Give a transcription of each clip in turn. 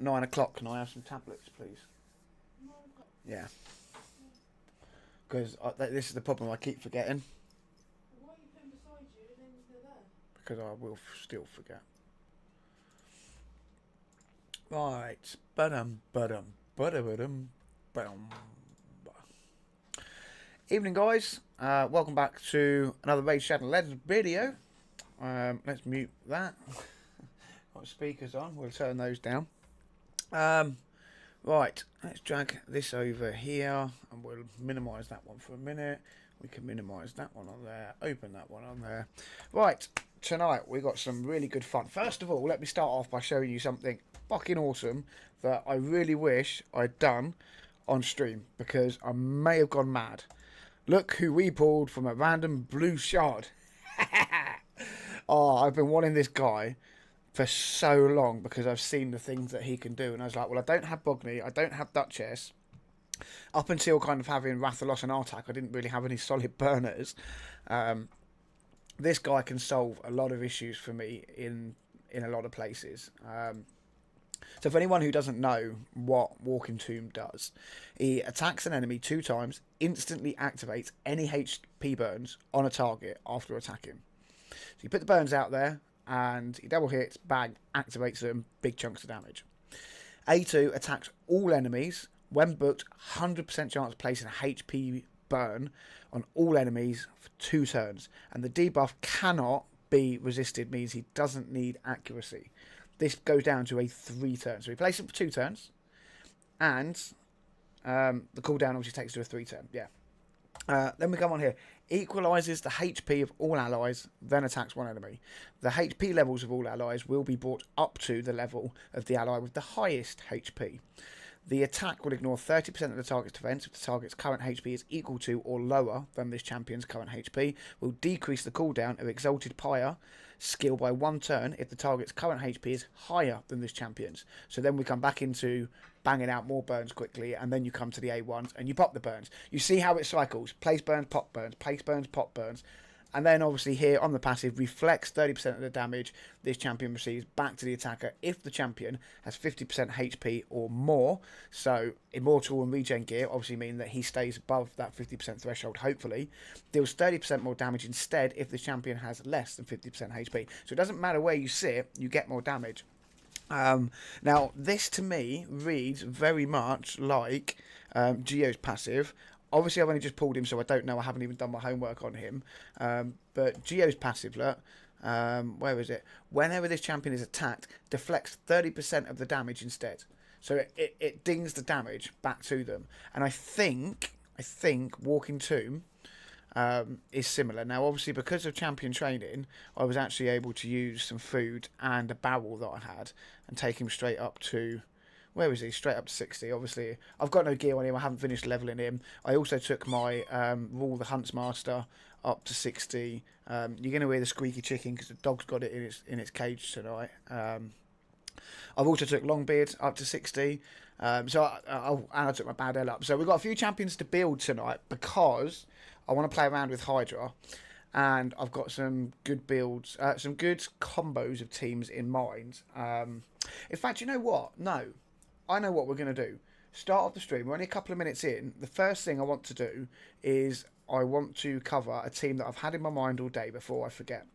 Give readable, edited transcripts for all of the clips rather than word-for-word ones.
At 9 o'clock, can I have some tablets, please? Yeah. Because this is the problem, I keep forgetting. Why are you putting beside you and then they're there? Because I will still forget. Right. Ba-dum. Evening, guys. Welcome back to another Raid Shadow Legends video. Let's mute that. Got speakers on. We'll turn those down. Right. Let's drag this over here, and we'll minimise that one for a minute. We can minimise that one on there. Open that one on there. Right. Tonight we got some really good fun. First of all, let me start off by showing you something fucking awesome that I really wish I'd done on stream, because I may have gone mad. Look who we pulled from a random blue shard. Oh, I've been wanting this guy for so long because I've seen the things that he can do, and I was like, well, I don't have Bogni, I don't have Duchess. Up until kind of having Rathalos and Artak, I didn't really have any solid burners. This guy can solve a lot of issues for me in a lot of places. So for anyone who doesn't know what Walking Tomb does, he attacks an enemy 2 times, instantly activates any HP burns on a target after attacking. So you put the burns out there, and he double hits, bang, activates them, big chunks of damage. A2 attacks all enemies. When booked, 100% chance of placing a HP burn on all enemies for 2 turns. And the debuff cannot be resisted, means he doesn't need accuracy. This goes down to a 3 turn. So we place him for 2 turns, and the cooldown obviously takes to a 3 turn. Yeah. Then we come on here. Equalises the HP of all allies, then attacks one enemy. The HP levels of all allies will be brought up to the level of the ally with the highest HP. The attack will ignore 30% of the target's defense if the target's current HP is equal to or lower than this champion's current HP. Will decrease the cooldown of Exalted Pyre skill by 1 turn if the target's current HP is higher than this champion's. So then we come back into banging out more burns quickly, and then you come to the A1s and you pop the burns. You see how it cycles. Place burns, pop burns, place burns, pop burns. And then obviously here on the passive, reflects 30% of the damage this champion receives back to the attacker if the champion has 50% HP or more. So immortal and regen gear obviously mean that he stays above that 50% threshold, hopefully. Deals 30% more damage instead if the champion has less than 50% HP. So it doesn't matter where you sit, you get more damage. Now, this to me reads very much like Geo's passive. Obviously, I've only just pulled him, so I don't know. I haven't even done my homework on him. But Geo's passive, look, where is it? Whenever this champion is attacked, deflects 30% of the damage instead. So it dings the damage back to them. And I think Walking Tomb is similar. Now, obviously, because of champion training, I was actually able to use some food and a barrel that I had and take him straight up to... Where is he? Straight up to 60. Obviously, I've got no gear on him. I haven't finished leveling him. I also took my Rule the Huntsmaster up to 60. You're going to hear the squeaky chicken because the dog's got it in its cage tonight. I've also took Longbeard up to 60. And I took my Bad L up. So we've got a few champions to build tonight because I want to play around with Hydra. And I've got some good builds, some good combos of teams in mind. In fact, you know what? No. I know what we're going to do. Start off the stream. We're only a couple of minutes in. The first thing I want to do is I want to cover a team that I've had in my mind all day before I forget.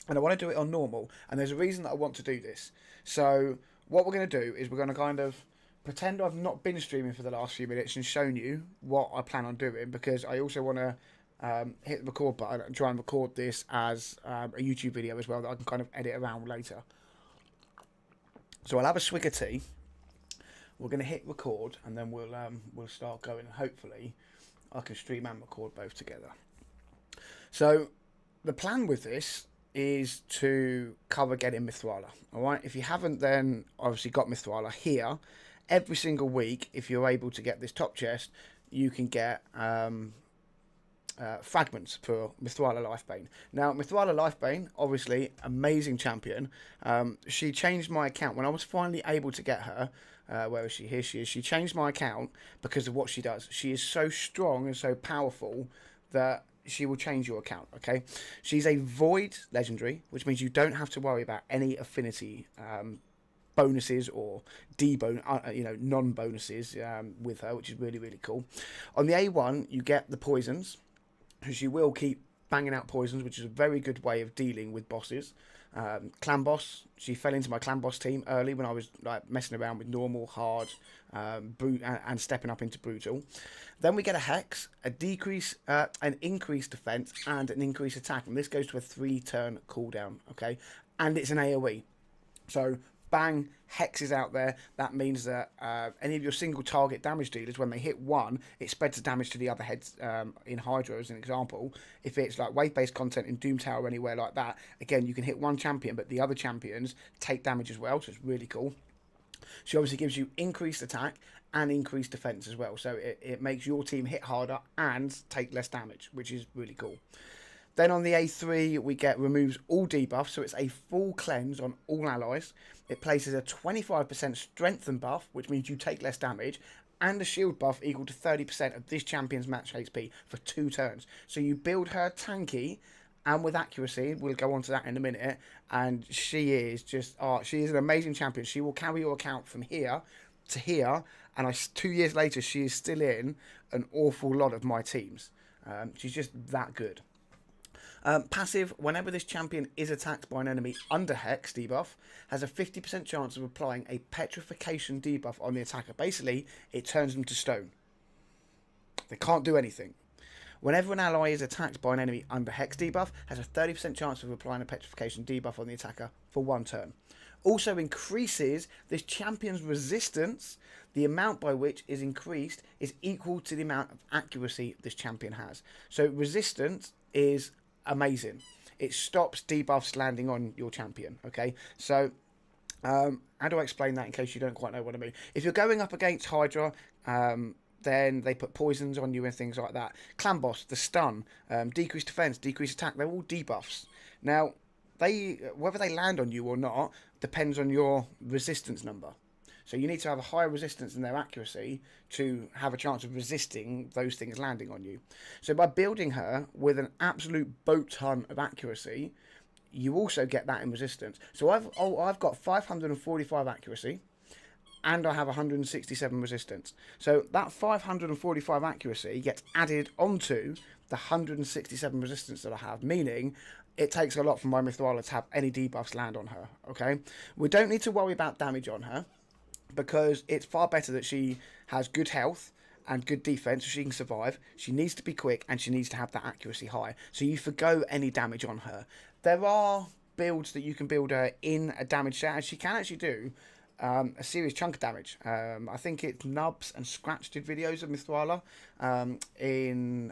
And I want to do it on normal. And there's a reason that I want to do this. So what we're going to do is we're going to kind of pretend I've not been streaming for the last few minutes and shown you what I plan on doing, because I also want to hit the record button and try and record this as a YouTube video as well that I can kind of edit around later. So I'll have a swig of tea. We're going to hit record, and then we'll start going. Hopefully, I can stream and record both together. So, the plan with this is to cover getting Mithrala. All right. If you haven't, then obviously got Mithrala here. Every single week, if you're able to get this top chest, you can get fragments for Mithrala Lifebane. Now, Mithrala Lifebane, obviously, amazing champion. She changed my account when I was finally able to get her. Where is she? Here she is. She changed my account because of what she does. She is so strong and so powerful that she will change your account, okay? She's a Void Legendary, which means you don't have to worry about any affinity bonuses or non-bonuses with her, which is really, really cool. On the A1, you get the poisons, because you will keep banging out poisons, which is a very good way of dealing with bosses. Clan boss, she fell into my clan boss team early when I was like messing around with normal, hard, and stepping up into brutal. Then we get a hex, a decrease, an increased defense, and an increased attack, and this goes to a 3-turn cooldown. Okay, and it's an AOE. So bang, hex is out there. That means that any of your single target damage dealers, when they hit one, it spreads the damage to the other heads. In Hydra, as an example, if it's like wave-based content in Doom Tower or anywhere like that, again, you can hit one champion, but the other champions take damage as well, so it's really cool. She obviously gives you increased attack and increased defense as well, so it makes your team hit harder and take less damage, which is really cool. Then on the A3, we get removes all debuffs, so it's a full cleanse on all allies. It places a 25% strengthen buff, which means you take less damage, and a shield buff equal to 30% of this champion's match HP for 2 turns. So you build her tanky and with accuracy. We'll go on to that in a minute. And she is just, she is an amazing champion. She will carry your account from here to here, and 2 years later, she is still in an awful lot of my teams. She's just that good. Passive, whenever this champion is attacked by an enemy under Hex debuff, has a 50% chance of applying a petrification debuff on the attacker. Basically, it turns them to stone. They can't do anything. Whenever an ally is attacked by an enemy under Hex debuff, has a 30% chance of applying a petrification debuff on the attacker for 1 turn. Also increases this champion's resistance. The amount by which is increased is equal to the amount of accuracy this champion has. So resistance is amazing. It stops debuffs landing on your champion. Okay, so how do I explain that in case you don't quite know what I mean? If you're going up against Hydra, then they put poisons on you and things like that. Clan boss, the stun, decreased defense, decreased attack, they're all debuffs. Now, whether they land on you or not depends on your resistance number. So you need to have a higher resistance than their accuracy to have a chance of resisting those things landing on you. So by building her with an absolute boat ton of accuracy, you also get that in resistance. So I've got 545 accuracy, and I have 167 resistance. So that 545 accuracy gets added onto the 167 resistance that I have, meaning it takes a lot for my Mithralis to have any debuffs land on her. Okay, we don't need to worry about damage on her, because it's far better that she has good health and good defense so she can survive. She needs to be quick, and she needs to have that accuracy high, so you forgo any damage on her. There are builds that you can build her in a damage set, and she can actually do a serious chunk of damage. I think it's Nubs and Scratch did videos of Mithrala in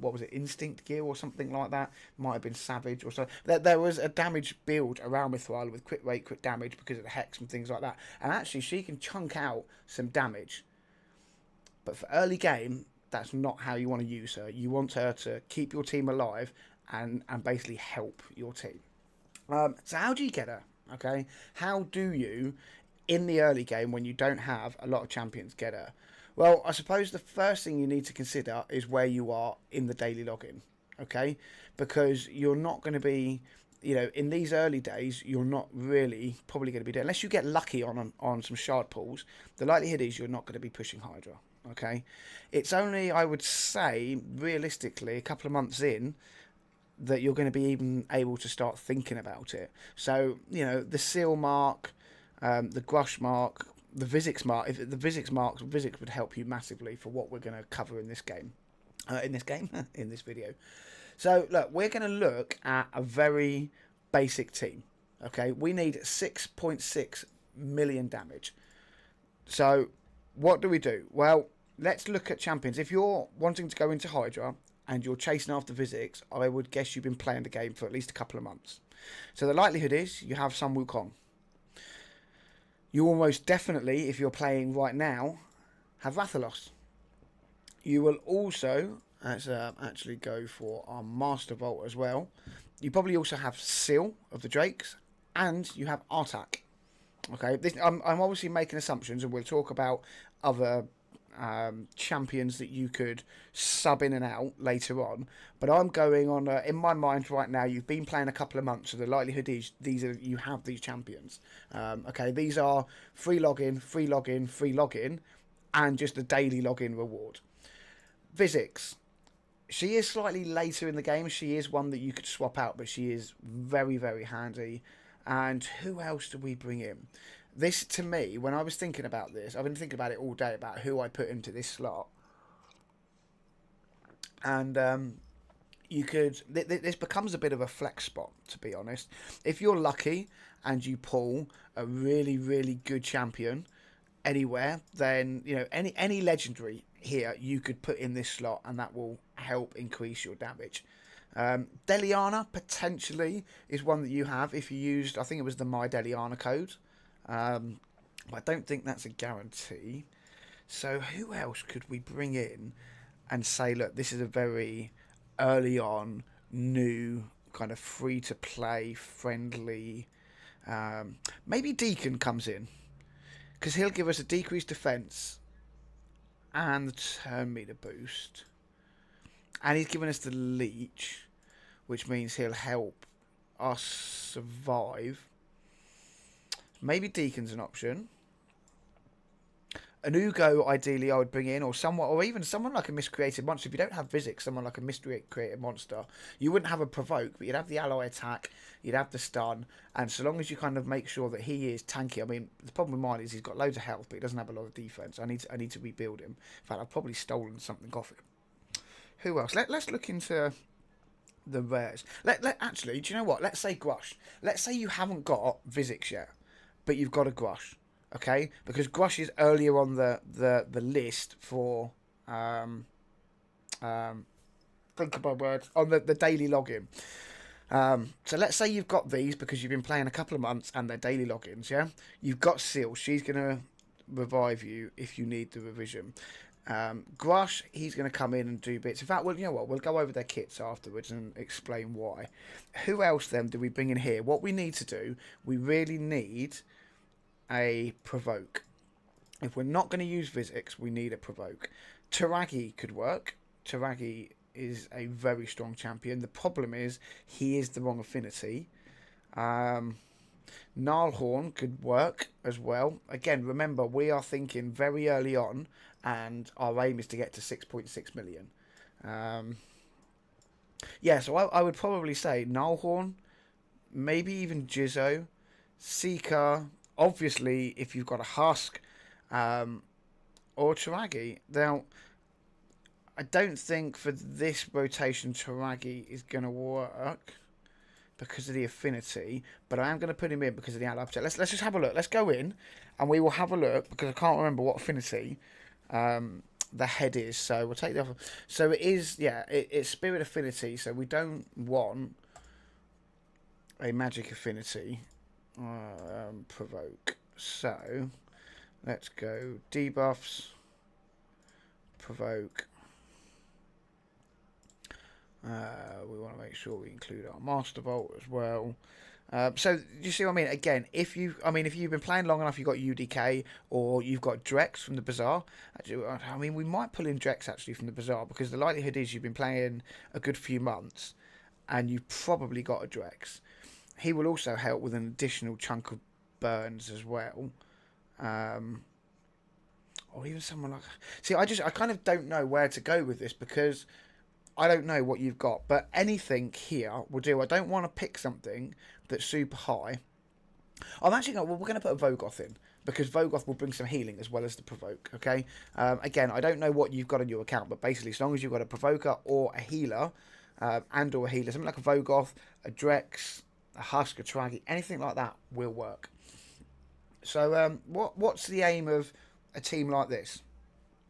what was it, Instinct Gear or something like that. Might have been Savage or so. There was a damage build around Mithrala with quick rate, quick damage because of the hex and things like that. And actually, she can chunk out some damage. But for early game, that's not how you want to use her. You want her to keep your team alive and basically help your team. So how do you get her? Okay, how do you, in the early game when you don't have a lot of champions, get her? Well, I suppose the first thing you need to consider is where you are in the daily login. Okay, because you're not going to be, in these early days, you're not really probably going to be there unless you get lucky on some shard pools. The likelihood is you're not going to be pushing Hydra. Okay, it's only, I would say, realistically, a couple of months in that you're going to be even able to start thinking about it. So, the seal mark, the Grush mark, the Vizix mark. If the Vizix would help you massively for what we're going to cover in this game. In this video. So, look, we're going to look at a very basic team. Okay, we need 6.6 million damage. So, what do we do? Well, let's look at champions. If you're wanting to go into Hydra and you're chasing after Vizix, I would guess you've been playing the game for at least a couple of months. So the likelihood is you have some Wukong. You almost definitely, if you're playing right now, have rathalos. You will also, let's actually go for our Master Vault as well. You probably also have Seal of the Drakes, and you have Artak. Okay, I'm obviously making assumptions, and we'll talk about other champions that you could sub in and out later on. But I'm going on in my mind right now. You've been playing a couple of months, so the likelihood is you have these champions. Okay, these are free login, free login, free login, and just a daily login reward. Vizix. She is slightly later in the game. She is one that you could swap out, but she is very, very handy. And who else do we bring in? This, to me, when I was thinking about this, I've been thinking about it all day about who I put into this slot. And you could... This becomes a bit of a flex spot, to be honest. If you're lucky and you pull a really, really good champion anywhere, then, you know, any legendary here you could put in this slot, and that will help increase your damage. Deliana potentially is one that you have if you used, I think it was the My Deliana code. But I don't think that's a guarantee. So who else could we bring in and say, look, this is a very early on, new, kind of free to play, friendly. Maybe Deacon comes in, because he'll give us a decreased defense and the turn meter boost. And he's given us the leech, which means he'll help us survive. Maybe Deacon's an option. An Ugo, ideally, I would bring in, or even someone like a miscreated monster. If you don't have Vizix, someone like a miscreated monster, you wouldn't have a provoke, but you'd have the ally attack, you'd have the stun, and so long as you kind of make sure that he is tanky. I mean, the problem with mine is he's got loads of health, but he doesn't have a lot of defense. I need to rebuild him. In fact, I've probably stolen something off him. Who else? Let's look into the rares. Actually, do you know what? Let's say Grush. Let's say you haven't got Vizix yet, but you've got a Grush. Okay, because Grush is earlier on the list for think of my words, on the daily login. So let's say you've got these because you've been playing a couple of months and they're daily logins. Yeah, you've got Seal. She's gonna revive you if you need the revision. Grush, he's going to come in and do bits. In fact, well, you know what? We'll go over their kits afterwards and explain why. Who else then do we bring in here? What we need to do, we really need a provoke. If we're not going to use Vizix, we need a provoke. Taragi could work. Taragi is a very strong champion. The problem is he is the wrong affinity. Gnarlhorn could work as well. Again, remember, we are thinking very early on, and our aim is to get to 6.6 million. Yeah, so I would probably say Gnarlhorn, maybe even Jizzo, Seeker. Obviously, if you've got a Husk, or Taragi. Now, I don't think for this rotation Taragi is going to work because of the affinity, but I am going to put him in because of the ally protect. Let's just have a look. Let's go in, and we will have a look because I can't remember what affinity the head is. So we'll take the other. So it is, yeah, it's spirit affinity. So we don't want a magic affinity provoke. So let's go debuffs, provoke. We want to make sure we include our Master Vault as well. So you see what I mean? Again, if you've been playing long enough, you've got UDK or you've got Drex from the Bazaar. I mean, we might pull in Drex actually from the Bazaar because the likelihood is you've been playing a good few months and you've probably got a Drex. He will also help with an additional chunk of burns as well. Or even someone like... See, I kind of don't know where to go with this because I don't know what you've got. But anything here will do. I don't want to pick something that's super high. I'm actually going... Well, we're going to put a Vogoth in because Vogoth will bring some healing as well as the Provoke, okay? Again, I don't know what you've got on your account, but basically as long as you've got a Provoker or a healer, and or a healer, something like a Vogoth, a Drex, a Husk, a Taragi, anything like that will work. So what's the aim of a team like this?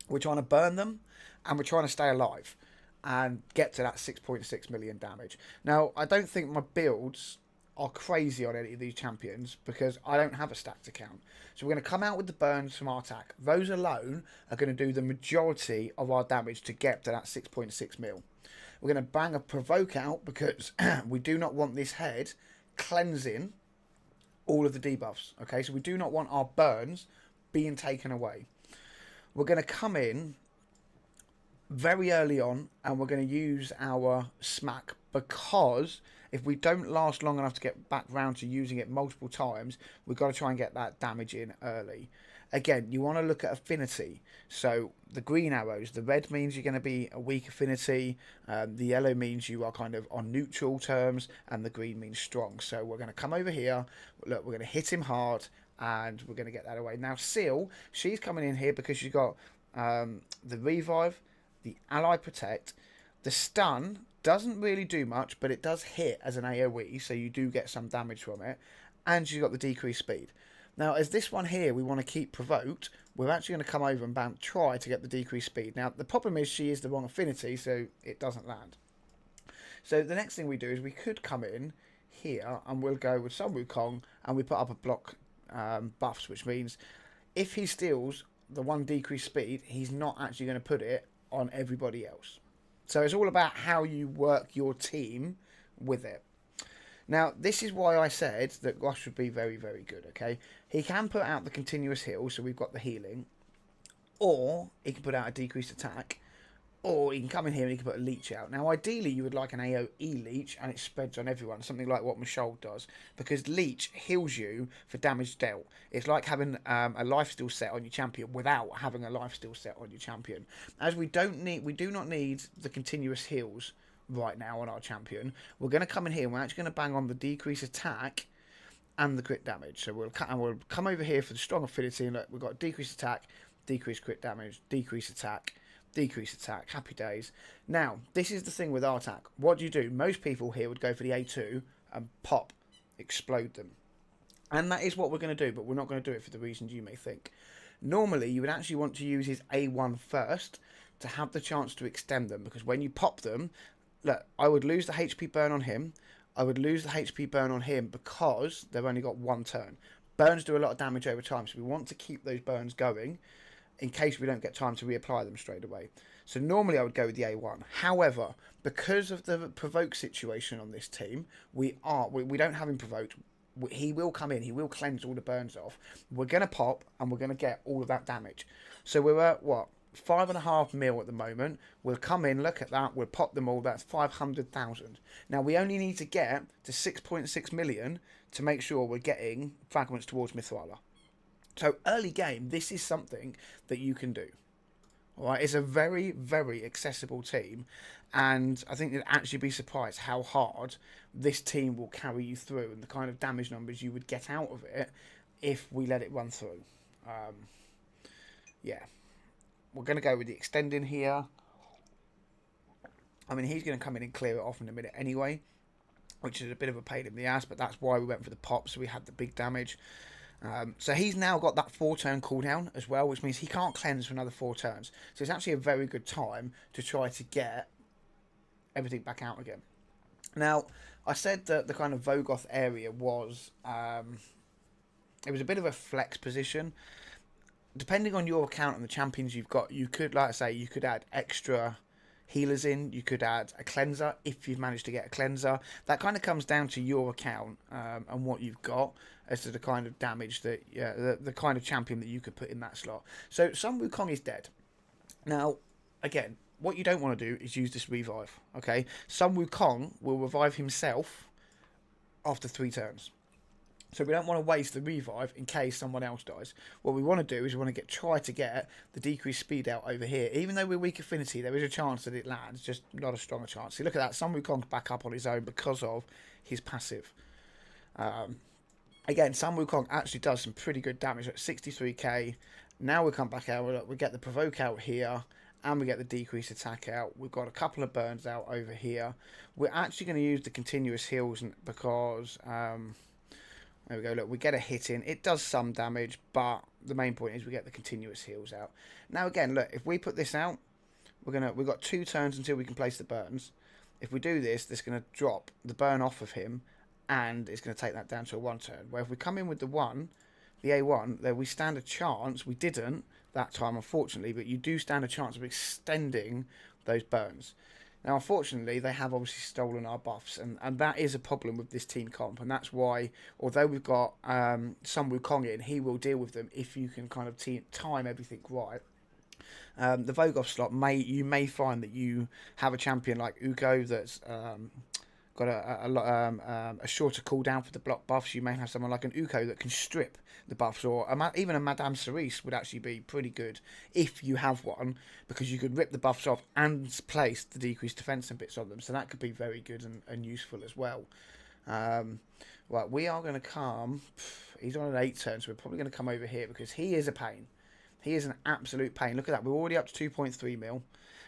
We're trying to burn them and we're trying to stay alive and get to that 6.6 million damage. Now, I don't think my builds are crazy on any of these champions because I don't have a stacked account. So we're going to come out with the burns from our attack. Those alone are going to do the majority of our damage to get to that 6.6 mil. We're going to bang a provoke out because we do not want this head cleansing all of the debuffs. Okay, so we do not want our burns being taken away. we're going to come in very early on and we're going to use our smack, because if we don't last long enough to get back round to using it multiple times, we've got to try and get that damage in early. Again, you want to look at affinity. So the green arrows, the red means you're going to be a weak affinity, the yellow means you are kind of on neutral terms, and the green means strong. So we're going to come over here, look, we're going to hit him hard, and we're going to get that away. Now Seal, she's coming in here because she's got the revive, the ally protect, the stun doesn't really do much, but it does hit as an AoE, so you do get some damage from it, and you've got the decreased speed. Now, as this one here, we want to keep provoked, we're actually going to come over and try to get the decreased speed. Now, the problem is she is the wrong affinity, so it doesn't land. So the next thing we do is we could come in here, and we'll go with Sun Wukong, and we put up a block buffs, which means if he steals the one decreased speed, he's not actually going to put it on everybody else. So it's all about how you work your team with it. Now, this is why I said that Gosh would be very, very good, okay? He can put out the continuous heal, so we've got the healing, or he can put out a decreased attack, or he can come in here and he can put a leech out. Now, ideally, you would like an AoE leech, and it spreads on everyone, something like what Michelle does, because leech heals you for damage dealt. It's like having a lifesteal set on your champion without having a lifesteal set on your champion. As we do not need the continuous heals right now on our champion, we're going to come in here and we're actually going to bang on the decrease attack and the crit damage. So we'll come over here for the strong affinity, and look, we've got decreased attack, decreased crit damage, decreased attack, happy days. Now, this is the thing with our attack. What do? Most people here would go for the A2 and pop, explode them. And that is what we're going to do, but we're not going to do it for the reasons you may think. Normally, you would actually want to use his A1 first to have the chance to extend them, because when you pop them, look, I would lose the HP burn on him. I would lose the HP burn on him because they've only got one turn. Burns do a lot of damage over time, so we want to keep those burns going in case we don't get time to reapply them straight away. So normally I would go with the A1. However, because of the provoke situation on this team, we don't have him provoked. He will come in, he will cleanse all the burns off. We're going to pop, and we're going to get all of that damage. So we're at, what, 5.5 mil at the moment. We'll come in, look at that, we'll pop them all, that's 500,000. Now we only need to get to 6.6 million to make sure we're getting fragments towards Mithrala. So early game, this is something that you can do. All right, it's a very, very accessible team, and I think you'd actually be surprised how hard this team will carry you through and the kind of damage numbers you would get out of it if we let it run through. Yeah, we're going to go with the extending here. I mean, he's going to come in and clear it off in a minute anyway, which is a bit of a pain in the ass, but that's why we went for the pop, so we had the big damage. So he's now got that 4-turn cooldown as well, which means he can't cleanse for another 4 turns. So it's actually a very good time to try to get everything back out again. Now, I said that the kind of Vogoth area was, it was a bit of a flex position. Depending on your account and the champions you've got, you could, like I say, you could add extra healers in, you could add a cleanser if you've managed to get a cleanser. That kind of comes down to your account and what you've got as to the kind of damage that, the kind of champion that you could put in that slot. So Sun Wukong is dead. Now, again, what you don't want to do is use this revive, okay? Sun Wukong will revive himself after 3 turns. So we don't want to waste the revive in case someone else dies. What we want to do is we want to try to get the decreased speed out over here. Even though we're weak affinity, there is a chance that it lands, just not a stronger chance. See, look at that. Sun Wukong's back up on his own because of his passive. Again, Sun Wukong actually does some pretty good damage at 63k. Now we come back out, we get the provoke out here, and we get the decreased attack out. We've got a couple of burns out over here. We're actually going to use the continuous heals because... there we go, look, we get a hit in. It does some damage, but the main point is we get the continuous heals out. Now again, look, if we put this out, we've got 2 turns until we can place the burns. If we do this, this is going to drop the burn off of him, and it's going to take that down to a 1 turn. Where if we come in with the A1, then we stand a chance, we didn't that time unfortunately, but you do stand a chance of extending those burns. Now, unfortunately, they have obviously stolen our buffs, and that is a problem with this team comp, and that's why, although we've got Sun Wukong in, he will deal with them if you can kind of time everything right. The Vogoth slot you may find that you have a champion like Ugo that's got a shorter cooldown for the block buffs. You may have someone like an Uko that can strip the buffs, or even a Madame Cerise would actually be pretty good if you have one, because you could rip the buffs off and place the decreased defense and bits on them. So that could be very good and useful as well. Right, we are going to come. He's on an 8 turn, so we're probably going to come over here because he is a pain. He is an absolute pain. Look at that. We're already up to 2.3 mil.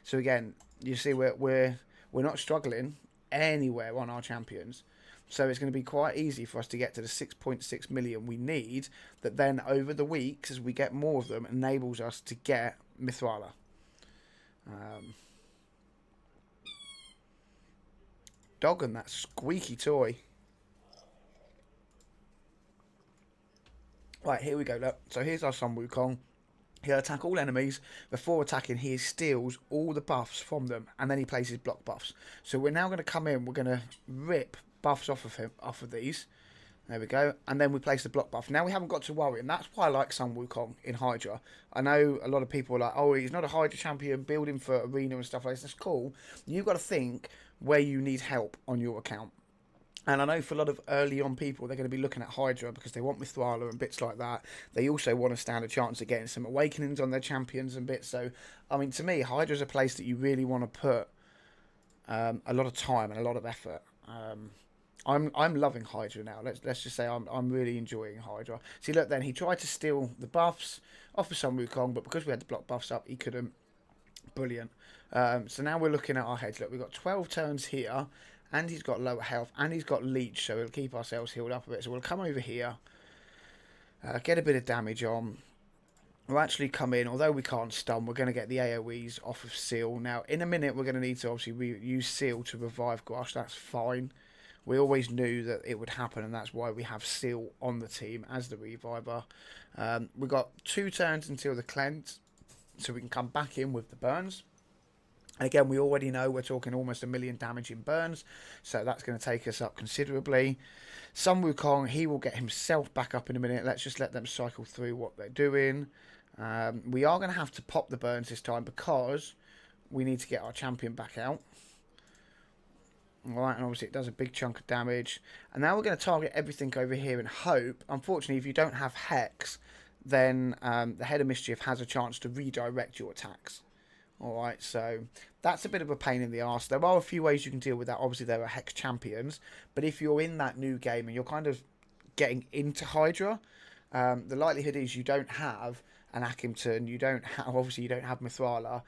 So again, you see we're not struggling anywhere on our champions. So it's going to be quite easy for us to get to the 6.6 million we need. That then over the weeks, as we get more of them, enables us to get Mithrala. Dog and that squeaky toy. Right, here we go. Look. So here's our Sun Wukong. He'll attack all enemies. Before attacking, he steals all the buffs from them, and then he places block buffs. So we're now going to come in. We're going to rip buffs off of these. There we go. And then we place the block buff. Now we haven't got to worry, and that's why I like Sun Wukong in Hydra. I know a lot of people are like, oh, he's not a Hydra champion, building for arena and stuff like this. That's cool. You've got to think where you need help on your account. And I know for a lot of early on people, they're going to be looking at Hydra because they want Mithrala and bits like that. They also want to stand a chance of getting some awakenings on their champions and bits. So, I mean, to me, Hydra is a place that you really want to put a lot of time and a lot of effort. I'm loving Hydra now. Let's just say I'm really enjoying Hydra. See, look, then he tried to steal the buffs off of Sun Wukong, but because we had the block buffs up, he couldn't. Brilliant. So now we're looking at our heads. Look, we've got 12 turns here. And he's got lower health, and he's got leech, so we'll keep ourselves healed up a bit. So we'll come over here, get a bit of damage on. We'll actually come in, although we can't stun, we're going to get the AoEs off of Seal. Now, in a minute, we're going to need to obviously use Seal to revive Grush. That's fine. We always knew that it would happen, and that's why we have Seal on the team as the reviver. We've got 2 turns until the cleanse, so we can come back in with the burns. Again, we already know we're talking almost 1 million damage in burns, so that's going to take us up considerably. Sun Wukong, he will get himself back up in a minute. Let's just let them cycle through what they're doing. We are going to have to pop the burns this time because we need to get our champion back out. Alright, and obviously it does a big chunk of damage. And now we're going to target everything over here and hope. Unfortunately, if you don't have Hex, then the Head of Mischief has a chance to redirect your attacks. Alright, so that's a bit of a pain in the arse. There are a few ways you can deal with that. Obviously, there are Hex champions. But if you're in that new game and you're kind of getting into Hydra, the likelihood is you don't have an Akimton, you don't have Mithrala,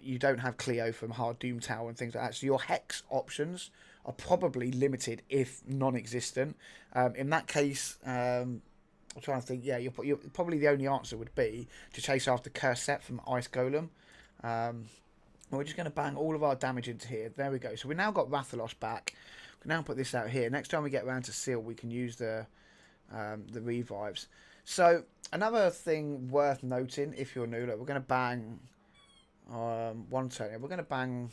you don't have Cleo from Hard Doom Tower and things like that. So your Hex options are probably limited, if non-existent. In that case, I'm trying to think, yeah, you're probably the only answer would be to chase after Curset from Ice Golem. We're just going to bang all of our damage into here. There we go. So we've now got Rathalos back. We can now put this out here. Next time we get around to Seal, we can use the revives. So another thing worth noting, if you're new, look, we're going to bang one turn here. We're going to bang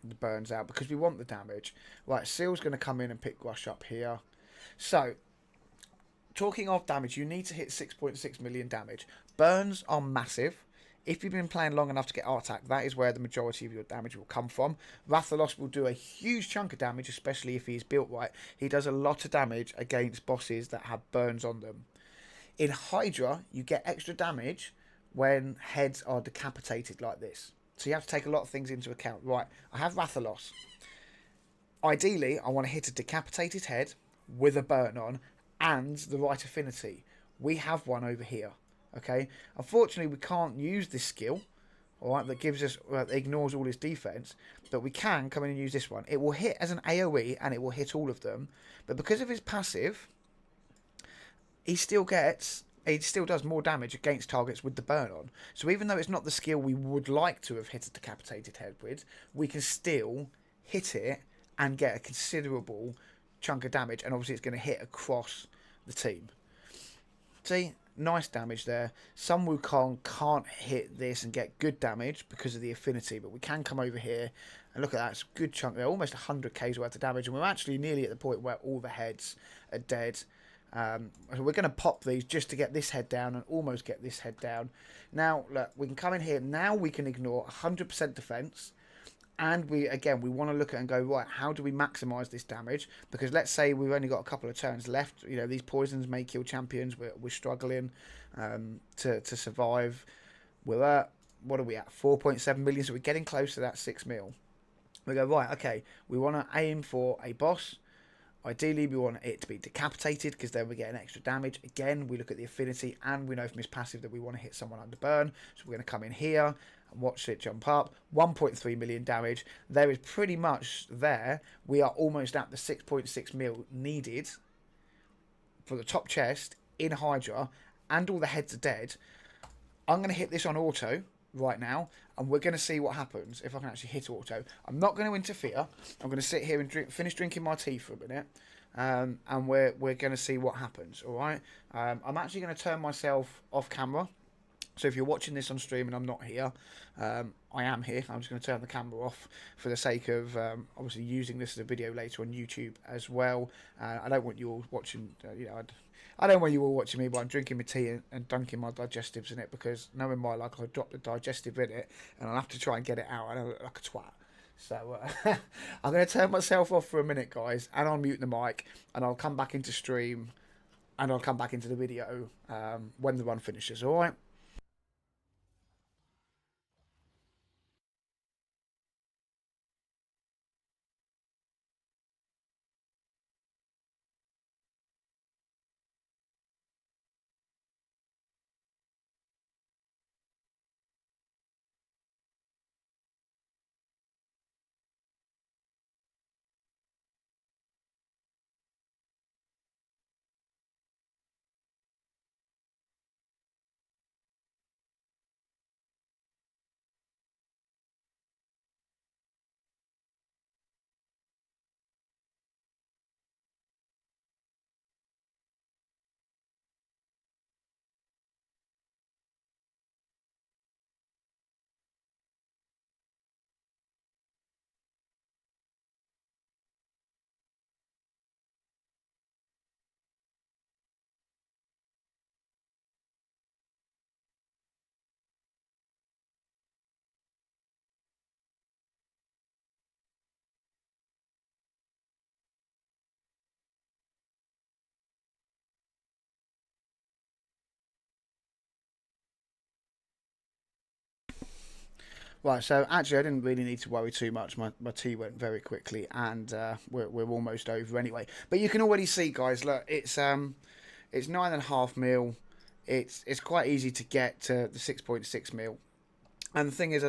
the burns out because we want the damage. Right, Seal's going to come in and pick Grush up here. So, talking of damage, you need to hit 6.6 million damage. Burns are massive. If you've been playing long enough to get Artak, that is where the majority of your damage will come from. Rathalos will do a huge chunk of damage, especially if he's built right. He does a lot of damage against bosses that have burns on them. In Hydra, you get extra damage when heads are decapitated like this. So you have to take a lot of things into account. Right, I have Rathalos. Ideally, I want to hit a decapitated head with a burn on and the right affinity. We have one over here. Okay, unfortunately we can't use this skill, alright, that gives us, ignores all his defense, but we can come in and use this one. It will hit as an AoE and it will hit all of them, but because of his passive, he still does more damage against targets with the burn on. So even though it's not the skill we would like to have hit a decapitated head with, we can still hit it and get a considerable chunk of damage, and obviously it's going to hit across the team. See? Nice damage there. Sun Wukong can't hit this and get good damage because of the affinity, but we can come over here and look at that. It's a good chunk there, almost 100k's worth of damage, and we're actually nearly at the point where all the heads are dead. So we're going to pop these just to get this head down and almost get this head down. Now, look, we can come in here. Now we can ignore 100% defense. And we want to look at and go, right, how do we maximize this damage? Because let's say we've only got a couple of turns left. You know, these poisons may kill champions. We're struggling to survive. We're at, what are we at? 4.7 million. So we're getting close to that 6 mil. We go, right, okay, we want to aim for a boss. Ideally, we want it to be decapitated because then we get an extra damage. Again, we look at the affinity and we know from his passive that we want to hit someone under burn. So we're going to come in here and watch it jump up. 1.3 million damage. There is pretty much there. We are almost at the 6.6 mil needed for the top chest in Hydra, and all the heads are dead. I'm going to hit this on auto right now, and we're going to see what happens if I can actually hit auto. I'm not going to interfere. I'm going to sit here and finish drinking my tea for a minute, and we're going to see what happens. All right. I'm actually going to turn myself off camera. So if you're watching this on stream and I'm not here, I am here. I'm just going to turn the camera off for the sake of obviously using this as a video later on YouTube as well. I don't want you all watching. I don't want you all watching me, but I'm drinking my tea and dunking my digestives in it, because knowing my luck, I'll drop the digestive in it and I'll have to try and get it out. I look like a twat. So I'm going to turn myself off for a minute, guys, and I'll mute the mic, and I'll come back into stream, and I'll come back into the video when the run finishes. All right. Right, so actually, I didn't really need to worry too much. My tea went very quickly, and we're almost over anyway. But you can already see, guys. Look, it's 9.5 mil. It's quite easy to get to the 6.6 mil. And the thing is,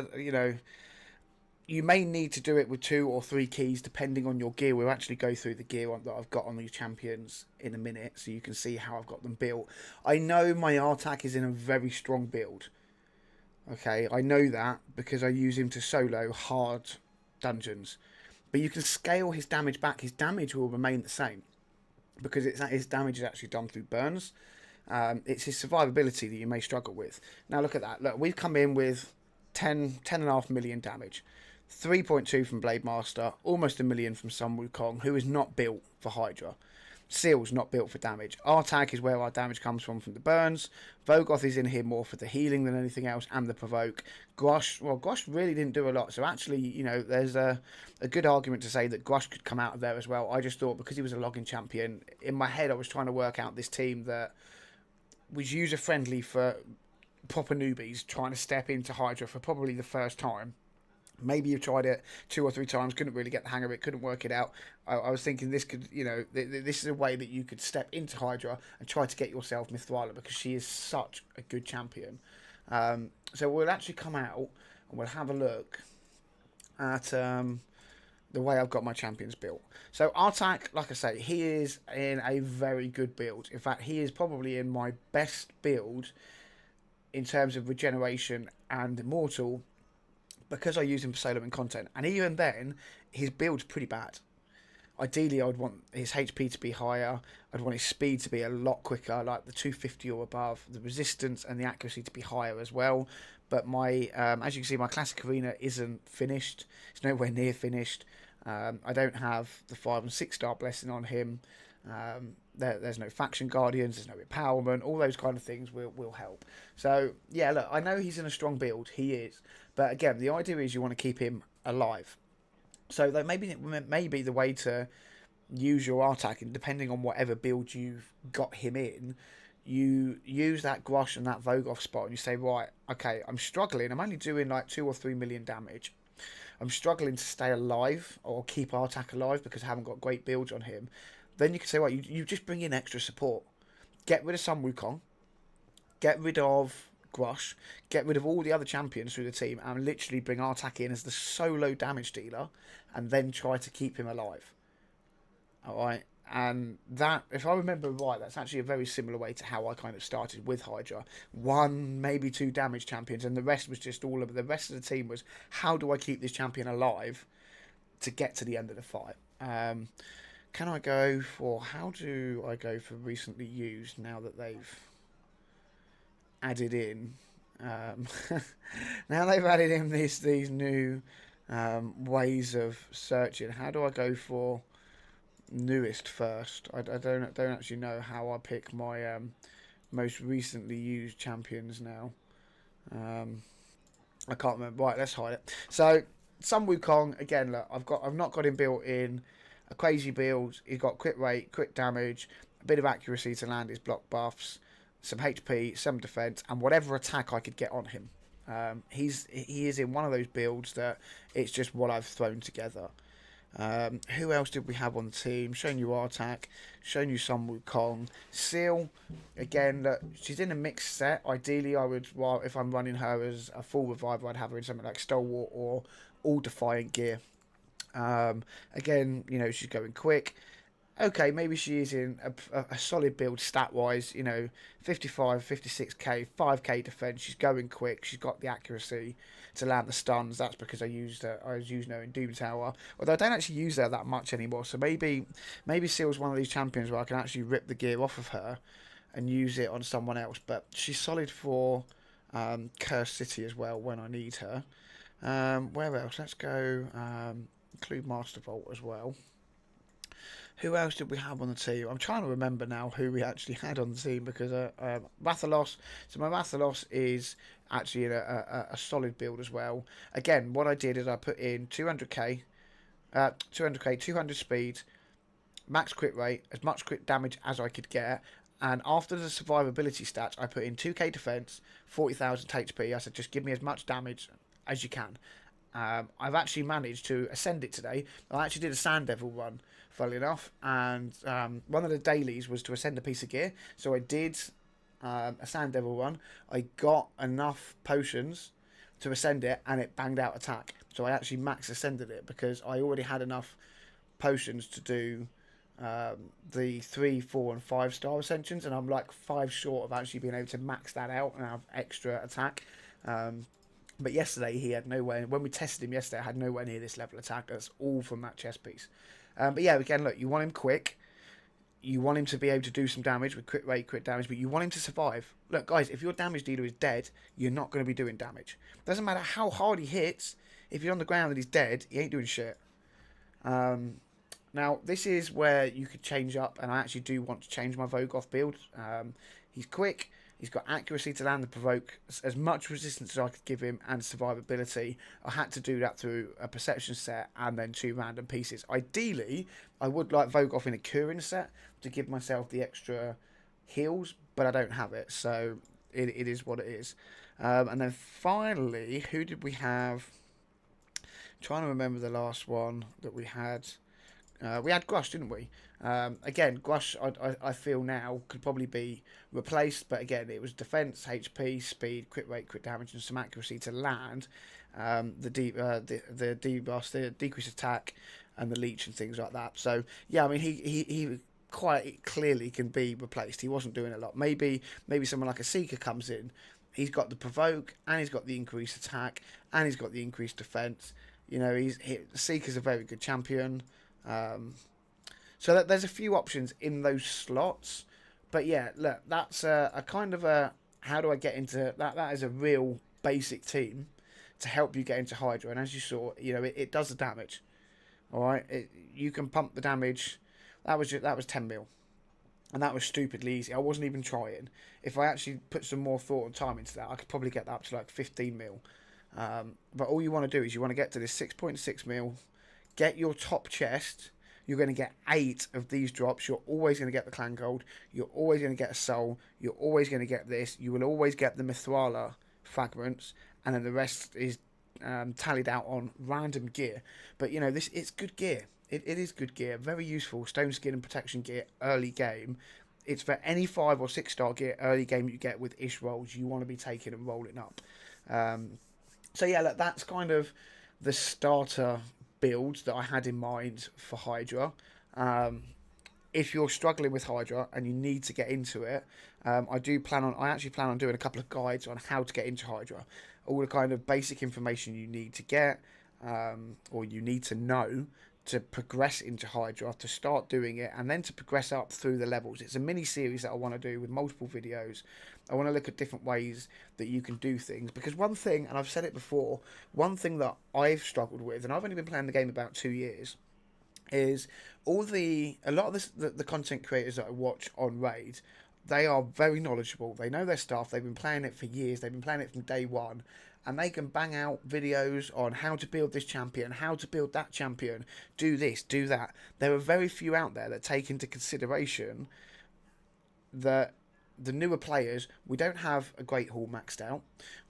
you may need to do it with 2 or 3 keys depending on your gear. We'll actually go through the gear that I've got on these champions in a minute, so you can see how I've got them built. I know my Artak is in a very strong build. Okay, I know that because I use him to solo hard dungeons. But you can scale his damage back. His damage will remain the same because his damage is actually done through burns. It's his survivability that you may struggle with. Now look at that. Look, we've come in with 10.5 million damage. 3.2 from Blade Master, almost a million from Sun Wukong, who is not built for Hydra. Seal's not built for damage. Our tag is where our damage comes from the burns. Vogoth is in here more for the healing than anything else, and the provoke. Grosh really didn't do a lot. So actually, there's a good argument to say that Grosh could come out of there as well. I just thought because he was a login champion, in my head I was trying to work out this team that was user friendly for proper newbies trying to step into Hydra for probably the first time. Maybe you've tried it 2 or 3 times, couldn't really get the hang of it, couldn't work it out. I was thinking this could, this is a way that you could step into Hydra and try to get yourself Mithraila, because she is such a good champion. So we'll actually come out and we'll have a look at the way I've got my champions built. So Artak, like I say, he is in a very good build. In fact, he is probably in my best build in terms of regeneration and immortal, because I use him for soloing content. And even then, his build's pretty bad. Ideally, I would want his HP to be higher. I'd want his speed to be a lot quicker, like the 250 or above. The resistance and the accuracy to be higher as well. But my, as you can see, my classic arena isn't finished. It's nowhere near finished. I don't have the 5 and 6 star blessing on him. There's no faction guardians, there's no empowerment, all those kind of things will help. So yeah, look, I know he's in a strong build, he is, but again, the idea is you want to keep him alive. So that maybe the way to use your attack, and depending on whatever build you've got him in, you use that Grosh and that Vogoth spot, and you say, right, okay, I'm struggling. I'm only doing like 2 or 3 million damage. I'm struggling to stay alive or keep our attack alive because I haven't got great builds on him. Then you can say, right, you just bring in extra support. Get rid of Sun Wukong. Get rid of Grosh. Get rid of all the other champions through the team and literally bring our attack in as the solo damage dealer and then try to keep him alive. Alright, and that, if I remember right, that's actually a very similar way to how I kind of started with Hydra. 1, maybe 2 damage champions, and the rest was just all of the rest of the team was, how do I keep this champion alive to get to the end of the fight? Can I go for, how do I go for recently used now that they've added in, now they've added in these new ways of searching? How do I go for newest first? I don't actually know how I pick my most recently used champions now. I can't remember. Right, let's hide it. So Sun Wukong again. Look, I've not got him built in a crazy build. He's got crit rate, crit damage, a bit of accuracy to land his block buffs, some HP, some defense, and whatever attack I could get on him. He is in one of those builds that it's just what I've thrown together. Who else did we have on the team? Showing you our attack, showing you Sun Wukong. Seal, again, look, she's in a mixed set. Ideally, I would, well, if I'm running her as a full reviver, I'd have her in something like Stalwart or All Defiant gear. Again, you know, she's going quick. Okay, maybe she is in a solid build stat-wise, 55, 56k, 5k defense. She's going quick. She's got the accuracy to land the stuns. That's because I was using her in Doom Tower. Although I don't actually use her that much anymore. So maybe Seal's one of these champions where I can actually rip the gear off of her and use it on someone else. But she's solid for Cursed City as well when I need her. Where else? Let's go include Master Vault as well. Who else did we have on the team? I'm trying to remember now who we actually had on the team because Rathalos. So my Rathalos is actually in a solid build as well. Again, what I did is I put in 200k, 200 speed, max crit rate, as much crit damage as I could get. And after the survivability stats, I put in 2k defense, 40,000 HP. I said, just give me as much damage as you can. I've actually managed to ascend it today. I actually did a Sand Devil run, funnily enough, and one of the dailies was to ascend a piece of gear. So I did a Sand Devil run. I got enough potions to ascend it, and it banged out attack. So I actually max ascended it because I already had enough potions to do the 3, 4, and 5 star ascensions, and I'm like 5 short of actually being able to max that out and have extra attack. But yesterday he had nowhere. When we tested him yesterday, I had nowhere near this level of attack. That's all from that chest piece. But yeah, again, look, you want him quick. You want him to be able to do some damage with crit rate, crit damage, but you want him to survive. Look, guys, if your damage dealer is dead, you're not going to be doing damage. Doesn't matter how hard he hits. If you're on the ground and he's dead, he ain't doing shit. Now, this is where you could change up, and I actually do want to change my Vogoth build. He's quick. He's got accuracy to land and provoke as much resistance as I could give him and survivability. I had to do that through a perception set and then 2 random pieces. Ideally, I would like Vogoth in a curing set to give myself the extra heals, but I don't have it, so it is what it is. And then finally, who did we have? I'm trying to remember the last one that we had. We had Grush, didn't we? Again, Grush, I feel now could probably be replaced, but again, it was defense, HP, speed, crit rate, crit damage, and some accuracy to land. The debuff, the decreased attack, and the leech and things like that. So yeah, I mean, he quite clearly can be replaced. He wasn't doing a lot. Maybe someone like a Seeker comes in. He's got the provoke, and he's got the increased attack, and he's got the increased defense. Seeker's a very good champion. So that there's a few options in those slots, but yeah, look, that's a kind of a, how do I get into that? That is a real basic team to help you get into Hydra, and as you saw, it does the damage. All right, you can pump the damage that was 10 mil. And that was stupidly easy. I wasn't even trying. If I actually put some more thought and time into that, I could probably get that up to like 15 mil. But all you want to do is you want to get to this 6.6 mil, get your top chest. You're going to get 8 of these drops. You're always going to get the clan gold. You're always going to get a soul. You're always going to get this. You will always get the Mithrala fragments, and then the rest is tallied out on random gear. But you know, it's good gear. It is good gear. Very useful stone skin and protection gear early game. It's for any 5 or 6 star gear early game you get with ish rolls. You want to be taking and rolling up. So yeah, look, that's kind of the starter build that I had in mind for Hydra. If you're struggling with Hydra and you need to get into it, I actually plan on doing a couple of guides on how to get into Hydra. All the kind of basic information you need to get, or you need to know to progress into Hydra, to start doing it, and then to progress up through the levels. It's a mini series that I want to do with multiple videos. I want to look at different ways that you can do things, because one thing, and I've said it before, one thing that I've struggled with, and I've only been playing the game about 2 years, is a lot of the content creators that I watch on Raid, they are very knowledgeable. They know their stuff. They've been playing it for years. They've been playing it from day one. And they can bang out videos on how to build this champion, how to build that champion, do this, do that. There are very few out there that take into consideration that the newer players, we don't have a Great Hall maxed out.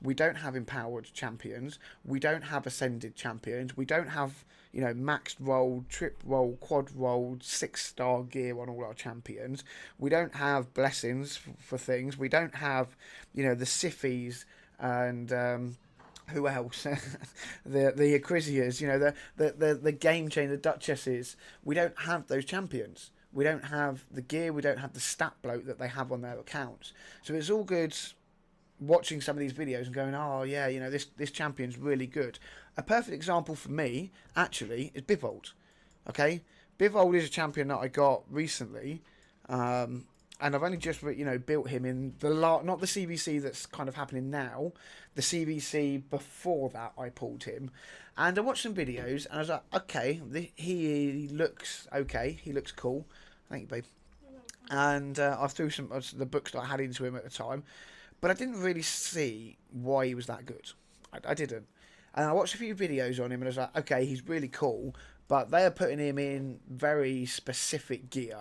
We don't have empowered champions. We don't have ascended champions. We don't have, you know, maxed roll, trip roll, quad roll, 6-star gear on all our champions. We don't have blessings for things. We don't have, you know, the Siffies and who else? the Acrisias, you know, the game chain, the Duchesses. We don't have those champions. We don't have the gear. We don't have the stat bloat that they have on their accounts. So it's all good watching some of these videos and going, oh yeah, you know, this champion's really good. A perfect example for me, actually, is Bivold. Okay, Bivold is a champion that I got recently, and I've only just built him in not the CVC that's kind of happening now, the CVC before that I pulled him, and I watched some videos and I was like, okay, he looks okay, he looks cool. Thank you, babe. And I threw some of the books that I had into him at the time, but I didn't really see why he was that good. I didn't. And I watched a few videos on him and I was like, okay, he's really cool, but they are putting him in very specific gear.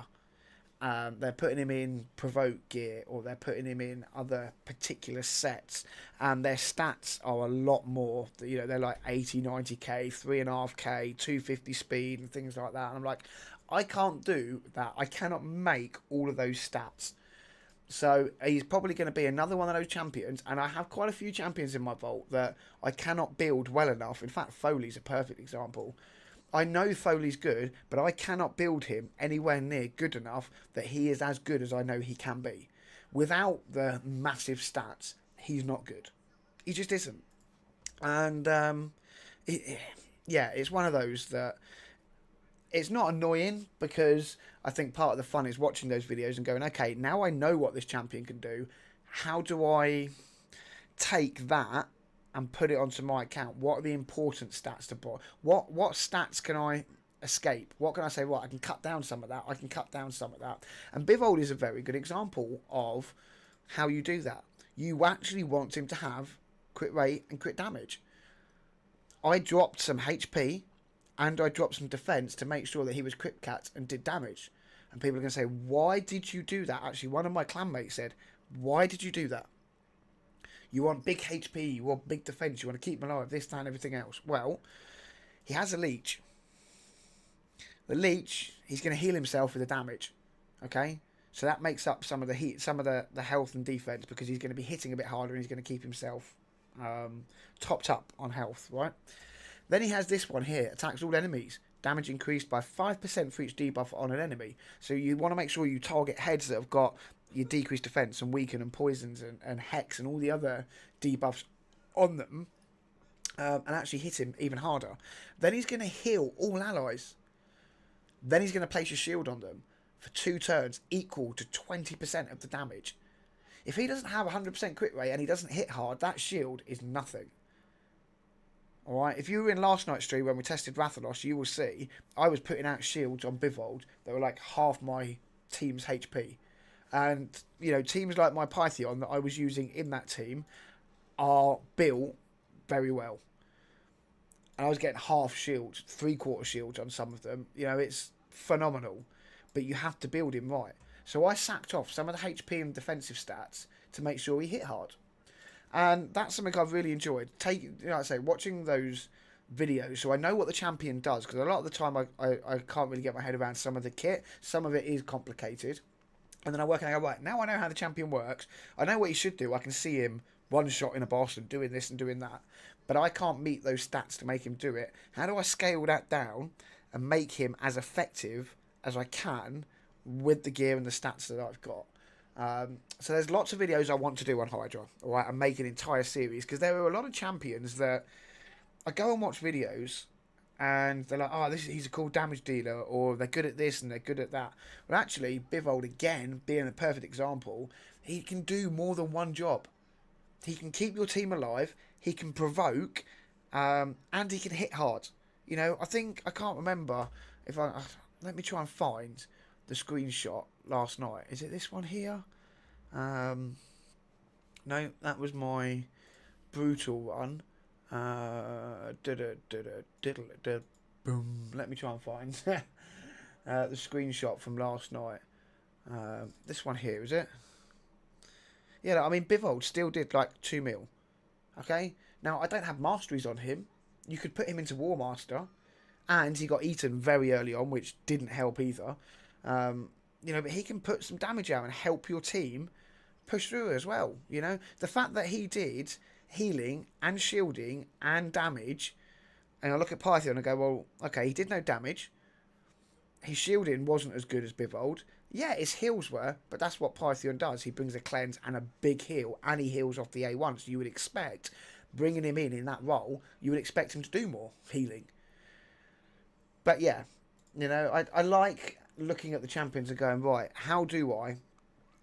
They're putting him in provoke gear, or they're putting him in other particular sets, and their stats are a lot more. You know, they're like 80, 90k, 3.5k, 250 speed, and things like that. And I'm like, I can't do that. I cannot make all of those stats. So he's probably going to be another one of those champions, and I have quite a few champions in my vault that I cannot build well enough. In fact, Foley's a perfect example. I know Foley's good, but I cannot build him anywhere near good enough that he is as good as I know he can be. Without the massive stats, he's not good. He just isn't. And it's one of those that it's not annoying, because I think part of the fun is watching those videos and going, okay, now I know what this champion can do. How do I take that and put it onto my account? What are the important stats to put? What stats can I escape? What can I say? Well, I can cut down some of that. I can cut down some of that. And Bivold is a very good example of how you do that. You actually want him to have crit rate and crit damage. I dropped some HP and I dropped some defense to make sure that he was crit cat and did damage. And people are going to say, why did you do that? Actually, one of my clanmates said, why did you do that? You want big HP, you want big defense, you want to keep him alive, this, that, and everything else. Well, he has a leech. The leech, he's going to heal himself with the damage. Okay? So that makes up some of the heat, some of the health and defense, because he's going to be hitting a bit harder and he's going to keep himself topped up on health, right? Then he has this one here, attacks all enemies. Damage increased by 5% for each debuff on an enemy. So you want to make sure you target heads that have got your decreased defense and weaken and poisons and hex and all the other debuffs on them, and actually hit him even harder. Then he's going to heal all allies. Then he's going to place a shield on them for 2 turns, equal to 20% of the damage. If he doesn't have 100% crit rate and he doesn't hit hard, that shield is nothing. All right. If you were in last night's stream when we tested Rathalos, you will see I was putting out shields on Bivold that were like half my team's HP. And, you know, teams like my Python that I was using in that team are built very well. And I was getting half shields, 3/4 shields on some of them. You know, it's phenomenal. But you have to build him right. So I sacked off some of the HP and defensive stats to make sure he hit hard. And that's something I've really enjoyed. Like I say, watching those videos, so I know what the champion does, because a lot of the time I can't really get my head around some of the kit. Some of it is complicated. And then I work and I go, right, now I know how the champion works. I know what he should do. I can see him one shot in a boss and doing this and doing that. But I can't meet those stats to make him do it. How do I scale that down and make him as effective as I can with the gear and the stats that I've got? So there's lots of videos I want to do on Hydra. All right, and make an entire series, because there are a lot of champions that I go and watch videos and they're like, oh, he's a cool damage dealer, or they're good at this and they're good at that. But actually, Bivold, again, being a perfect example, he can do more than one job. He can keep your team alive, he can provoke, and he can hit hard. You know, I can't remember if let me try and find the screenshot last night. Is it this one here? No, that was my brutal one. Boom. Let me try and find the screenshot from last night. This one here, is it? Yeah, I mean, Bivold still did like 2 mil. Okay? Now, I don't have masteries on him. You could put him into War Master. And he got eaten very early on, which didn't help either. You know, but he can put some damage out and help your team push through as well. You know, the fact that he did healing and shielding and damage, and I look at Python and go, well, okay, he did no damage. His shielding wasn't as good as Bivold. Yeah, his heals were, but that's what Python does. He brings a cleanse and a big heal, and he heals off the A1. So you would expect, bringing him in that role, you would expect him to do more healing. But yeah, you know, I like looking at the champions and going, right, how do I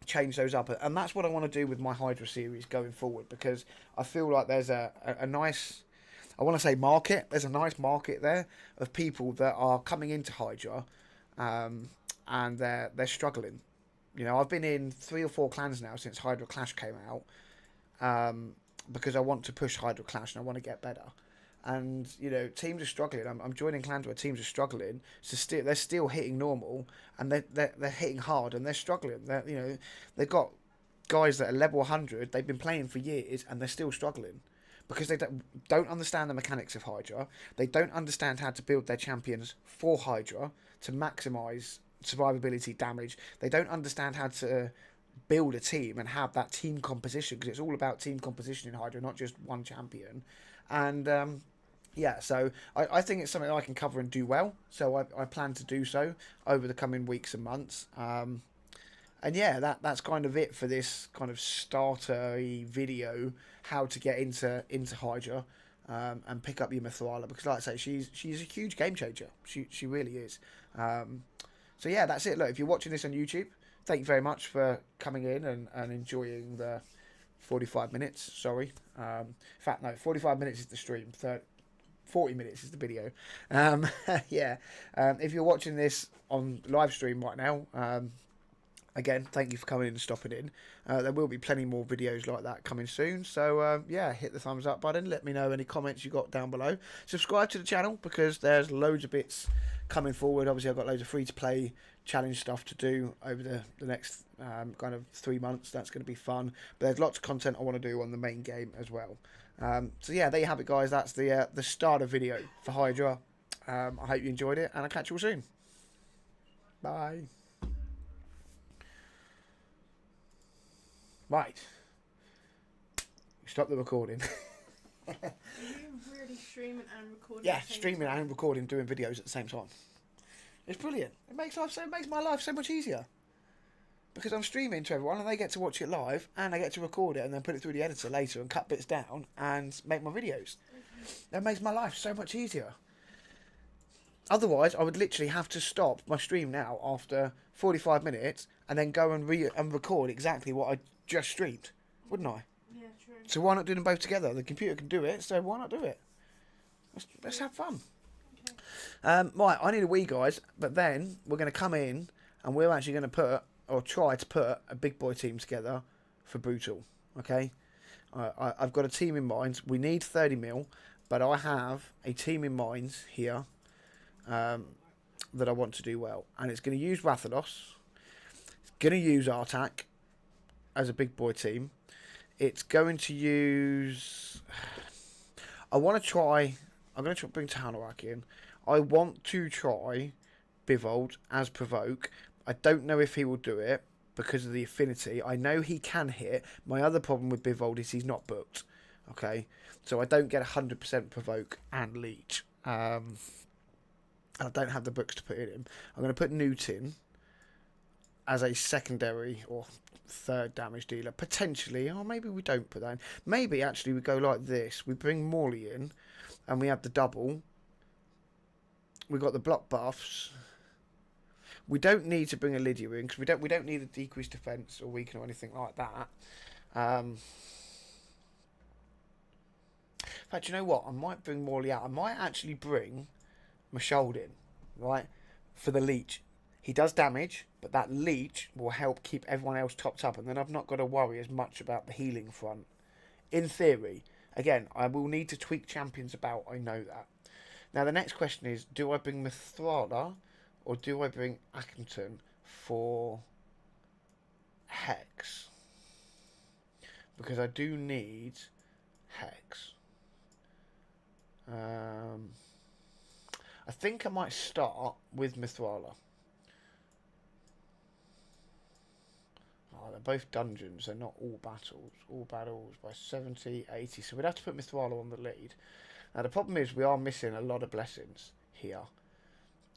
change those up? And that's what I want to do with my Hydra series going forward, because I feel like there's a nice, I want to say market, there's a nice market there of people that are coming into Hydra, and they're struggling. You know, I've been in 3 or 4 clans now since Hydra Clash came out, because I want to push Hydra Clash and I want to get better. And you know, teams are struggling. I'm joining clans where teams are struggling. So they're still hitting normal, and they're hitting hard, and they're struggling. You know, they've got guys that are level 100. They've been playing for years, and they're still struggling because they don't understand the mechanics of Hydra. They don't understand how to build their champions for Hydra to maximize survivability, damage. They don't understand how to build a team and have that team composition, because it's all about team composition in Hydra, not just one champion. And yeah, so I think it's something I can cover and do well. So I plan to do so over the coming weeks and months. And yeah, that's kind of it for this kind of starter-y video, how to get into Hydra and pick up your Mithrala, because like I say, she's a huge game changer. She really is. So yeah, that's it. Look, if you're watching this on YouTube, thank you very much for coming in and enjoying the 45 minutes, sorry. In fact, no, 45 minutes is the stream, 40 minutes is the video. Yeah, if you're watching this on live stream right now, again, thank you for coming in and stopping in. There will be plenty more videos like that coming soon. So, yeah, hit the thumbs up button. Let me know any comments you got down below. Subscribe to the channel, because there's loads of bits coming forward. Obviously, I've got loads of free-to-play challenge stuff to do over the next kind of 3 months. That's going to be fun. But there's lots of content I want to do on the main game as well. So, yeah, there you have it, guys. That's the starter video for Hydra. I hope you enjoyed it, and I'll catch you all soon. Bye. Right. Stop the recording. Are you really streaming and recording? Yeah, streaming and recording, doing videos at the same time. It's brilliant. It makes my life so much easier. Because I'm streaming to everyone and they get to watch it live, and I get to record it and then put it through the editor later and cut bits down and make my videos. That makes my life so much easier. Otherwise, I would literally have to stop my stream now after 45 minutes and then go and record exactly what I just streamed, wouldn't I? Yeah, true. So why not do them both together? The computer can do it, so why not do it? Let's have fun. Okay. Right, I need a wee, guys, but then we're going to come in and we're actually going to put, or try to put, a big boy team together for Brutal. Okay? I've got a team in mind. We need 30 mil, but I have a team in mind here that I want to do well. And it's going to use rathalos. It's going to use Artak as a big boy team. It's going to use... I want to try... I'm going to bring Tahanoak in. I want to try Bivold as Provoke. I don't know if he will do it because of the affinity. I know he can hit. My other problem with Bivold is he's not booked. Okay, so I don't get 100% Provoke and Leech. I don't have the books to put in him. I'm going to put Newton as a secondary or third damage dealer. Potentially, or maybe we don't put that in. Maybe actually we go like this. We bring Morley in and we have the double. We've got the block buffs. We don't need to bring a Lydia in because we don't need a decreased defense or weaken or anything like that. In fact, you know what? I might bring Morley out. I might actually bring Mashold in, right, for the leech. He does damage, but that leech will help keep everyone else topped up, and then I've not got to worry as much about the healing front. In theory, again, I will need to tweak champions about. I know that. Now the next question is: do I bring Mithrala or do I bring Accrington for Hex? Because I do need Hex. I think I might start with Mithrala. Oh, they're both dungeons. They're not all battles. All battles by 70, 80. So we'd have to put Mithrala on the lead. Now the problem is we are missing a lot of blessings here.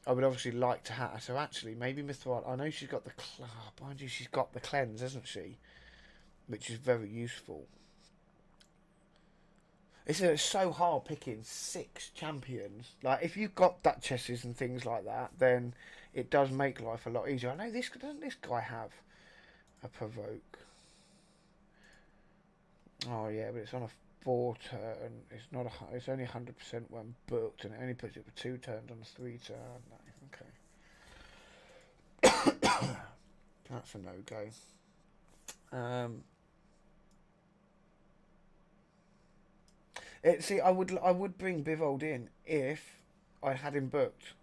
I would obviously like to have. So actually, maybe Mithrala. I know she's got the. Mind you, she's got the cleanse, hasn't she? Which is very useful. It's so hard picking 6 champions. Like if you've got duchesses and things like that, then it does make life a lot easier. I know this doesn't this guy have a provoke? Oh yeah, but it's on a 4 turn. It's not a. It's only 100% when booked, and it only puts it for 2 turns on a 3 turn. No, okay, that's a no go. See, I would bring Bivold in if I had him booked.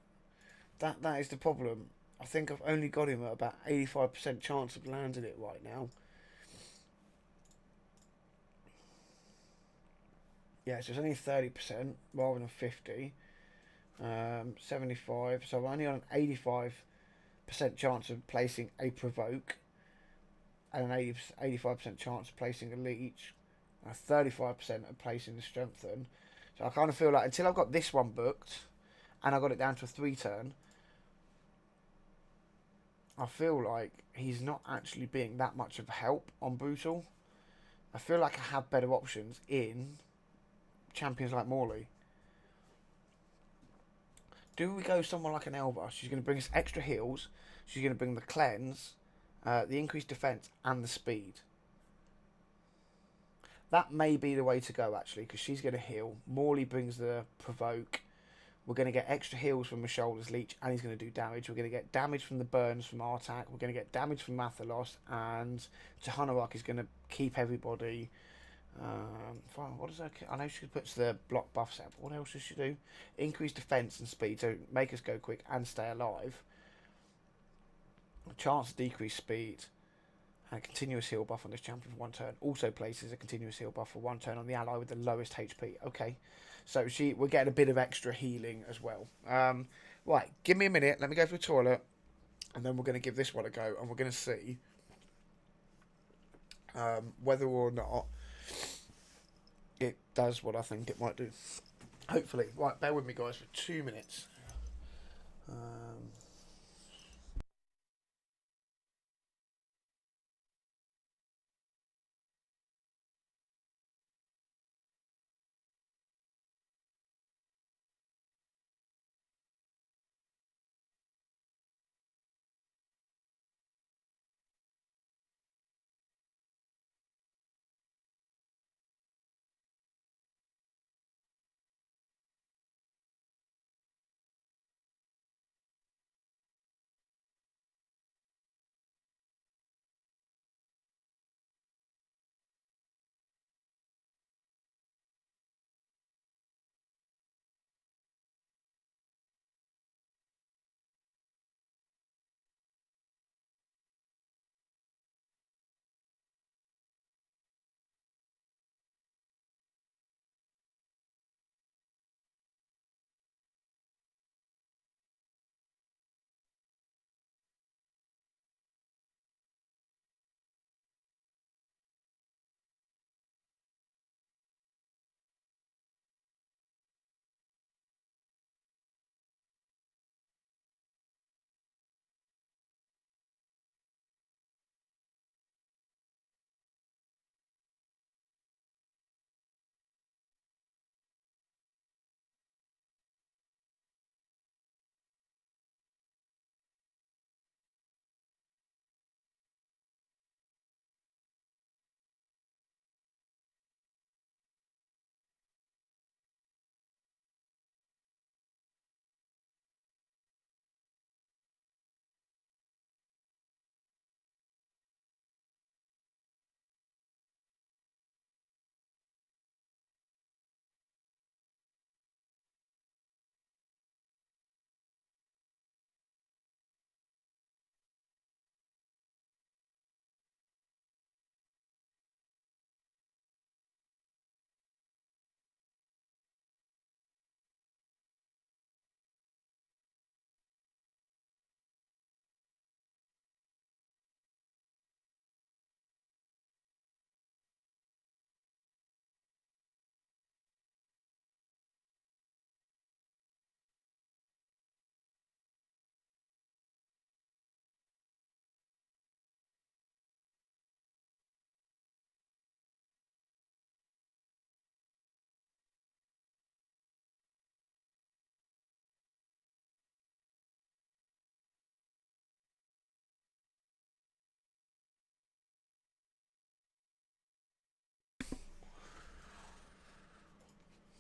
That is the problem. I think I've only got him at about 85% chance of landing it right now. Yeah, so it's only 30% rather than 50. 75. So I'm only on an 85% chance of placing a provoke and an 85% chance of placing a leech. And a 35% of placing the strengthen. So I kind of feel like until I've got this one booked and I got it down to a 3 turn, I feel like he's not actually being that much of a help on Brutal. I feel like I have better options in champions like Morley. Do we go someone like an Elva? She's going to bring us extra heals. She's going to bring the cleanse, the increased defense, and the speed. That may be the way to go actually, because she's going to heal. Morley brings the provoke. We're going to get extra heals from Mashold's leech, and he's going to do damage. We're going to get damage from the burns from Artak. We're going to get damage from Rathalos, and Tahanoak is going to keep everybody. What does that? I know she puts the block buffs out, but what else does she do? Increase defense and speed, so make us go quick and stay alive. A chance to decrease speed. And a continuous heal buff on this champion for 1 turn. Also places a continuous heal buff for 1 turn on the ally with the lowest HP. Okay, so we're getting a bit of extra healing as well. Right, give me a minute. Let me go to the toilet, and then we're going to give this one a go, and we're going to see whether or not it does what I think it might do. Hopefully. Right, bear with me, guys, for 2 minutes.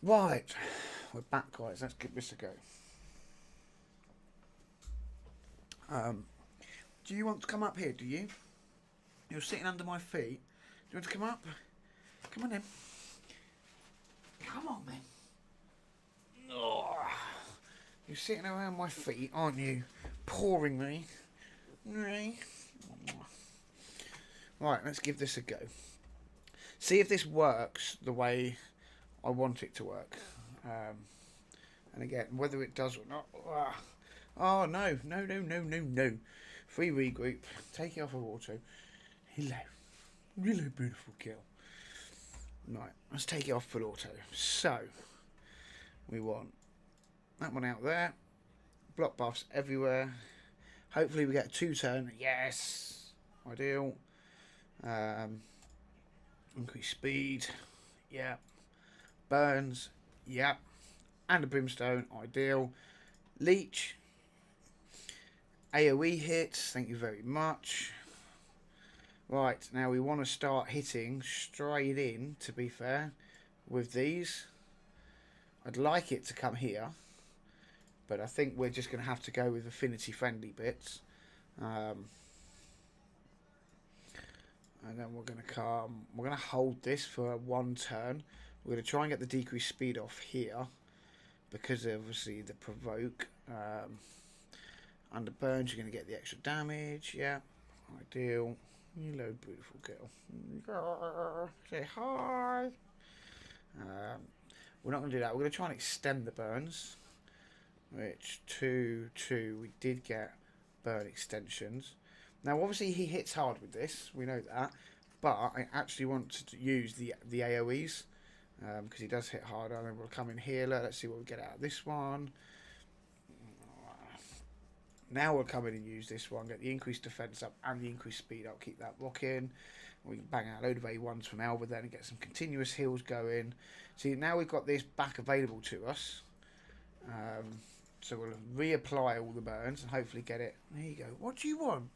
Right, we're back, guys. Let's give this a go. Do you want to come up here? Do you? You're sitting under my feet. Do you want to come up? Come on then. Come on then. Oh, you're sitting around my feet, aren't you? Pawing me. Right, let's give this a go. See if this works the way I want it to work. And again, whether it does or not. Oh, no. Free regroup. Take it off of auto. Hello. Hello, beautiful girl. Right, let's take it off full auto. So, we want that one out there. Block buffs everywhere. Hopefully we get a 2-turn. Yes. Ideal. Increase speed. Yeah. Burns. Yeah. And a brimstone. Ideal. Leech. AoE hits. Thank you very much. Right, now we want to start hitting straight in, to be fair, with these. I'd like it to come here, but I think we're just going to have to go with affinity friendly bits. And then we're going to hold this for 1 turn. We're going to try and get the decreased speed off here, because obviously the provoke. Under burns, you're going to get the extra damage, yeah, ideal. Hello, beautiful girl. Say hi. We're not going to do that. We're going to try and extend the burns. Which, 2, we did get burn extensions. Now, obviously, he hits hard with this. We know that. But I actually want to use the AoEs. Because he does hit harder. And then we'll come in here. Let's see what we get out of this one. Now we'll come in and use this one, get the increased defense up and the increased speed. I'll keep that rocking. We can bang out a load of A1s from Alba then and get some continuous heals going. See, now we've got this back available to us. So we'll reapply all the burns and hopefully get it. There you go. What do you want?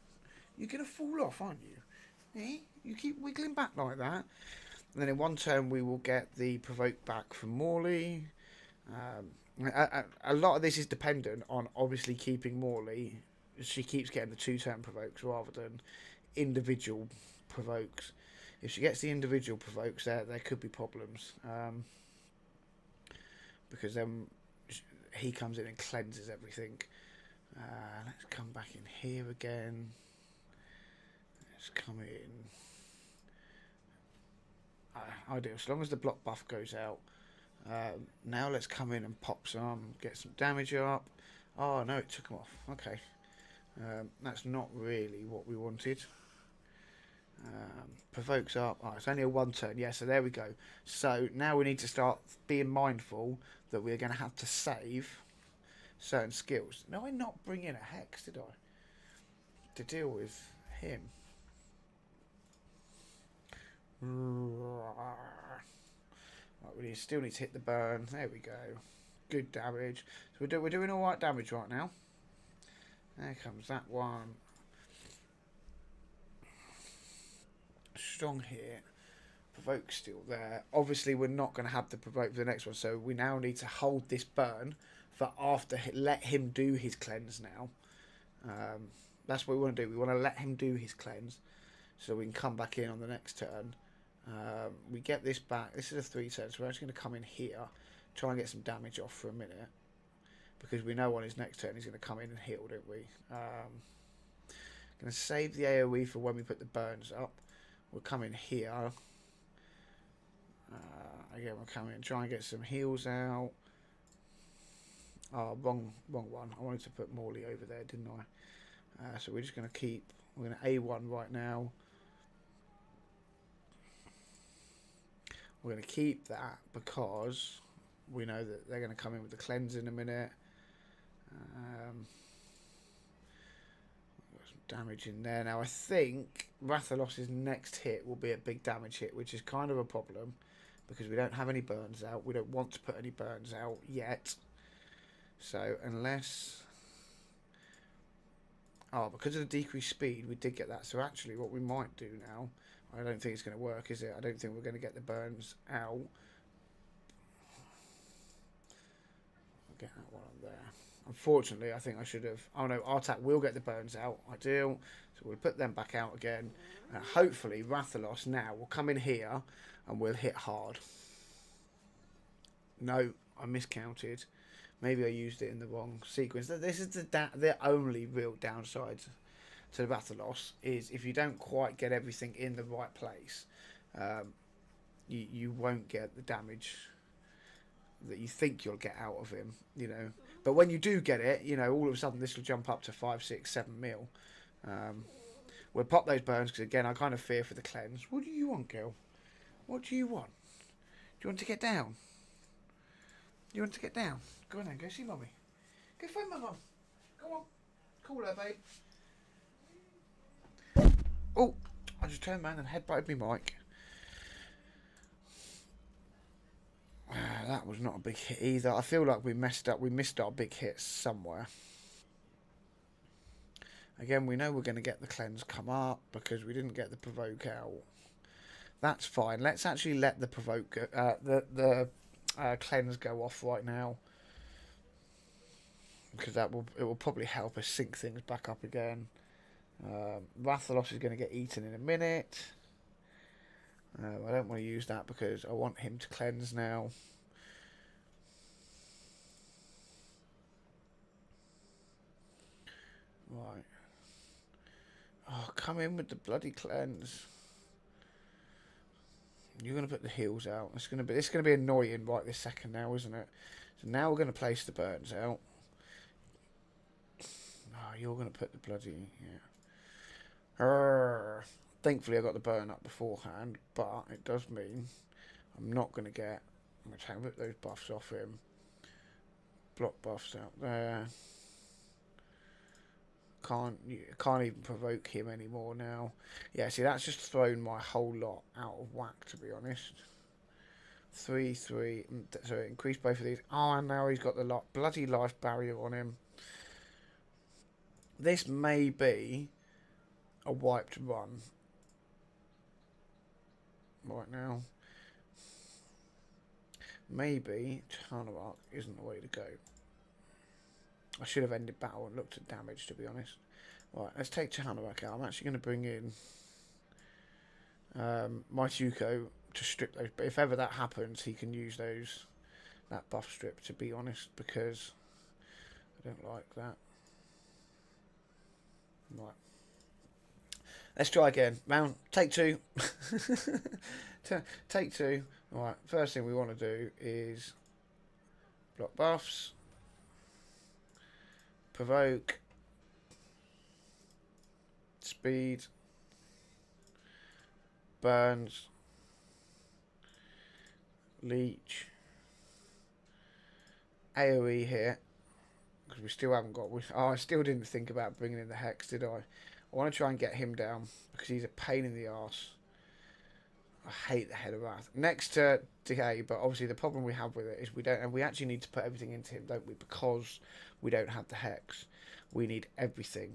You're going to fall off, aren't you? Eh? You keep wiggling back like that. And then in 1 turn we will get the provoke back from Morley. A lot of this is dependent on obviously keeping Morley. She keeps getting the 2-turn provokes rather than individual provokes. If she gets the individual provokes, there could be problems. Because then he comes in and cleanses everything. Let's come back in here again. Let's come in. Ideal. As long as the block buff goes out. Now let's come in and pop some, get some damage up. Oh no, it took him off. Okay, that's not really what we wanted. Provokes up. Oh, it's only a 1 turn. Yeah, so there we go. So now we need to start being mindful that we're going to have to save certain skills. Did I not bring in a hex, did I? To deal with him. Right, we still need to hit the burn. There we go. Good damage. So we're doing all right damage right now. There comes that one. Strong hit. Provoke still there. Obviously, we're not going to have the provoke for the next one, so we now need to hold this burn for after. Let him do his cleanse now. That's what we want to do. We want to let him do his cleanse, so we can come back in on the next turn. We get this back. This is a 3 turn, so we're actually going to come in here, try and get some damage off for a minute, because we know on his next turn he's going to come in and heal, don't we? Going to save the AoE for when we put the burns up. We'll come in here. Again, we'll come in and try and get some heals out. Oh, wrong one. I wanted to put Morley over there, didn't I? So we're just going to keep. We're going to A1 right now. We're going to keep that because we know that they're going to come in with the cleanse in a minute. Got some damage in there. Now I think Rathalos' next hit will be a big damage hit, which is kind of a problem because we don't have any burns out. We don't want to put any burns out yet. So unless... Oh, because of the decreased speed, we did get that. So actually what we might do now... I don't think it's going to work, is it? I don't think we're going to get the burns out. get that while I'm there. Unfortunately, I think I should have. Oh no, Artak will get the burns out. Ideal. So we'll put them back out again. Hopefully, Rathalos now will come in here and we'll hit hard. No, I miscounted. Maybe I used it in the wrong sequence. This is the only real downside to the Rathalos is if you don't quite get everything in the right place, you won't get the damage that you think you'll get out of him, you know. But when you do get it, you know, all of a sudden this will jump up to 5, 6, 7 mil. We'll pop those burns because again I kind of fear for the cleanse. What do you want, girl? What do you want? Do you want to get down? You want to get down? Go on then, go see mummy. Go find my mum. Go on. Call her, babe. Oh, I just turned around and headbutted me mic. That was not a big hit either. I feel like we messed up. We missed our big hits somewhere. Again, we know we're going to get the cleanse come up because we didn't get the provoke out. That's fine. Let's actually let the provoke, the cleanse go off right now because it will probably help us sync things back up again. Rathalos is going to get eaten in a minute. I don't want to use that because I want him to cleanse now. Right. Oh, come in with the bloody cleanse. You're going to put the heals out. It's going to be annoying right this second now, isn't it? So now we're going to place the burns out. Oh, you're going to put the bloody... Yeah. Thankfully I got the burn up beforehand, but it does mean I'm not going to get... I'm going to try and rip those buffs off him. Block buffs out there. Can't even provoke him anymore now. Yeah, see, that's just thrown my whole lot out of whack, to be honest. 3, 3. So increase both of these. Oh, and now he's got the bloody life barrier on him. This may be a wiped run right now. Maybe Charnock isn't the way to go. I should have ended battle and looked at damage, to be honest. Right, let's take Charnock out. I'm actually going to bring in my Tuco to strip those. But if ever that happens, he can use that buff strip, to be honest, because I don't like that. Right. Let's try again. Take 2. Take 2. Right, first thing we want to do is block buffs. Provoke. Speed. Burns. Leech. AoE here. Because we still haven't got... I still didn't think about bringing in the Hex, did I? I want to try and get him down. Because he's a pain in the arse. I hate the Head of Wrath. Next to Decay, but obviously the problem we have with it is we actually need to put everything into him, don't we? Because we don't have the Hex. We need everything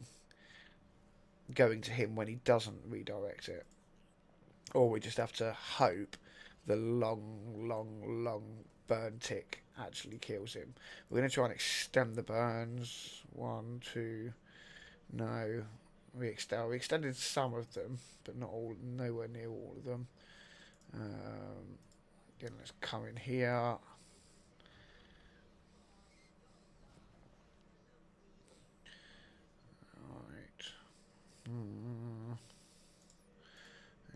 going to him when he doesn't redirect it. Or we just have to hope the long burn tick actually kills him. We're going to try and extend the burns. 1, 2... No. We extended some of them, but not all. Nowhere near all of them. Again, let's come in here. Right.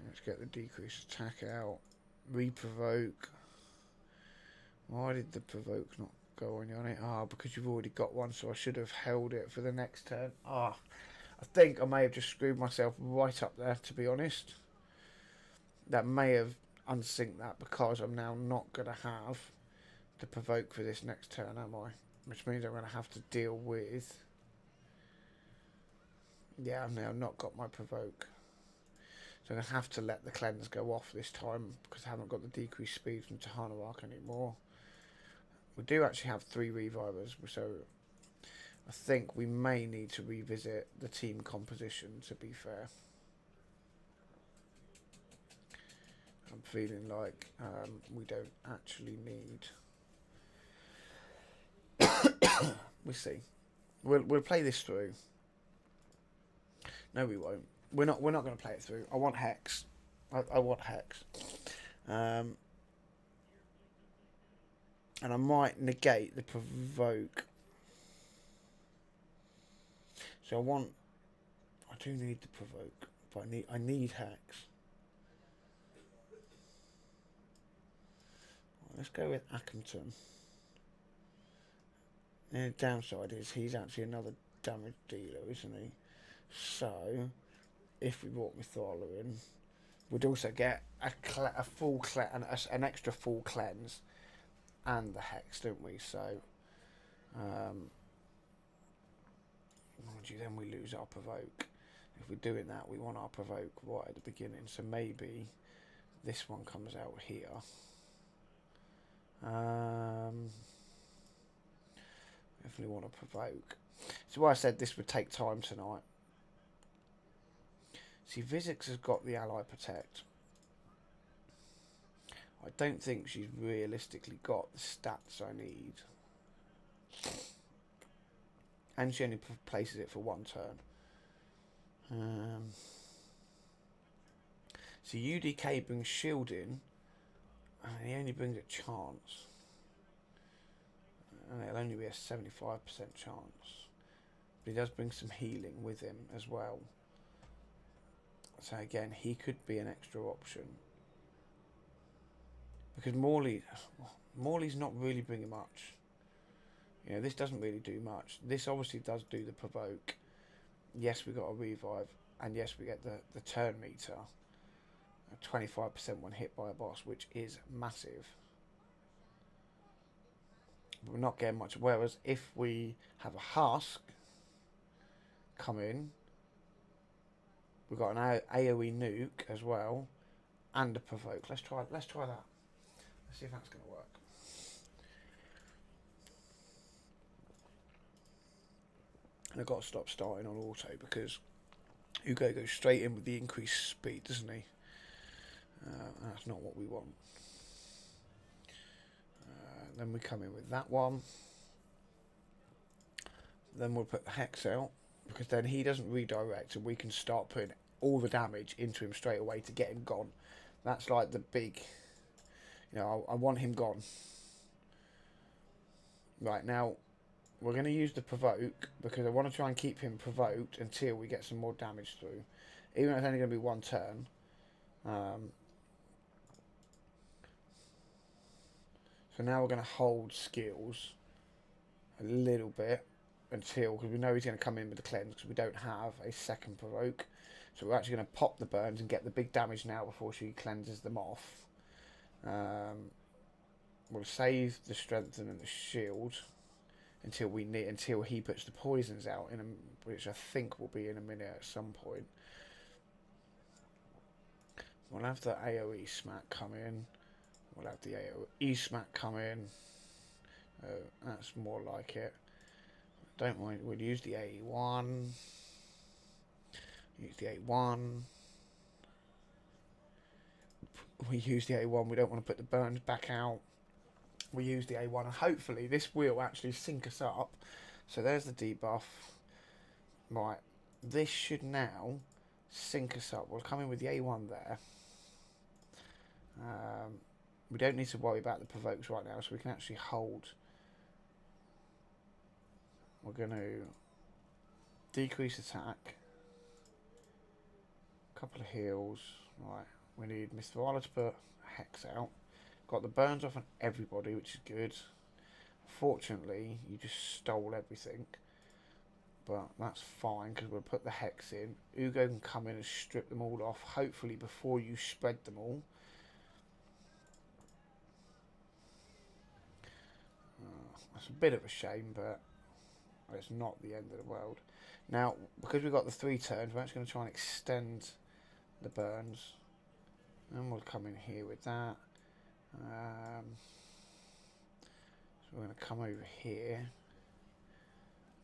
Let's get the decreased attack out. Re-provoke. Why did the provoke not go on it? Because you've already got one, so I should have held it for the next turn. I think I may have just screwed myself right up there, to be honest. That may have unsynced that because I'm now not going to have the provoke for this next turn, am I? Which means I'm going to have to deal with... Yeah, I've now not got my provoke. So I'm going to have to let the cleanse go off this time because I haven't got the decreased speed from Tahanarak anymore. We do actually have 3 revivers, so I think we may need to revisit the team composition, to be fair. I'm feeling like we don't actually need We'll see. We'll play this through. No, we won't. We're not going to play it through. I want Hex. I want Hex. And I might negate the provoke. So I do need the provoke, but I need Hex. Let's go with Ackerton. And the downside is he's actually another damage dealer, isn't he? So, if we brought Mythala in, we'd also get a full an extra full cleanse and the Hex, don't we? So, mind you, then we lose our provoke. If we're doing that, we want our provoke right at the beginning. So maybe this one comes out here. Definitely want to provoke. So why I said this would take time tonight. See, Vizix has got the ally protect. I don't think she's realistically got the stats I need. And she only places it for one turn. So UDK brings shielding, and he only brings a chance. And it'll only be a 75% chance. But he does bring some healing with him as well. So again, he could be an extra option. Because Morley's not really bringing much. You know, this doesn't really do much. This obviously does do the provoke. Yes, we got a revive. And yes, we get the turn meter. 25% when hit by a boss, which is massive. We're not getting much. Whereas if we have a husk come in, we've got an AoE nuke as well, and a provoke. Let's try that. Let's see if that's going to work. And I've got to stop starting on auto because Hugo goes straight in with the increased speed, doesn't he? That's not what we want. Then we come in with that one. Then we'll put the Hex out, because then he doesn't redirect and we can start putting all the damage into him straight away to get him gone. That's like the big, you know, I want him gone. Right, now we're going to use the provoke because I want to try and keep him provoked until we get some more damage through. Even though it's only going to be one turn. So now we're going to hold skills a little bit until, because we know he's going to come in with the cleanse because we don't have a second provoke. So we're actually going to pop the burns and get the big damage now before she cleanses them off. We'll save the strengthen and the shield until he puts the poisons out, which I think will be in a minute at some point. We'll have the AoE smack come in. We'll have the AoE smack come in. That's more like it. Don't mind. We'll use the A1. Use the A1. We use the A1. We don't want to put the burns back out. We use the A1, and hopefully this will actually sync us up. So there's the debuff. Right. This should now sync us up. We'll come in with the A1 there. We don't need to worry about the provokes right now, so we can actually hold. We're going to decrease attack. A couple of heals. Right, we need Mr. Waller to put Hex out. Got the burns off on everybody, which is good. Fortunately, you just stole everything. But that's fine, because we'll put the Hex in. Ugo can come in and strip them all off, hopefully before you spread them all. That's a bit of a shame, but it's not the end of the world. Now, because we've got the 3 turns, we're actually going to try and extend the burns. And we'll come in here with that. So we're going to come over here.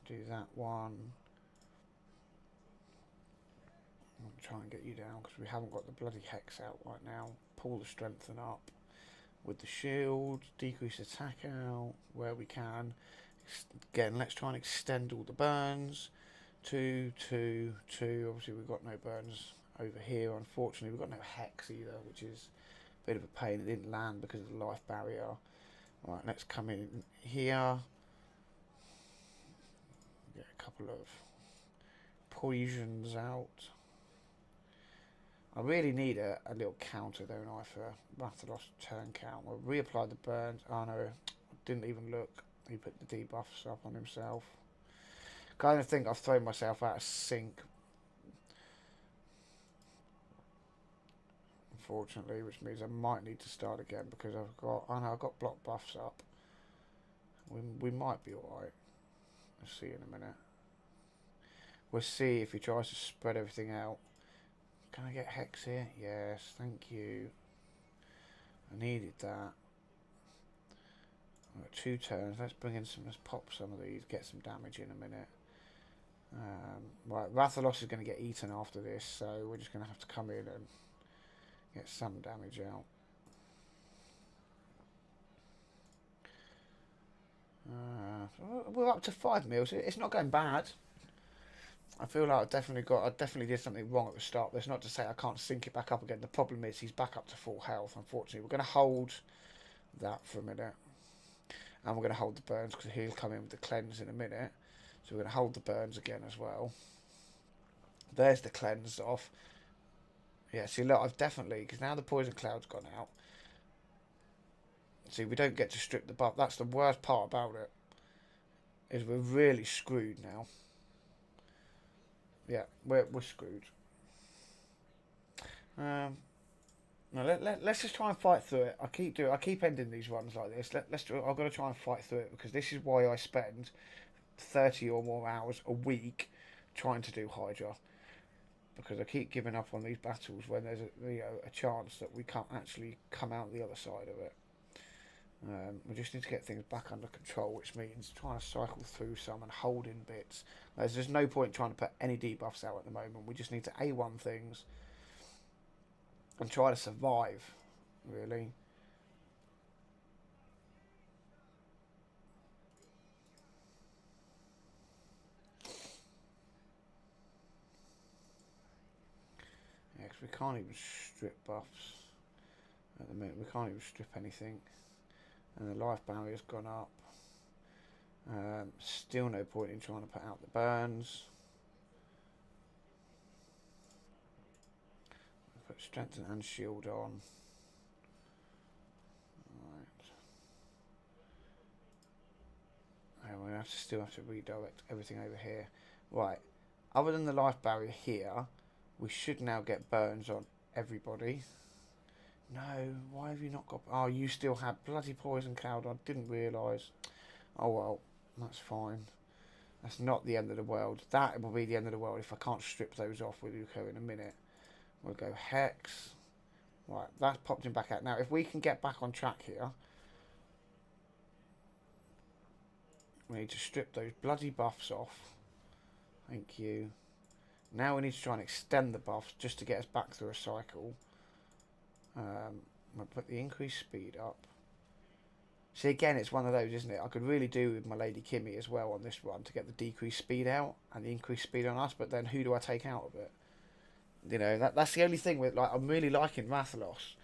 Do that one. I'm going to try and get you down because we haven't got the bloody Hex out right now. Pull the strengthen up with the shield. Decrease attack out where we can. Again, let's try and extend all the burns. 2, 2, 2. Obviously, we've got no burns over here. Unfortunately, we've got no hex either, which is a bit of a pain. It didn't land because of the life barrier. Right, let's come in here. Get a couple of poisons out. I really need a little counter, don't I, for rathalos turn count. We'll reapply the burns. Oh no, didn't even look. He put the debuffs up on himself. Kind of think I've thrown myself out of sync, unfortunately, which means I might need to start again because I've got. Oh no, I've got block buffs up. We might be alright. We'll see in a minute. We'll see if he tries to spread everything out. Can I get hex here? Yes, thank you. I needed that. I've got 2 turns. Let's bring in some. Let's pop some of these. Get some damage in a minute. Right, rathalos is going to get eaten after this, so we're just going to have to come in and get some damage out. We're up to 5 mils. It's not going bad. I feel like I definitely did something wrong at the start. That's not to say I can't sync it back up again. The problem is he's back up to full health, unfortunately. We're going to hold that for a minute. And we're going to hold the burns because he'll come in with the cleanse in a minute. So we're going to hold the burns again as well. There's the cleanse off. Yeah, see, look, I've definitely... Because now the poison cloud's gone out. See, we don't get to strip the buff. That's the worst part about it. Is we're really screwed now. Yeah, we're screwed. Now let's just try and fight through it. I keep ending these runs like this. I've got to try and fight through it because this is why I spend 30 or more hours a week trying to do Hydra. Because I keep giving up on these battles when there's a chance that we can't actually come out the other side of it. We just need to get things back under control, which means trying to cycle through some and hold in bits. There's no point trying to put any debuffs out at the moment. We just need to A1 things and try to survive, really. Yeah, because we can't even strip buffs at the minute. We can't even strip anything. And the life barrier's gone up. Still no point in trying to put out the burns. Put strengthen and shield on. Right. We still have to redirect everything over here. Right. Other than the life barrier here, we should now get burns on everybody. No, why have you not got... Oh, you still have bloody poison cloud. I didn't realise. Oh, well, that's fine. That's not the end of the world. That will be the end of the world if I can't strip those off with Uko in a minute. We'll go Hex. Right, that's popped him back out. Now, if we can get back on track here, we need to strip those bloody buffs off. Thank you. Now we need to try and extend the buffs just to get us back through a cycle. I'll put the increased speed up. See, again, it's one of those, isn't it? I could really do with my Lady Kimmy as well on this run to get the decreased speed out and the increased speed on us, but then who do I take out of it? You know, that's the only thing with, like, I'm really liking Rathalos,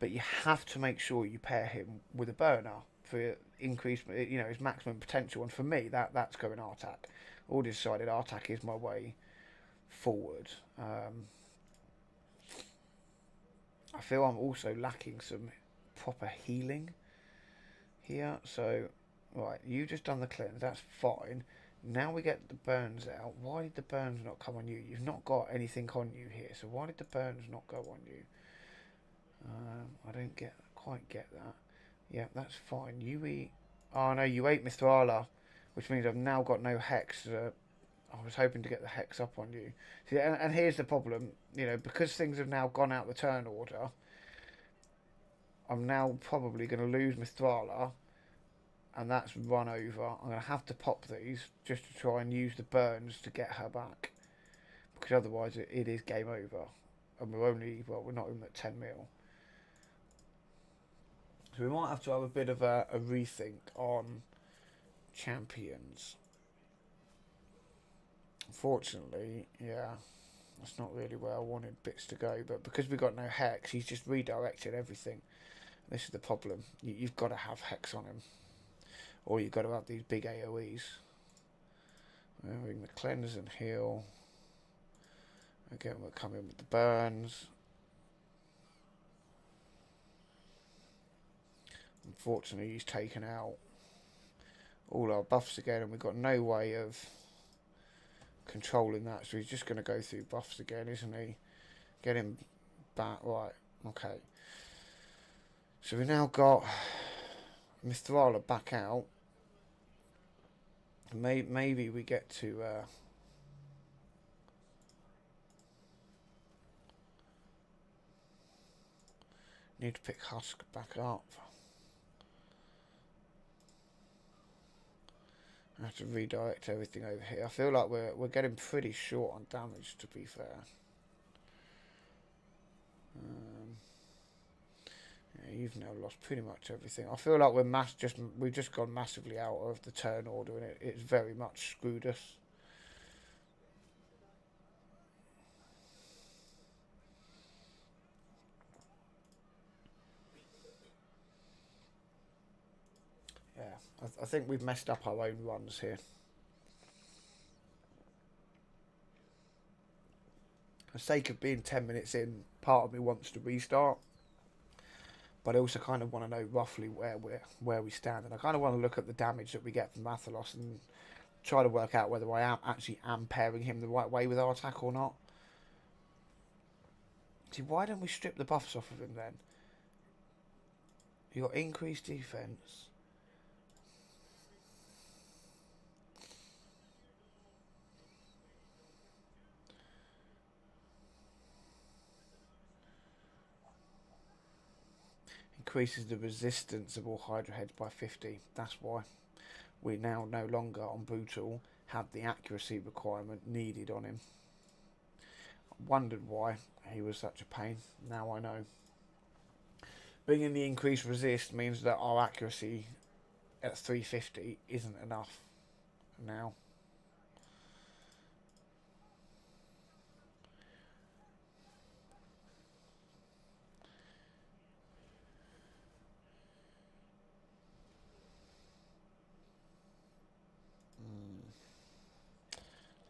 but you have to make sure you pair him with a burner for increased, you know, his maximum potential. And for me, that's going Artak. Already decided Artak is my way forward. I feel I'm also lacking some proper healing here. So, right, you just done the cleanse. That's fine. Now we get the burns out. Why did the burns not come on you? You've not got anything on you here. So why did the burns not go on you? I don't quite get that. Yeah, that's fine. You eat... Oh, no, you ate Mithrala, which means I've now got no Hex. I was hoping to get the Hex up on you. See, and here's the problem. You know, because things have now gone out the turn order, I'm now probably going to lose Mithrala, and that's run over. I'm going to have to pop these just to try and use the burns to get her back, because otherwise it is game over. And we're only... Well, we're not even at 10 mil. So we might have to have a bit of a rethink on champions. Unfortunately, yeah, that's not really where I wanted bits to go. But because we got no hex, he's just redirected everything. This is the problem. You've got to have hex on him, or you've got to have these big AOEs. Moving the cleanse and heal. Again, we're coming with the burns. Unfortunately, he's taken out all our buffs again, and we've got no way of controlling that. So he's just going to go through buffs again, isn't he? Get him back. Right, okay. So we've now got Mithrala back out. Maybe we get to... need to pick Husk back up. I have to redirect everything over here. I feel like we're getting pretty short on damage, to be fair. Yeah, you've now lost pretty much everything. I feel like we've just gone massively out of the turn order, and it's very much screwed us. Yeah, I think we've messed up our own runs here. For the sake of being 10 minutes in, part of me wants to restart, but I also kind of want to know roughly where we stand, and I kind of want to look at the damage that we get from rathalos and try to work out whether I am pairing him the right way with our attack or not. See, why don't we strip the buffs off of him then? You got increased defense. Increases the resistance of all Hydra heads by 50. That's why we now no longer on Brutal have the accuracy requirement needed on him. I wondered why he was such a pain. Now I know. Bringing the increased resist means that our accuracy at 350 isn't enough now.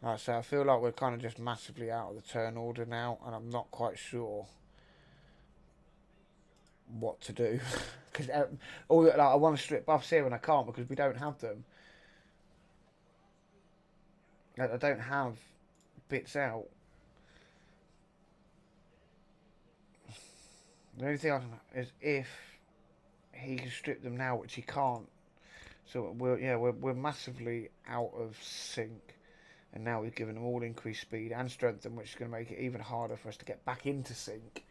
Right, so I feel like we're kind of just massively out of the turn order now, and I'm not quite sure what to do. Because I want to strip buffs here and I can't because we don't have them. I don't have bits out. The only thing I can is if he can strip them now, which he can't. So we're massively out of sync, and now we've given them all increased speed and strength, which is going to make it even harder for us to get back into sync.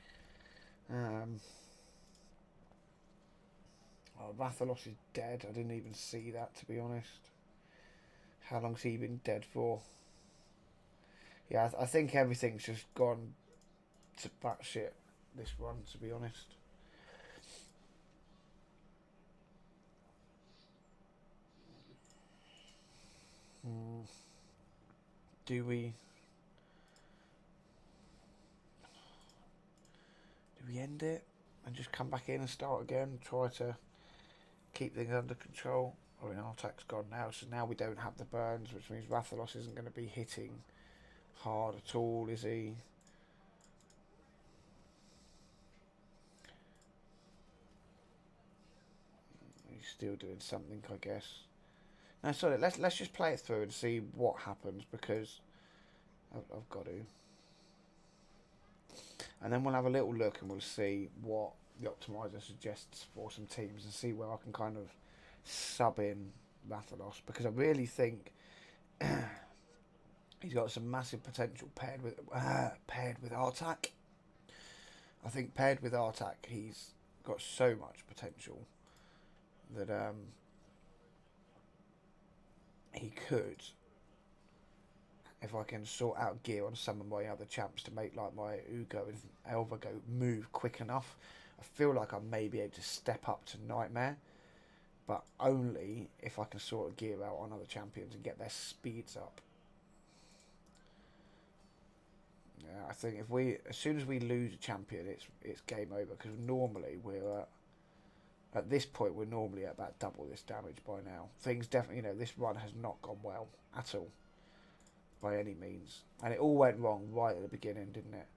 Rathalos is dead. I didn't even see that, to be honest. How long's he been dead for? Yeah, I think everything's just gone to batshit this run, to be honest. Do we end it and just come back in and start again? Try to keep things under control. I mean, our attack's gone now, so now we don't have the burns, which means Rathalos isn't going to be hitting hard at all, is he? He's still doing something, I guess. No, sorry. Let's just play it through and see what happens, because I've got to. And then we'll have a little look and we'll see what the optimizer suggests for some teams and see where I can kind of sub in Rathalos, because I really think he's got some massive potential paired with Artak. I think paired with Artak, he's got so much potential that he could, if I can sort out gear on some of my other champs to make like my Ugo and Elvago move quick enough, I feel like I may be able to step up to Nightmare. but only if I can sort of gear out on other champions and get their speeds up. Yeah, I think as soon as we lose a champion, it's game over, because normally we're at this point we're normally at about double this damage by now. Things definitely, this run has not gone well at all by any means, and it all went wrong right at the beginning, didn't it?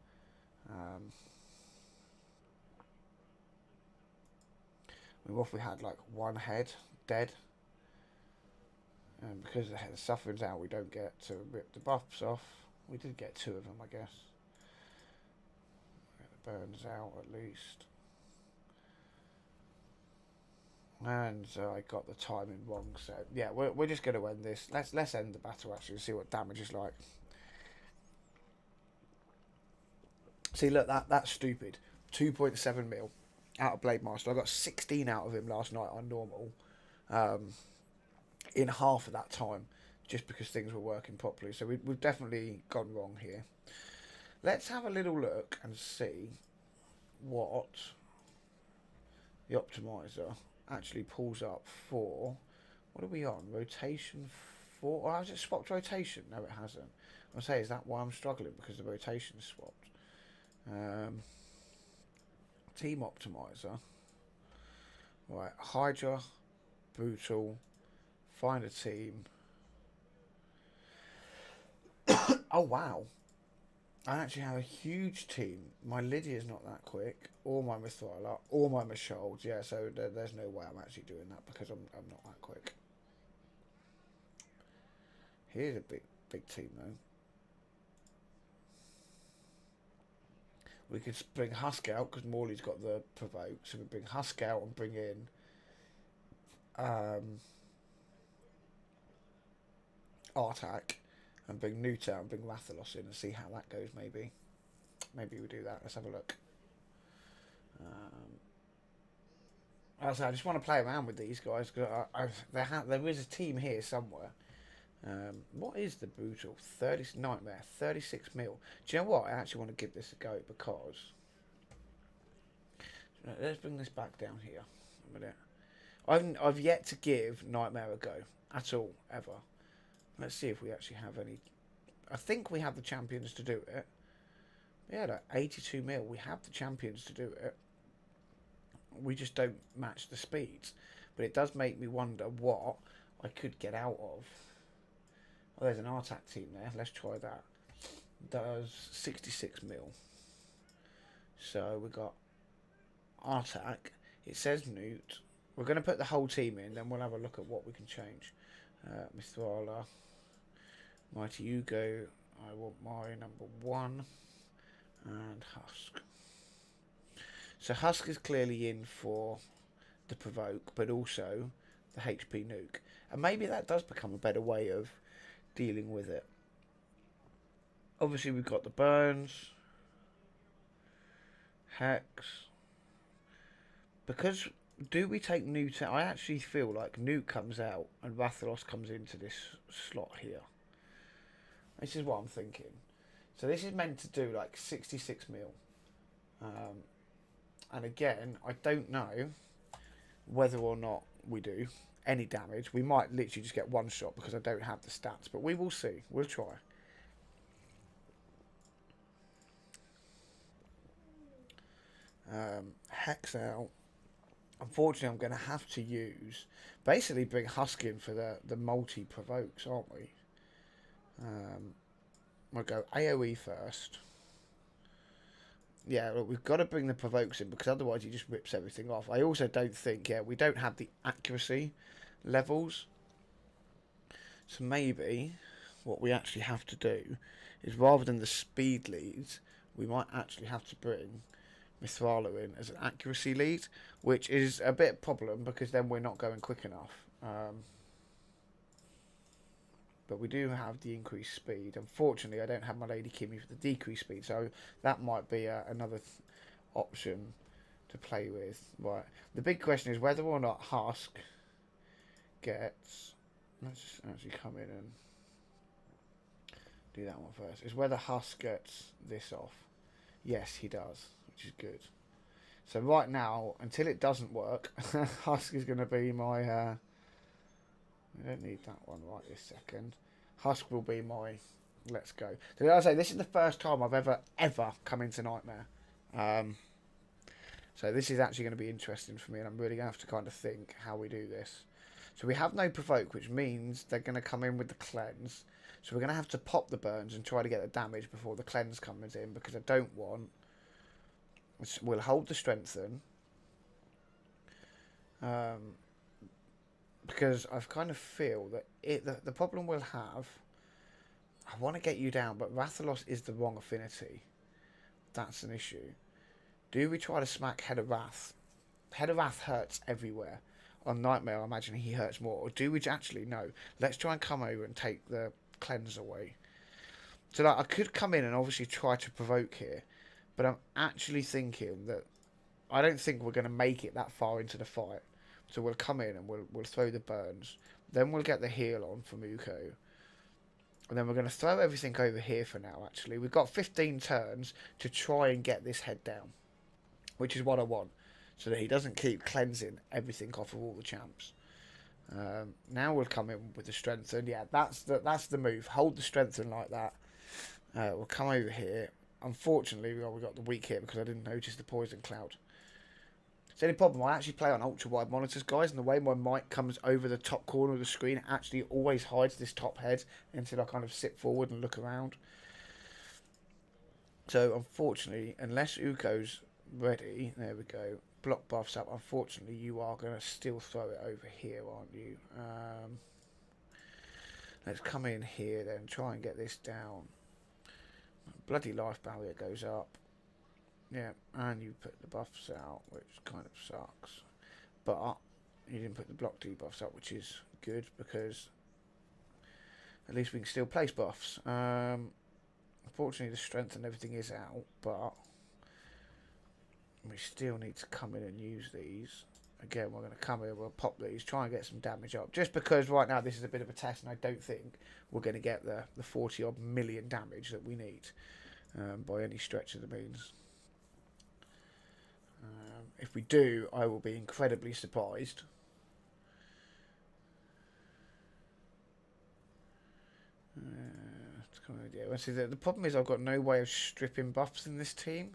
What if we had like one head dead? And because the suffering's out, we don't get to rip the buffs off. We did get 2 of them, I guess. Get the burns out at least. And I got the timing wrong, so yeah, we're just going to end this. Let's end the battle actually and see what damage is like. See, look, that's stupid. 2.7 mil out of Blade Master. I got 16 out of him last night on normal. In half of that time, just because things were working properly. So we've definitely gone wrong here. Let's have a little look and see what the optimizer actually pulls up for. What are we on? Rotation 4? Oh, has it swapped rotation? No, it hasn't. I'll say, is that why I'm struggling? Because the rotation is swapped. Team optimizer. Right, Hydra, Brutal, find a team. Oh wow, I actually have a huge team. My Lydia's not that quick, or my Mithrala, or my Mashold. Yeah, so there's no way I'm actually doing that because I'm not that quick. Here's a big team though. We could bring Husk out because Morley's got the provoke, so we bring Husk out and bring in Artak, and bring Nuta and bring rathalos in and see how that goes. Maybe we do that. Let's have a look. I just want to play around with these guys because there is a team here somewhere. What is the Brutal 30 Nightmare 36 mil? Do you know what? I actually want to give this a go because let's bring this back down here a minute. I've yet to give Nightmare a go at all ever. Let's see if we actually have any. I think we have the champions to do it. Yeah, like 82 mil. We have the champions to do it. We just don't match the speeds. But it does make me wonder what I could get out of. Oh, there's an Artak team there. Let's try that. Does 66 mil. So we've got Artak. It says Newt. We're going to put the whole team in, then we'll have a look at what we can change. Mithrala. Mighty Hugo. I want my number 1. And Husk. So Husk is clearly in for the provoke, but also the HP nuke. And maybe that does become a better way of dealing with it. Obviously we've got the burns. Hex. Because do we take Nuke out? I actually feel like Nuke comes out and Rathalos comes into this slot here. This is what I'm thinking. So this is meant to do like 66 mil. And again, I don't know whether or not we do any damage. We might literally just get one shot because I don't have the stats. But we will see. We'll try. Hex out. Unfortunately, I'm going to have to use... Basically bring Husk in for the multi-provokes, aren't we? We'll go AoE first. Yeah, look, we've got to bring the provokes in because otherwise he just rips everything off. I also don't think, we don't have the accuracy levels. So maybe what we actually have to do is rather than the speed leads, we might actually have to bring Mithrala in as an accuracy lead, which is a bit of a problem because then we're not going quick enough. But we do have the increased speed. Unfortunately, I don't have my Lady Kimmy for the decreased speed, so that might be another option to play with. Right. The big question is whether or not Husk gets... Let's just actually come in and do that one first. Is whether Husk gets this off. Yes, he does, which is good. So right now, until it doesn't work, Husk is going to be my... I don't need that one right this second. Husk will be my... Let's go. So as I say, this is the first time I've ever come into Nightmare. So this is actually going to be interesting for me, and I'm really going to have to kind of think how we do this. So we have no provoke, which means they're going to come in with the cleanse. So we're going to have to pop the burns and try to get the damage before the cleanse comes in, because I don't want... We'll hold the strengthen. Because I kind of feel that the problem we'll have... I want to get you down, but Rathalos is the wrong affinity. That's an issue. Do we try to smack Head of Wrath? Head of Wrath hurts everywhere. On Nightmare, I imagine he hurts more. Or do we actually? No. Let's try and come over and take the cleanse away. So that I could come in and obviously try to provoke here. But I'm actually thinking that I don't think we're going to make it that far into the fight. So we'll come in and we'll throw the burns. Then we'll get the heal on from Uko. And then we're going to throw everything over here for now, actually. We've got 15 turns to try and get this head down. Which is what I want. So that he doesn't keep cleansing everything off of all the champs. Now we'll come in with the strengthen. Yeah, that's the move. Hold the strengthen like that. We'll come over here. Unfortunately, we got the weak hit because I didn't notice the poison cloud. It's the only problem. I actually play on ultra wide monitors, guys, and the way my mic comes over the top corner of the screen actually always hides this top head until I kind of sit forward and look around. So unfortunately, unless Uko's ready, there we go. Block buffs up. Unfortunately, you are going to still throw it over here, aren't you? Let's come in here then, try and get this down. Bloody life barrier goes up. Yeah, and you put the buffs out, which kind of sucks. But you didn't put the block debuffs up, which is good because at least we can still place buffs. Unfortunately, the strength and everything is out, but we still need to come in and use these. Again, we're going to come in, we'll pop these, try and get some damage up. Just because right now this is a bit of a test and I don't think we're going to get the 40 odd million damage that we need by any stretch of the means. If we do, I will be incredibly surprised. See, the problem is I've got no way of stripping buffs in this team.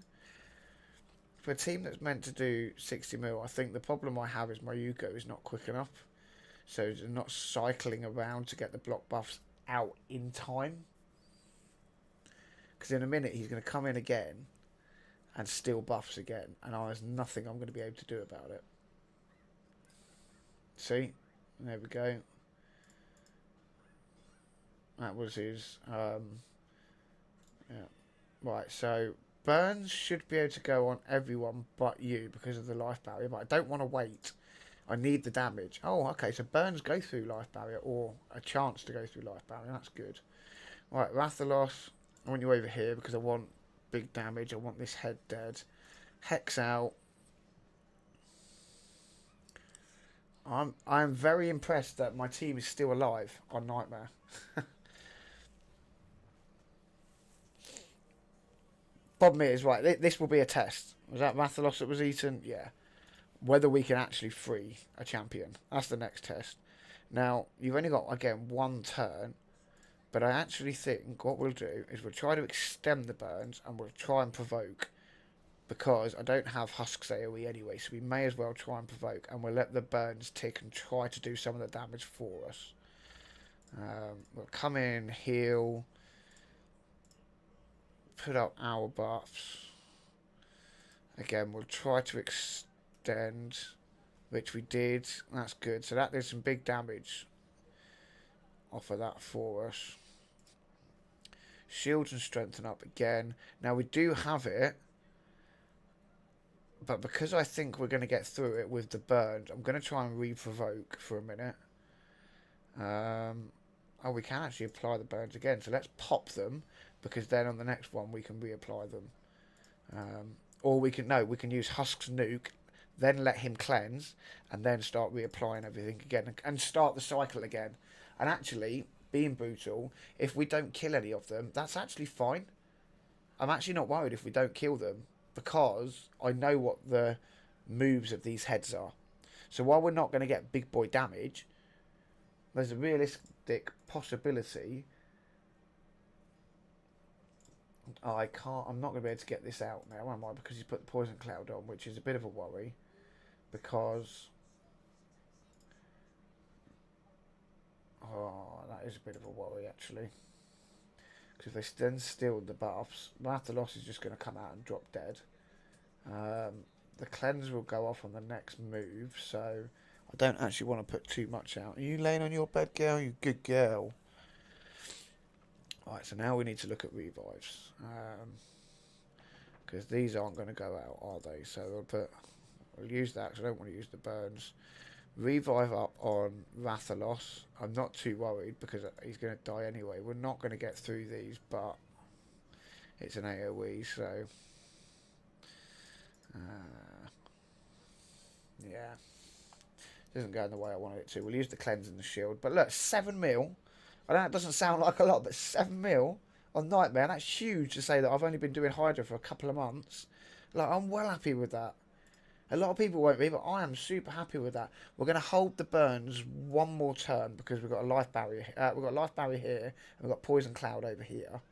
For a team that's meant to do 60 mil, I think the problem I have is my Yuko is not quick enough. So they're not cycling around to get the block buffs out in time. Because in a minute he's going to come in again and steal buffs again. And there's nothing I'm going to be able to do about it. See? There we go. That was his... yeah. Right, so... Burns should be able to go on everyone but you because of the life barrier, but I don't want to wait. I need the damage. Oh, okay, so Burns go through life barrier, or a chance to go through life barrier. That's good. Right, rathalos, I want you over here because I want big damage. I want this head dead. Hex out. I'm very impressed that my team is still alive on Nightmare. Problem is, right, this will be a test. Was that Rathalos that was eaten? Yeah. Whether we can actually free a champion. That's the next test. Now, you've only got, again, one turn. But I actually think what we'll do is we'll try to extend the burns and we'll try and provoke. Because I don't have Husk's AoE anyway, so we may as well try and provoke. And we'll let the burns tick and try to do some of the damage for us. We'll come in, heal... Put up our buffs. Again, we'll try to extend, which we did. That's good. So that did some big damage off of that for us. Shields and strengthen up again. Now we do have it, but because I think we're going to get through it with the burns, I'm going to try and re-provoke for a minute. Oh, we can actually apply the burns again. So let's pop them. Because then on the next one we can reapply them. Or we can use Husk's nuke, then let him cleanse, and then start reapplying everything again. And start the cycle again. And actually, being brutal, if we don't kill any of them, that's actually fine. I'm actually not worried if we don't kill them. because I know what the moves of these heads are. So while we're not going to get big boy damage, there's a realistic possibility. I'm not going to be able to get this out now, am I? Because he's put the poison cloud on, which is a bit of a worry. Because... Oh, that is a bit of a worry, actually. Because if they then steal the buffs, rathalos is just going to come out and drop dead. The cleanse will go off on the next move, so I don't actually want to put too much out. Are you laying on your bed, girl? You good girl. Right, so now we need to look at revives. Because these aren't going to go out, are they? So I'll use that because I don't want to use the burns. Revive up on rathalos. I'm not too worried because he's going to die anyway. We're not going to get through these, but it's an AoE, so... yeah. Doesn't go in the way I wanted it to. We'll use the cleanse and the shield. But look, 7 mil. I know it doesn't sound like a lot, but 7 mil on Nightmare, that's huge to say that I've only been doing Hydra for a couple of months. Like, I'm well happy with that. A lot of people won't be, but I am super happy with that. We're going to hold the burns one more turn because we've got a life barrier. We've got a life barrier here, and we've got poison cloud over here.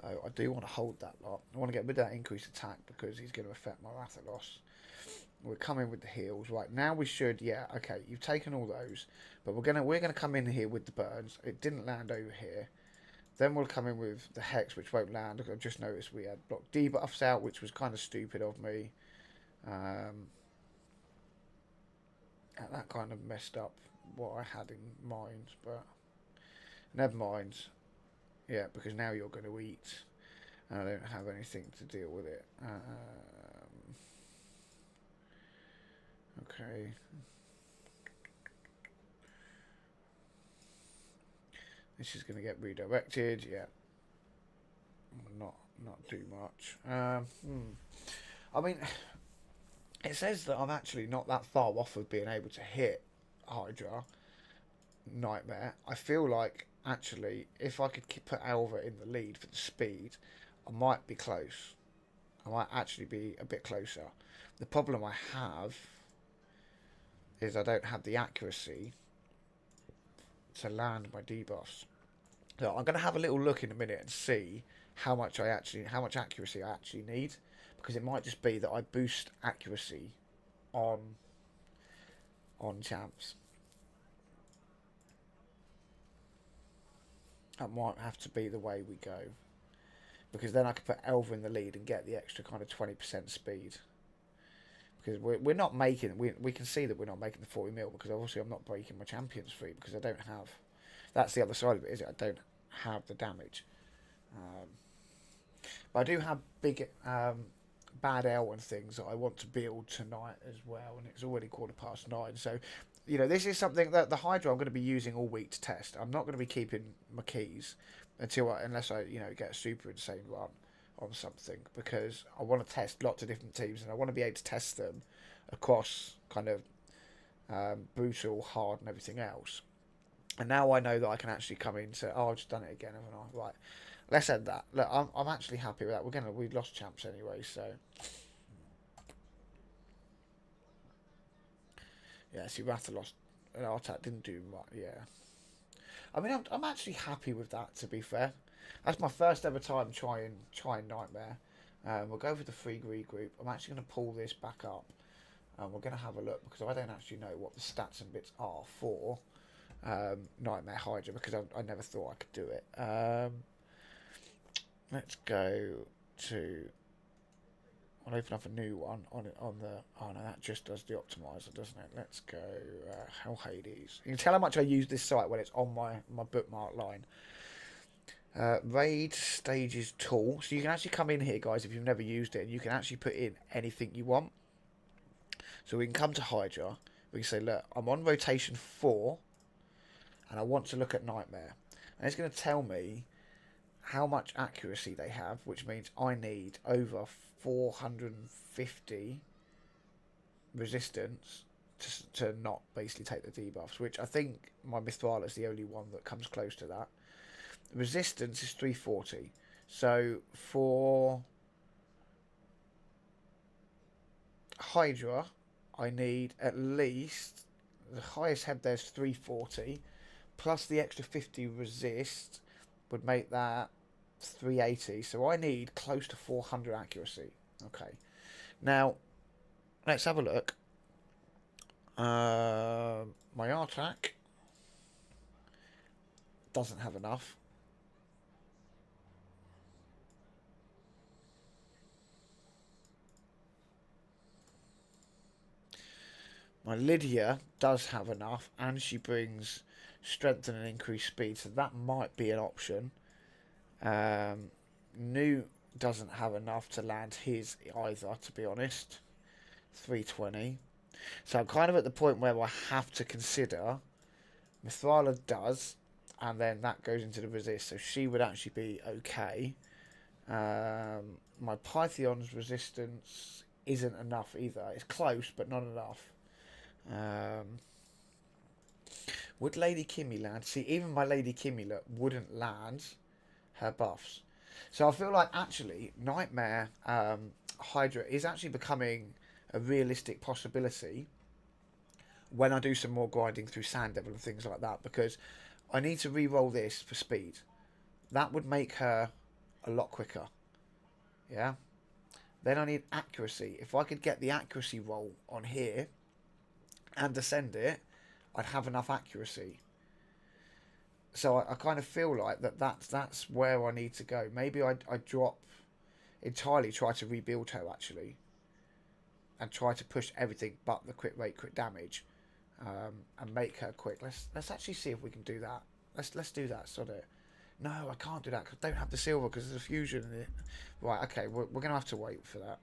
So I do want to hold that lot. I want to get rid of that increased attack because he's going to affect my rathalos. We're coming with the heals right now. We should, yeah, okay. You've taken all those, but we're gonna come in here with the burns. It didn't land over here. Then we'll come in with the hex, which won't land. I've just noticed we had block debuffs out, which was kind of stupid of me. And that kind of messed up what I had in mind, but never mind. Yeah, because now you're going to eat, and I don't have anything to deal with it. Okay. This is going to get redirected. Yeah. Not too much. I mean, it says that I'm actually not that far off of being able to hit Hydra Nightmare. I feel like actually, if I could put Alva in the lead for the speed, I might be close. I might actually be a bit closer. The problem I have is I don't have the accuracy to land my debuffs. So I'm going to have a little look in a minute and see how much accuracy I actually need, because it might just be that I boost accuracy on champs. That might have to be the way we go, because then I could put Elva in the lead and get the extra kind of 20% speed. Because we're not making, we can see that we're not making the 40 mil, because obviously I'm not breaking my champions free because I don't have, that's the other side of it, is it? I don't have the damage. But I do have big bad L and things that I want to build tonight as well, and it's already 9:15. So, you know, this is something that the Hydra I'm going to be using all week to test. I'm not going to be keeping my keys unless I, you know, get a super insane run on something, because I want to test lots of different teams and I want to be able to test them across kind of brutal, hard, and everything else. And now I know that I can actually come into, oh, I've just done it again, haven't I? Right, let's end that. Look, I'm actually happy with that. We lost champs anyway, so yeah. See, rathalos and Artat didn't do much. Yeah, I mean, I'm actually happy with that. To be fair, that's my first ever time trying Nightmare. We'll go for the free regroup. I'm actually going to pull this back up, and we're going to have a look, because I don't actually know what the stats and bits are for Nightmare Hydra, because I never thought I could do it. Let's go to. I'll open up a new one on the. Oh no, that just does the optimizer, doesn't it? Let's go. Hell Hades. You can tell how much I use this site when it's on my bookmark line. Raid stages tool. So you can actually come in here, guys, if you've never used it, and you can actually put in anything you want. So we can come to Hydra. We can say, look, I'm on rotation 4, and I want to look at Nightmare. And it's going to tell me how much accuracy they have, which means I need over 450 resistance to not basically take the debuffs, which I think my Mithral is the only one that comes close to that. Resistance is 340. So for Hydra, I need at least, the highest head there's 340, plus the extra 50 resist would make that 380. So I need close to 400 accuracy. Okay. Now, let's have a look. My R-Track doesn't have enough. My Lydia does have enough, and she brings strength and an increased speed, so that might be an option. New doesn't have enough to land his either, to be honest. 320. So I'm kind of at the point where I have to consider. Mithrala does, and then that goes into the resist, so she would actually be okay. My Pythion's resistance isn't enough either. It's close, but not enough. Would Lady Kimmy land? See, even my Lady Kimmy wouldn't land her buffs. So I feel like actually Nightmare Hydra is actually becoming a realistic possibility when I do some more grinding through Sand Devil and things like that, because I need to re-roll this for speed. That would make her a lot quicker. Yeah. Then I need accuracy. If I could get the accuracy roll on here and ascend it, I'd have enough accuracy. So I kind of feel like that's where I need to go. Maybe I drop entirely, try to rebuild her actually, and try to push everything but the crit rate, crit damage, and make her quick. Let's actually see if we can do that. Let's do that. Sod it. No, I can't do that because I don't have the silver because there's a fusion in it. Right, okay, we're going to have to wait for that.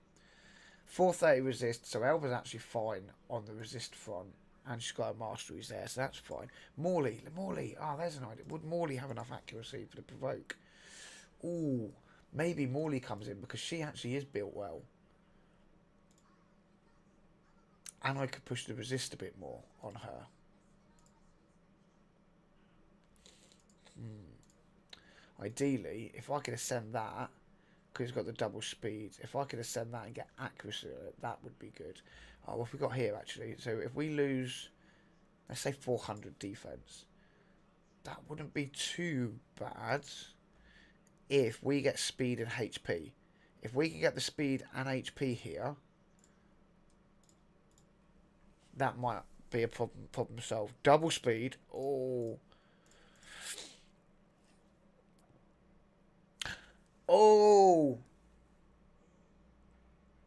430 resist, so Elva's actually fine on the resist front. And she's got her masteries there, so that's fine. Morley. There's an idea. Would Morley have enough accuracy for the provoke? Ooh, maybe Morley comes in because she actually is built well. And I could push the resist a bit more on her. Ideally, if I could ascend that, because it's got the double speed, if I could ascend that and get accuracy on it, that would be good. Oh, what have we got here, actually? So if we lose, let's say 400 defense, that wouldn't be too bad if we get speed and HP. If we can get the speed and HP here, that might be a problem solved. Double speed. Oh. Oh.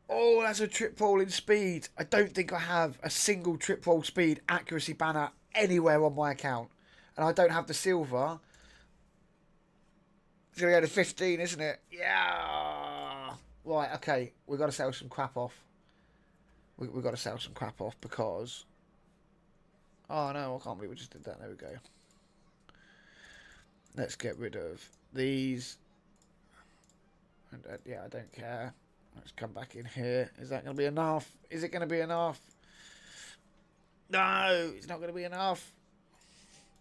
Oh, that's a trip roll in speed. I don't think I have a single trip roll speed accuracy banner anywhere on my account. And I don't have the silver. It's going to go to 15, isn't it? Yeah. Right, okay. We've got to sell some crap off. We've got to sell some crap off because... Oh, no, I can't believe we just did that. There we go. Let's get rid of these. And yeah, I don't care. Let's come back in here. Is that going to be enough? Is it going to be enough? No, it's not going to be enough.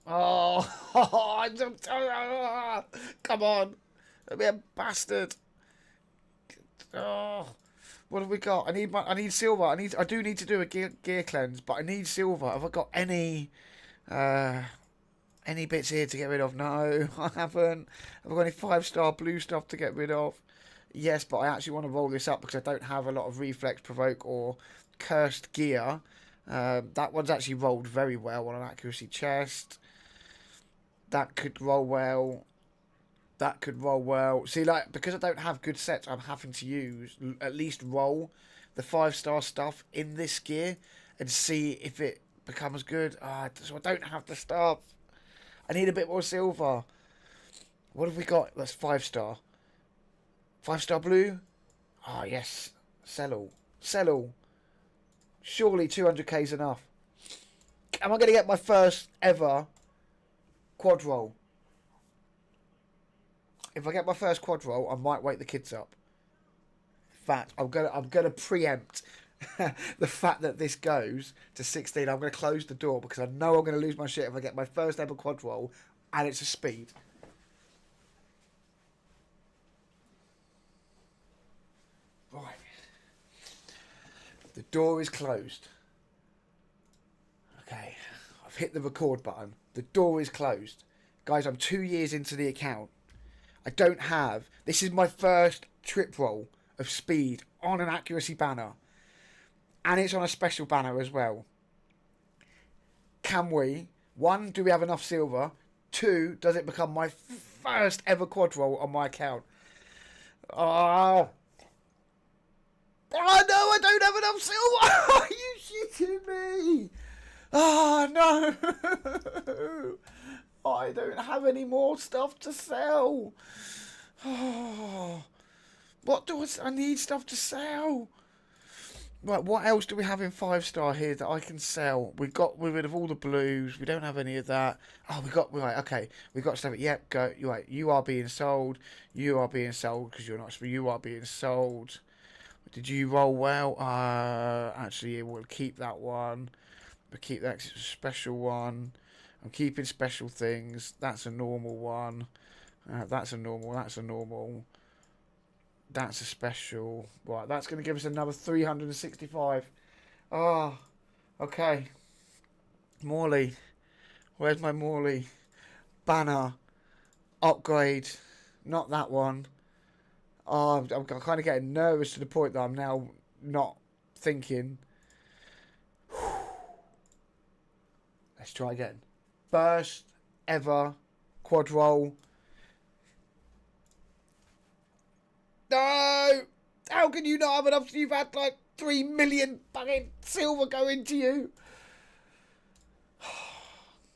Oh, come on. Don't be a bastard. Oh, what have we got? I need silver. I do need to do a gear cleanse, but I need silver. Have I got any bits here to get rid of? No, I haven't. Have I got any 5-star blue stuff to get rid of? Yes, but I actually want to roll this up because I don't have a lot of reflex, provoke, or cursed gear. That one's actually rolled very well on an accuracy chest. That could roll well. That could roll well. See, like, because I don't have good sets, I'm having to use, at least roll the 5-star stuff in this gear and see if it becomes good. So I don't have the stuff. I need a bit more silver. What have we got? That's 5-star. 5-star blue? Ah, yes. Sell all. Sell all. Surely 200k is enough. Am I going to get my first ever quad roll? If I get my first quad roll, I might wake the kids up. In fact, I'm gonna preempt the fact that this goes to 16. I'm gonna close the door because I know I'm gonna lose my shit if I get my first ever quad roll and it's a speed. The door is closed. Okay, I've hit the record button. The door is closed. Guys, I'm 2 years into the account. I don't have... This is my first trip roll of speed on an accuracy banner. And it's on a special banner as well. Can we... 1, do we have enough silver? 2, does it become my first ever quad roll on my account? Oh... Oh no, I don't have enough silver! Are you shitting me? Oh no! I don't have any more stuff to sell. Oh, what do I need stuff to sell? Right, what else do we have in 5-star here that I can sell? We got rid of all the blues. We don't have any of that. Oh, right. Okay, we got stuff. Yep, go. Right, you are being sold. You are being sold because you're not. You are being sold. Did you roll well? Actually, we'll keep that one. We'll keep that 'cause it's a special one. I'm keeping special things. That's a normal one. That's a normal. That's a normal. That's a special. Right, that's going to give us another 365. Oh, okay. Morley. Where's my Morley? Banner. Upgrade. Not that one. Oh, I'm kind of getting nervous to the point that I'm now not thinking. Let's try again. First ever quad roll. No! How can you not have enough? You've had like 3 million fucking silver going to you.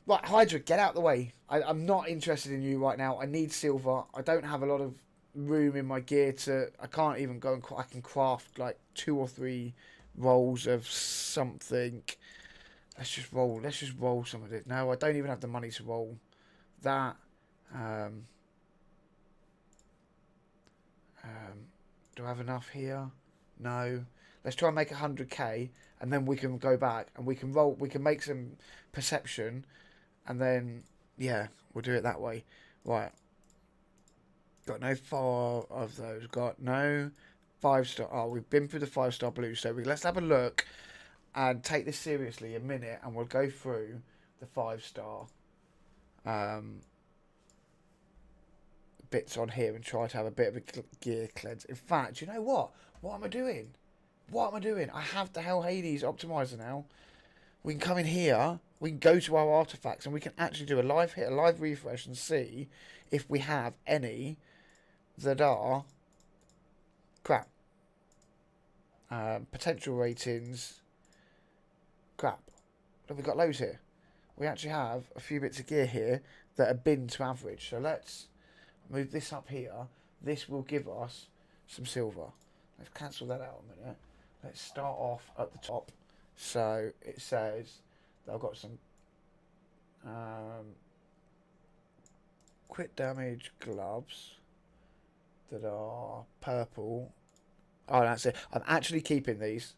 Right, Hydra, get out of the way. I'm not interested in you right now. I need silver. I don't have a lot of room in my gear to... I can't even go and... I can craft like 2 or 3 rolls of something. Let's just roll. Let's just roll some of it. No, I don't even have the money to roll that. Do I have enough here? No. Let's try and make 100k, and then we can go back and we can roll. We can make some perception, and then yeah, we'll do it that way. Right. Got no 4 of those. Got no 5-star. Oh, we've been through the 5-star blue. So let's have a look and take this seriously a minute, and we'll go through the 5-star bits on here and try to have a bit of a gear cleanse. In fact, you know what? What am I doing? What am I doing? I have the Hell Hades optimizer now. We can come in here, we can go to our artifacts, and we can actually do a live hit, a live refresh, and see if we have any that are crap. Potential ratings, crap. Look, we've got loads here. We actually have a few bits of gear here that are bin to average. So let's move this up here. This will give us some silver. Let's cancel that out a minute. Let's start off at the top. So it says that I've got some crit damage gloves that are purple. Oh, that's it. I'm actually keeping these.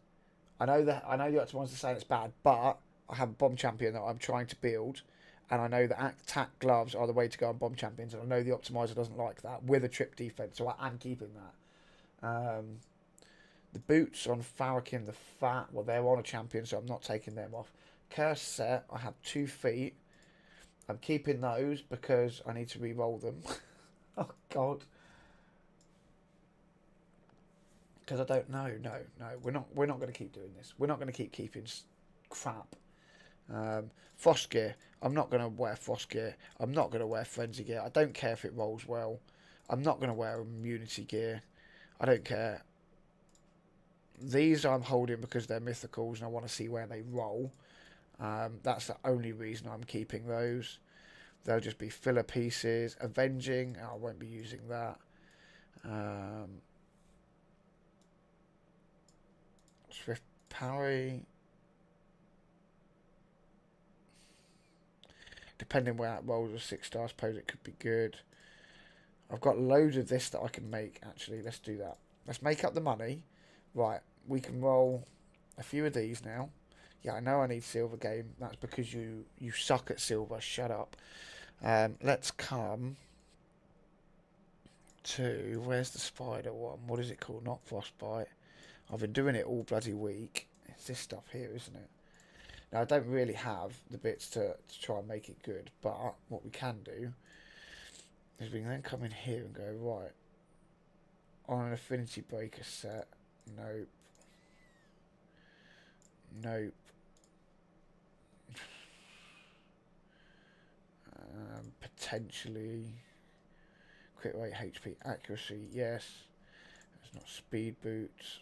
I know the optimizers are saying it's bad, but I have a bomb champion that I'm trying to build, and I know that attack gloves are the way to go on bomb champions, and I know the optimizer doesn't like that with a trip defense, so I am keeping that. The boots on Farrakhan the Fat, well, they're on a champion, so I'm not taking them off. Curse set, I have 2 feet. I'm keeping those because I need to re-roll them. Oh, God. Because I don't know. No, we're not going to keep doing this. We're not going to keep keeping crap. Frost gear. I'm not going to wear frost gear. I'm not going to wear frenzy gear. I don't care if it rolls well. I'm not going to wear immunity gear. I don't care. These I'm holding because they're mythicals and I want to see where they roll. That's the only reason I'm keeping those. They'll just be filler pieces. Avenging. I won't be using that. Swift parry. Depending where that rolls with 6 stars, suppose it could be good. I've got loads of this that I can make, actually. Let's do that. Let's make up the money. Right, we can roll a few of these now. Yeah, I know I need silver game. That's because you suck at silver. Shut up. Let's come to... Where's the spider one? What is it called? Not frostbite. I've been doing it all bloody week. It's this stuff here, isn't it? Now, I don't really have the bits to try and make it good, but what we can do is we can then come in here and go, right, on an affinity breaker set, nope, nope, potentially, crit rate, HP, accuracy, yes, it's not speed boots,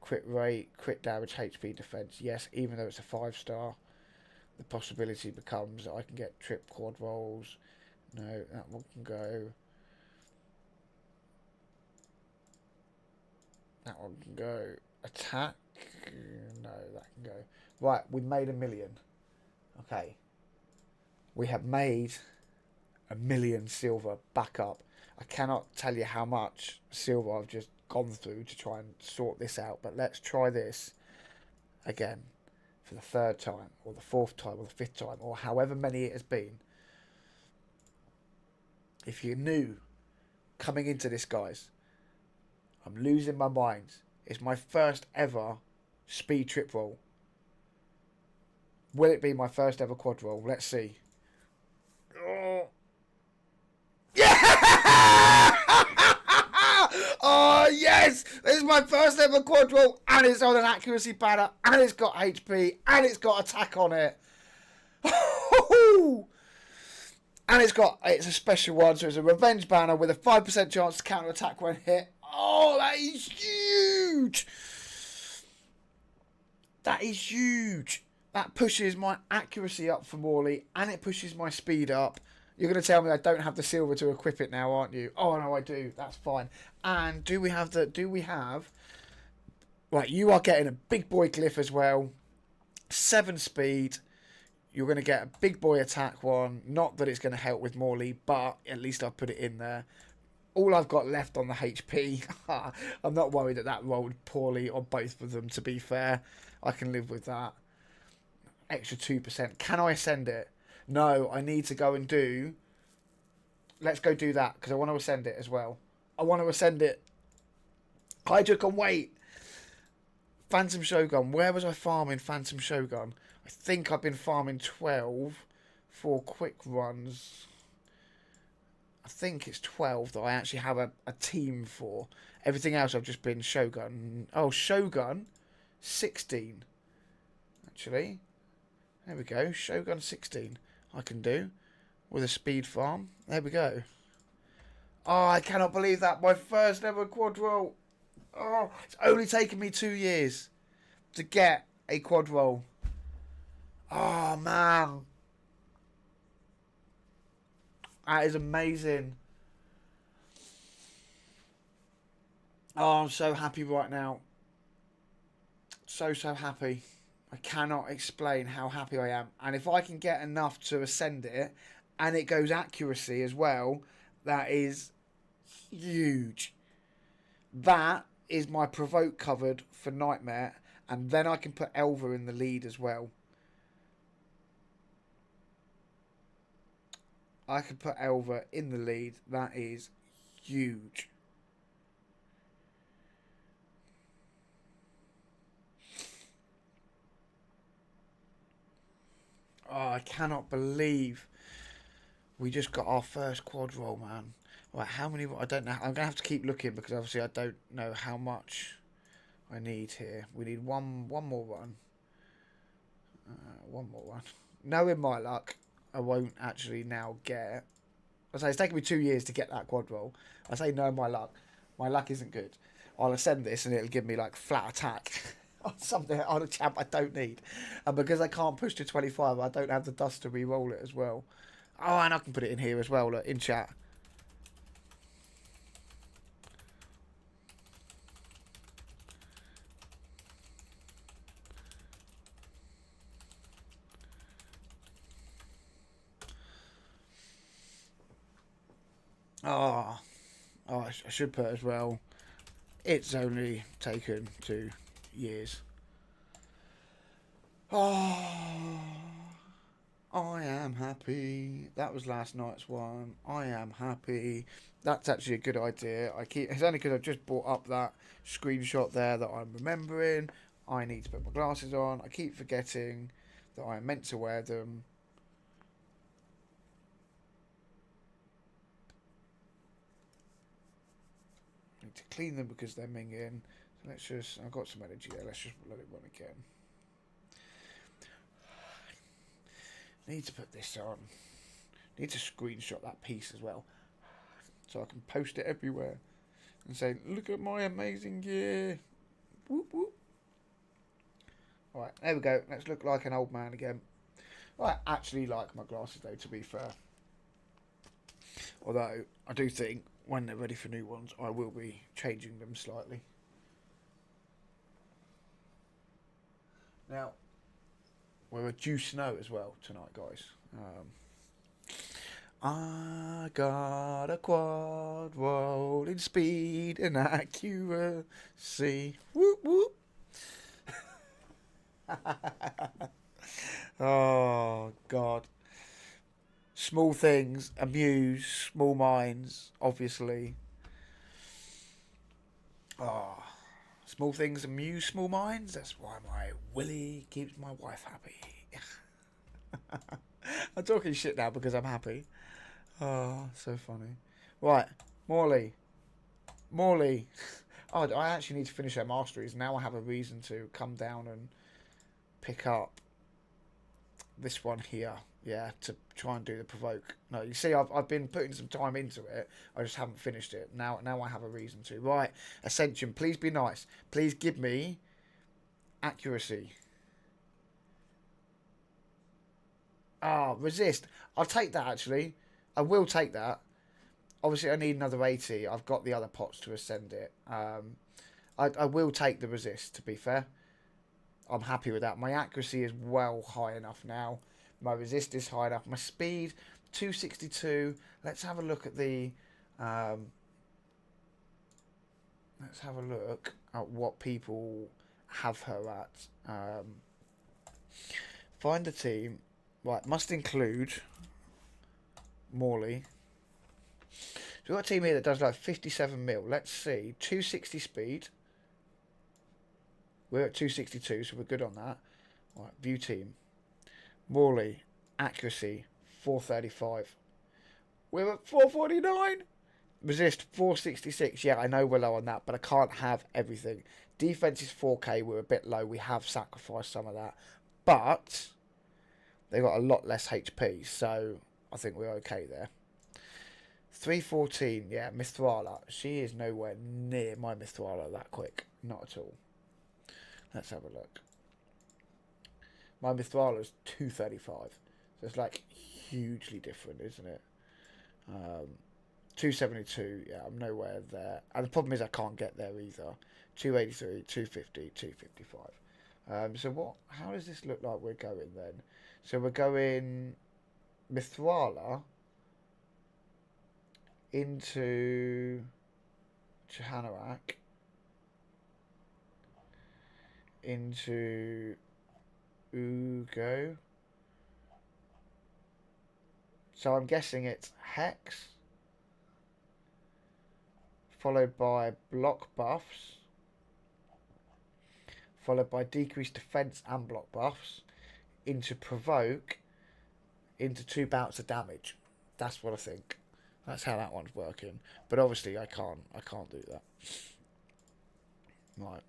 crit rate, crit damage, HP, defense, yes, even though it's a 5-star, the possibility becomes that I can get trip quad rolls, no, that one can go, that one can go, attack, no, that can go, right, we've made 1 million, okay, we have made 1 million silver back up. I cannot tell you how much silver I've just gone through to try and sort this out, but let's try this again for the 3rd time, or the 4th time, or the 5th time, or however many it has been. If you're new coming into this, guys, I'm losing my mind. It's my first ever speed trip roll. Will it be my first ever quad roll? Let's see. Oh. Yeah! Oh, yes! This is my first ever quad roll, and it's on an accuracy banner, and it's got HP, and it's got attack on it. And it's a special one, so it's a revenge banner with a 5% chance to counter attack when hit. Oh, that is huge! That is huge. That pushes my accuracy up for Morley, and it pushes my speed up. You're going to tell me I don't have the silver to equip it now, aren't you? Oh, no, I do. That's fine. And do we have... Right, you are getting a big boy glyph as well. 7 speed. You're going to get a big boy attack one. Not that it's going to help with Morley, but at least I've put it in there. All I've got left on the HP. I'm not worried that rolled poorly on both of them, to be fair. I can live with that. Extra 2%. Can I ascend it? No, I need to go and do... Let's go do that, because I want to ascend it as well. I want to ascend it. Hydra can wait. Phantom Shogun. Where was I farming Phantom Shogun? I think I've been farming 12 for quick runs. I think it's 12 that I actually have a team for. Everything else I've just been Shogun. Oh, Shogun 16. Actually. There we go. Shogun 16. I can do with a speed farm. There we go. Oh, I cannot believe that. My first ever quad roll. Oh, it's only taken me 2 years to get a quad roll. Oh, man. That is amazing. Oh, I'm so happy right now. So happy. I cannot explain how happy I am. And if I can get enough to ascend it, and it goes accuracy as well, that is huge. That is my provoke covered for Nightmare, and then I can put Elva in the lead as well. I can put Elva in the lead. That is huge. Oh, I cannot believe we just got our first quad roll, man. Right, how many... I don't know. I'm going to have to keep looking because obviously I don't know how much I need here. We need one more run. One more run. Knowing my luck, I won't actually now get... I say it's taken me 2 years to get that quad roll. I say no, my luck. My luck isn't good. I'll ascend this and it'll give me like flat attack. On something on a champ I don't need, and because I can't push to 25, I don't have the dust to re-roll it as well. Oh, and I can put it in here as well. Look, in chat. Oh, I should put as well. It's only taken 2 years. Oh, I am happy. That was last night's one. I am happy. That's actually a good idea. It's only because I just brought up that screenshot there that I'm remembering. I need to put my glasses on. I keep forgetting that I am meant to wear them. I need to clean them because they're minging. So let's just, I've got some energy there. Let's just let it run again. Need to put this on. Need to screenshot that piece as well, so I can post it everywhere and say, look at my amazing gear. Whoop whoop. Alright, there we go. Let's look like an old man again. I actually like my glasses though, to be fair. Although, I do think when they're ready for new ones, I will be changing them slightly. Now, we're due snow as well tonight, guys. I got a quad rolling speed and accuracy. Whoop whoop. Oh God. Small things amuse small minds, obviously. Oh, small things amuse small minds. That's why my Willie keeps my wife happy. I'm talking shit now because I'm happy. Oh, so funny. Right, Morley. Oh, I actually need to finish her masteries. Now I have a reason to come down and pick up this one here. Yeah, to try and do the provoke. No, you see, I've been putting some time into it. I just haven't finished it. Now I have a reason to. Right, Ascension, please be nice. Please give me accuracy. Ah, resist. I'll take that, actually. I will take that. Obviously, I need another 80. I've got the other pots to ascend it. I will take the resist, to be fair. I'm happy with that. My accuracy is well high enough now. My resist is high enough. My speed, 262. Let's have a look at the... let's have a look at what people have her at. Find the team. Right, must include Morley. So we've got a team here that does like 57 mil. Let's see. 260 speed. We're at 262, so we're good on that. Right, view team. Morley, accuracy, 435. We're at 449. Resist, 466. Yeah, I know we're low on that, but I can't have everything. Defense is 4k. We're a bit low. We have sacrificed some of that. But they got a lot less HP, so I think we're okay there. 314. Yeah, Mithrala. She is nowhere near my Mithrala that quick. Not at all. Let's have a look. My Mithrala is 235. So it's like hugely different, isn't it? 272, yeah, I'm nowhere there. And the problem is I can't get there either. 283, 250, 255. So what? How does this look like we're going then? So we're going Mithrala into Chahanarak into Ugo. So I'm guessing it's Hex, followed by block buffs, followed by decreased defense and block buffs, into provoke, into 2 bouts of damage. That's what I think. That's how that one's working. But obviously I can't do that. Right.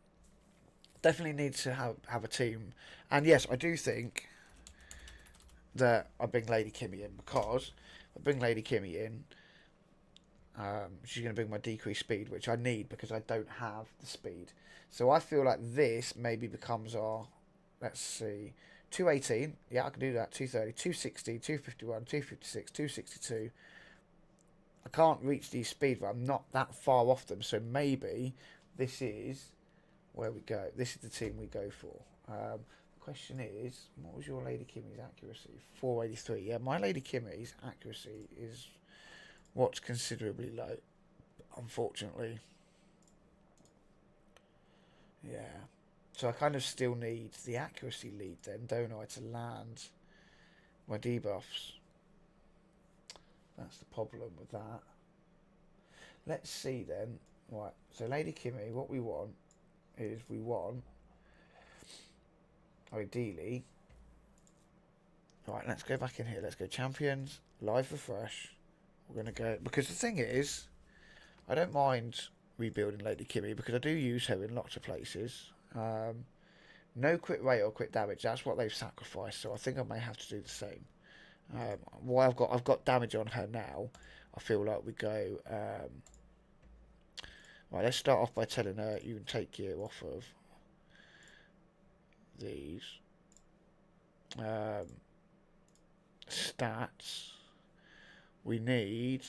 Definitely need to have a team. And yes, I do think that I bring Lady Kimmy in, because I bring Lady Kimmy in, she's going to bring my decreased speed, which I need because I don't have the speed. So I feel like this maybe becomes our, let's see, 218. Yeah, I can do that. 230, 260, 251, 256, 262. I can't reach these speeds, but I'm not that far off them. So maybe this is where we go. This is the team we go for. The question is, what was your Lady Kimmy's accuracy? 483. Yeah, my Lady Kimmy's accuracy is what's considerably low, unfortunately. Yeah. So I kind of still need the accuracy lead then, don't I, to land my debuffs. That's the problem with that. Let's see then. Right, so Lady Kimmy, what we want is we want ideally, right, let's go back in here. Let's go champions, live refresh. We're going to go, because the thing is, I don't mind rebuilding Lady Kimmy because I do use her in lots of places. No crit rate or crit damage, that's what they've sacrificed, so I think I may have to do the same. Well, I've got damage on her now. I feel like we go. Right, let's start off by telling her you can take gear off of these stats. We need.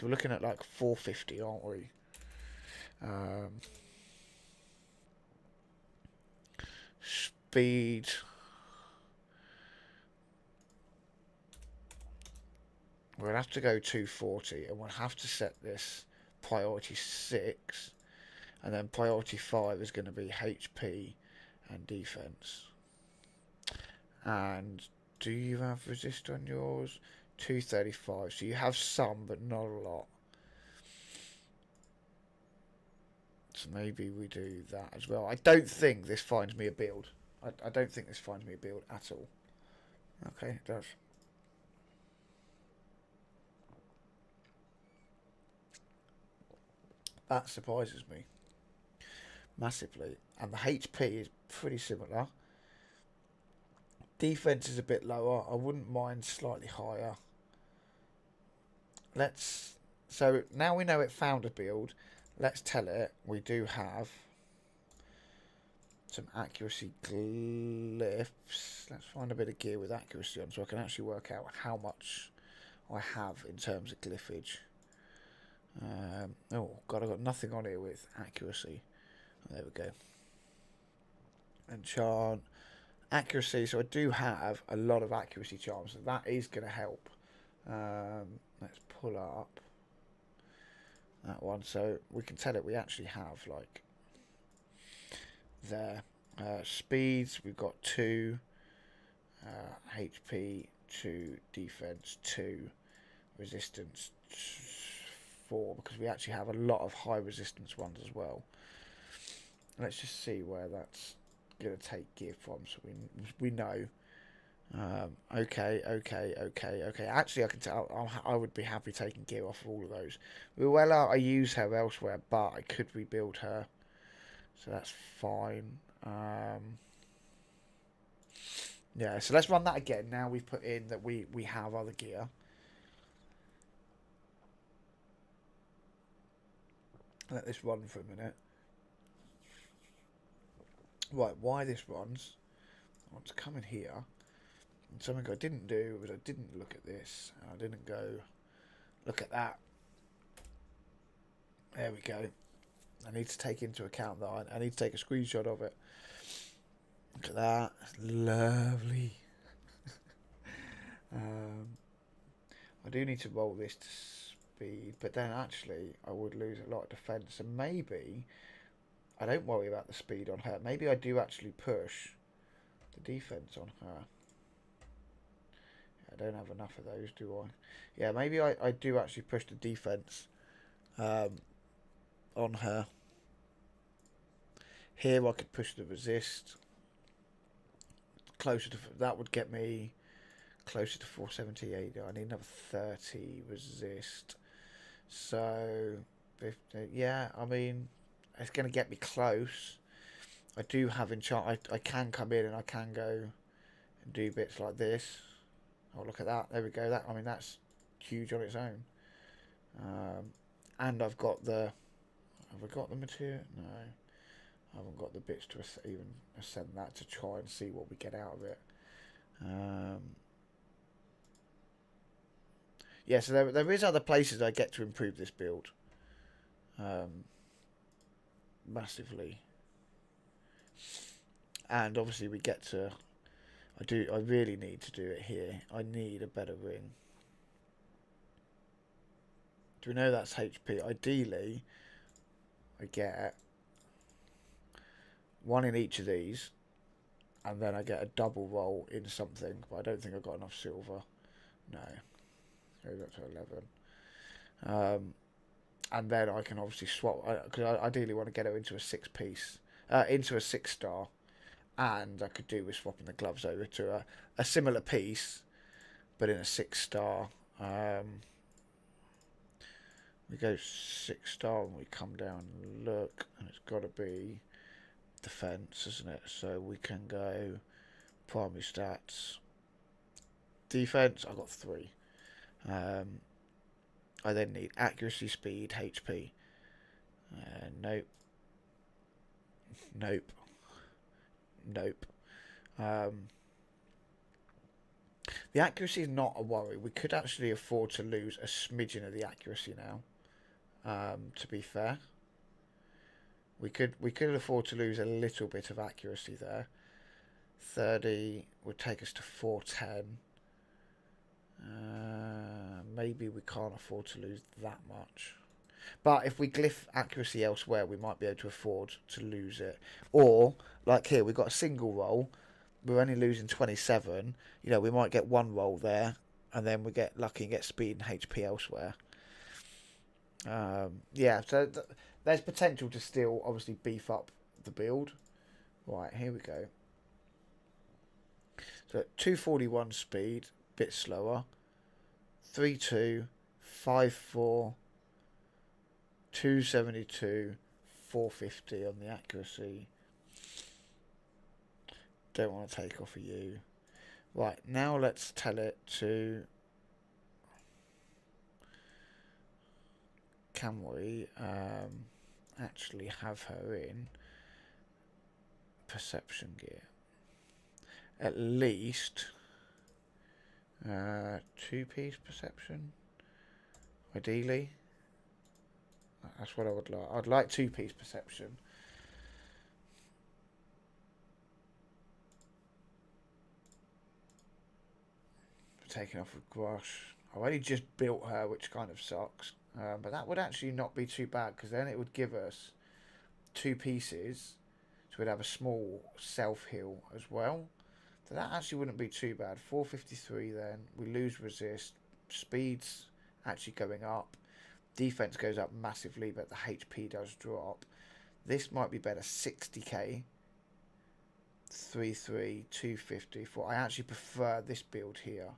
We're looking at like 450, aren't we? Speed. We'll have to go 240, and we'll have to set this priority 6, and then priority 5 is going to be HP and defense. And do you have resist on yours? 235. So you have some, but not a lot. So maybe we do that as well. I don't think this finds me a build. I don't think this finds me a build at all. Okay, it does. That surprises me massively. And the HP is pretty similar. Defense is a bit lower. I wouldn't mind slightly higher. So now we know it found a build. Let's tell it we do have some accuracy glyphs. Let's find a bit of gear with accuracy on so I can actually work out how much I have in terms of glyphage. Oh god, I've got nothing on here with accuracy. There we go. Enchant accuracy. So I do have a lot of accuracy charms, so that is going to help. Let's pull up that one so we can tell it we actually have like there. Speeds, we've got 2, HP 2, defense 2, resistance 4, because we actually have a lot of high resistance ones as well. Let's just see where that's going to take gear from, so we know. Okay. Actually, I can tell. I would be happy taking gear off of all of those. Well, I use her elsewhere, but I could rebuild her, so that's fine. Yeah, so let's run that again. Now we've put in that we have other gear. Let this run for a minute. Right, why this runs? I want to come in here. And something I didn't do was I didn't look at this. I didn't go look at that. There we go. I need to take into account that I need to take a screenshot of it. Look at that. That's lovely. I do need to roll this to speed, but then actually I would lose a lot of defense, and maybe I don't worry about the speed on her. Maybe I do actually push the defense on her. I don't have enough of those, do I? Yeah, maybe I do actually push the defense on her. Here I could push the resist closer to, that would get me closer to 478. I need another 30 resist. So 50, yeah, I mean it's going to get me close. I do have enchant. I can come in and I can go and do bits like this. Oh, look at that. There we go. That, I mean, that's huge on its own. And I've got the... Have I got the material? No. I haven't got the bits to even ascend that to try and see what we get out of it. Yeah, so there is other places I get to improve this build. Massively. And obviously we get to... I really need to do it here. I need a better ring. Do we know that's HP? Ideally, I get one in each of these, and then I get a double roll in something, but I don't think I've got enough silver. No. Goes up to 11. And then I can obviously swap, because I ideally want to get her into a 6-piece, into a 6-star, And I could do with swapping the gloves over to a similar piece, but in a 6-star. We go 6-star and we come down and look, and it's got to be defense, isn't it? So we can go primary stats, defense. I got 3. I then need accuracy, speed, HP. Nope. Nope. Nope. The accuracy is not a worry. We could actually afford to lose a smidgen of the accuracy now. To be fair, we could afford to lose a little bit of accuracy there. 30 would take us to 410. Maybe we can't afford to lose that much. But if we glyph accuracy elsewhere, we might be able to afford to lose it. Or, like here, we've got a single roll. We're only losing 27. You know, we might get one roll there, and then we get lucky and get speed and HP elsewhere. Yeah, so there's potential to still obviously beef up the build. Right, here we go. So 241 speed, bit slower. 3-2, 5-4, 272, 450 on the accuracy. Don't want to take off a U. Right, now let's tell it to... Can we actually have her in perception gear? At least 2-piece perception, ideally. That's what I would like. I'd like 2-piece perception. Taking off with Grush. I've only just built her, which kind of sucks. But that would actually not be too bad, because then it would give us 2 pieces. So we'd have a small self-heal as well. So that actually wouldn't be too bad. 453 then. We lose resist. Speed's actually going up. Defense goes up massively, but the HP does drop. This might be better. 60k. 3-3, 250. I actually prefer this build here.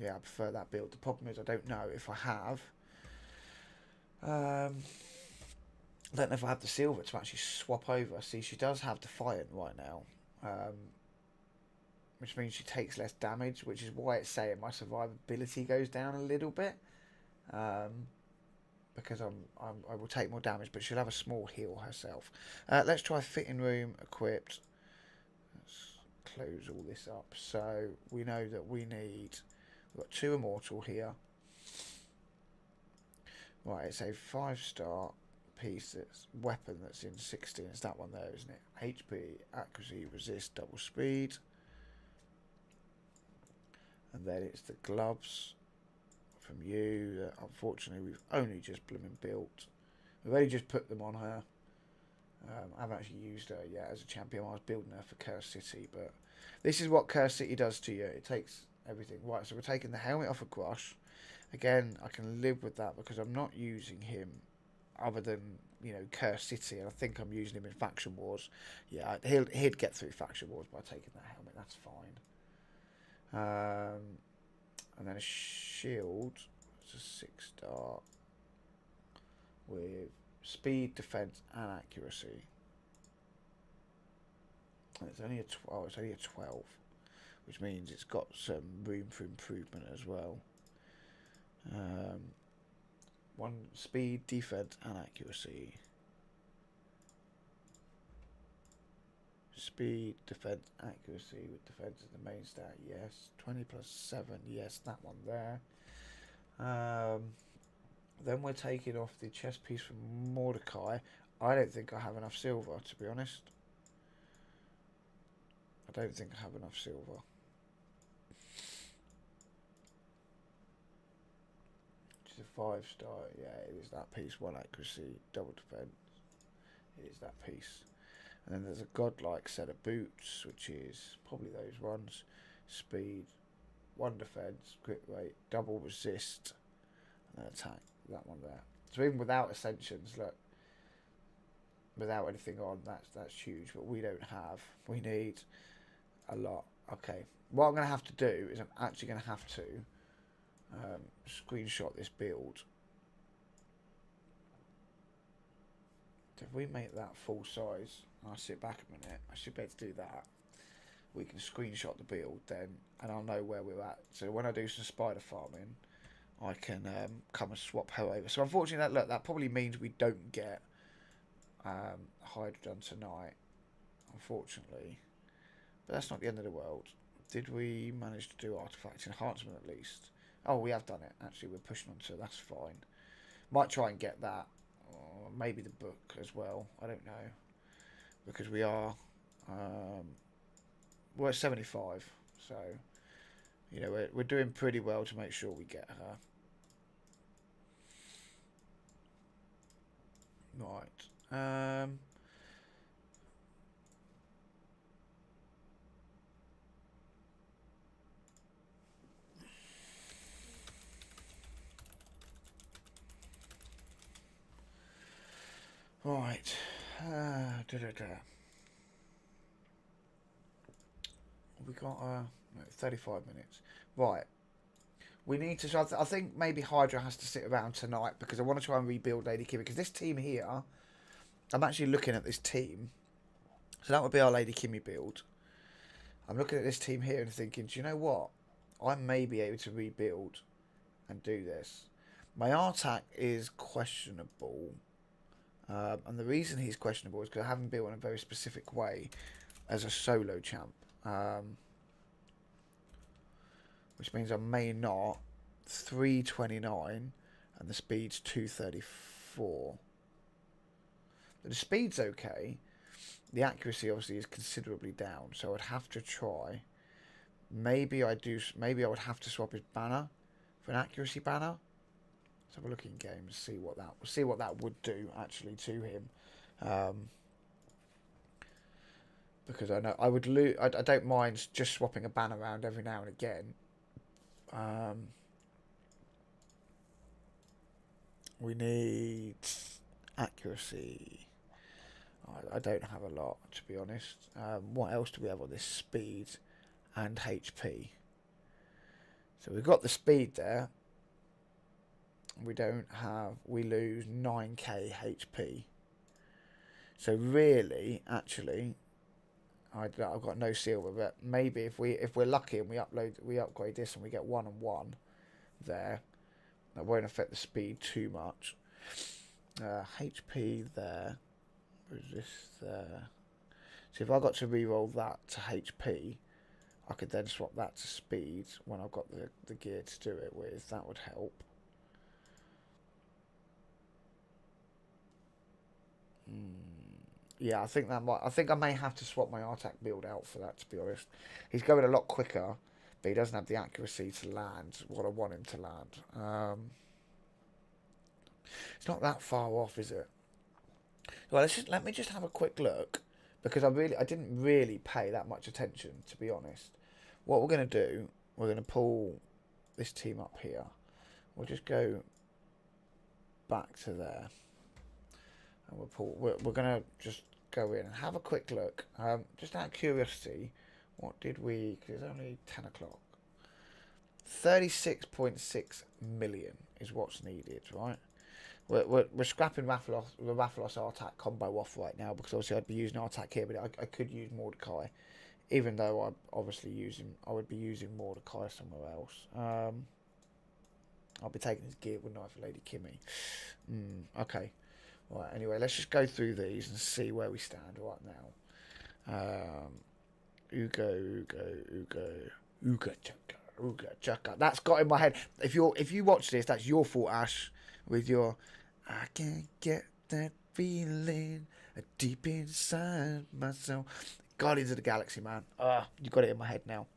Yeah, I prefer that build. The problem is I don't know if I have... I don't know if I have the silver to actually swap over. See, she does have Defiant right now. Which means she takes less damage, which is why it's saying my survivability goes down a little bit. Because I will take more damage, but she'll have a small heal herself. Let's try fitting room equipped. Let's close all this up. So we know that we need... We've got 2 immortal here. Right, it's a 5-star piece that's weapon that's in 16. It's that one there, isn't it? HP, accuracy, resist, double speed. And then it's the gloves from you. Unfortunately, we've only just blooming built. We've only just put them on her. I haven't actually used her yet as a champion. I was building her for Curse City, but this is what Curse City does to you. It takes everything. Right, so we're taking the helmet off of Grush. Again, I can live with that because I'm not using him other than, you know, Curse City, and I think I'm using him in Faction Wars. Yeah, he'd get through Faction Wars by taking that helmet. That's fine. And then a shield. It's a 6-star with speed, defense, and accuracy. And it's only a 12. It's only a 12, which means it's got some room for improvement as well. 1 speed, defense, and accuracy. Speed, defense, accuracy with defense as the main stat. Yes. 20 plus 7. Yes, that one there. Then we're taking off the chest piece from Mordecai. I don't think I have enough silver, to be honest. I don't think I have enough silver. It's a 5-star. Yeah, it is that piece. 1 accuracy, double defense. It is that piece. And then there's a godlike set of boots, which is probably those ones. Speed, 1 defense, crit rate, double resist, and attack. That one there. So even without ascensions, look, without anything on. That's huge, but we don't have. We need a lot. Okay, what I'm going to have to do is I'm actually going to have to screenshot this build. If we make that full size, I'll sit back a minute. I should be able to do that. We can screenshot the build then, and I'll know where we're at. So when I do some spider farming, I can come and swap her over. So unfortunately, that probably means we don't get Hydra done tonight, unfortunately. But that's not the end of the world. Did we manage to do artifact enhancement at least? Oh, we have done it. Actually, we're pushing on to that's fine. Might try and get that, or maybe the book as well. I don't know, because we are we're at 75, so you know we're doing pretty well to make sure we get her. Right. Right. We got 35 minutes. Right. We need to. So I think maybe Hydra has to sit around tonight because I want to try and rebuild Lady Kimmy. Because this team here, I'm actually looking at this team. So that would be our Lady Kimmy build. I'm looking at this team here and thinking, do you know what? I may be able to rebuild and do this. My Artak is questionable. And the reason he's questionable is because I haven't built in a very specific way as a solo champ. Which means I may not. 329 and the speed's 234. But the speed's okay. The accuracy obviously is considerably down, so I'd have to try. Maybe I would have to swap his banner for an accuracy banner. Let's have a look in game and see what that would do actually to him. Because I know I would lose. I don't mind just swapping a banner around every now and again. We need accuracy. I don't have a lot, to be honest. What else do we have on this? Speed and HP. So we've got the speed there. We don't have. We lose 9k HP. So really, actually, I've got no silver. But maybe if we're lucky and we upgrade this and we get 1 and 1 there, that won't affect the speed too much. HP there. Resist there. So if I got to reroll that to HP, I could then swap that to speed when I've got the gear to do it with. That would help. Yeah, I think I may have to swap my Artak build out for that, to be honest. He's going a lot quicker, but he doesn't have the accuracy to land what I want him to land. It's not that far off, is it? Well, let me just have a quick look, because I didn't really pay that much attention, to be honest. What we're going to do, we're going to pull this team up here. We'll just go back to there, and we're going to just go in and have a quick look. Just out of curiosity, what did we? Because it's only 10 o'clock. 36.6 million is what's needed, right? We're scrapping the rathalos Artak combo off right now because obviously I'd be using Artak here, but I could use Mordecai, even though I would be using Mordecai somewhere else. I'll be taking his gear, wouldn't I, for Lady Kimmy? Okay. Right. Anyway, let's just go through these and see where we stand right now. Uga Chaka. That's got in my head. If you watch this, that's your fault, Ash. With your, I can't get that feeling deep inside myself. Guardians of the Galaxy, man. You got it in my head now.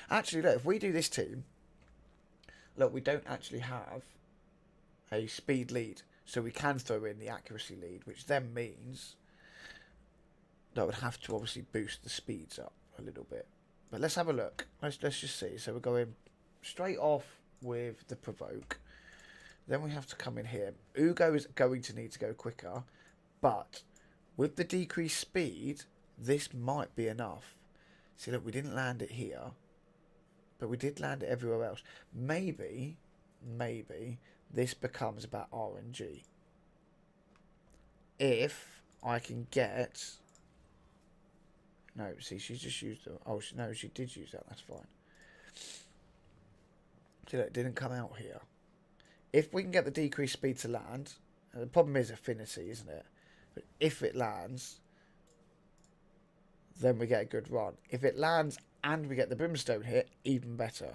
Actually, look, if we do this team, look, we don't actually have a speed lead, so we can throw in the accuracy lead, which then means that would have to obviously boost the speeds up a little bit. But let's have a look. Let's just see. So we're going straight off with the provoke. Then we have to come in here. Ugo is going to need to go quicker, but With the decreased speed, this might be enough. See, look, we didn't land it here, but we did land it everywhere else. Maybe this becomes about RNG. If I can get... No, see, she's just used... Oh, no, she did use that. That's fine. See, look, it didn't come out here. If we can get the decreased speed to land... The problem is affinity, isn't it? But if it lands, then we get a good run. If it lands and we get the brimstone hit, even better.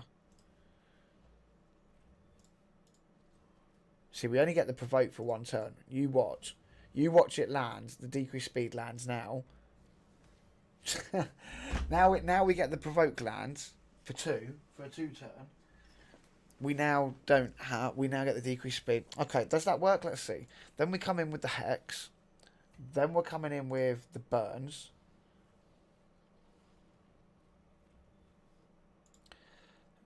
See, we only get the provoke for one turn. You watch. You watch it lands. The decreased speed lands now. now we get the provoke lands for a 2 turn. We now don't have. We now get the decreased speed. Okay, does that work? Let's see. Then we come in with the hex. Then we're coming in with the burns.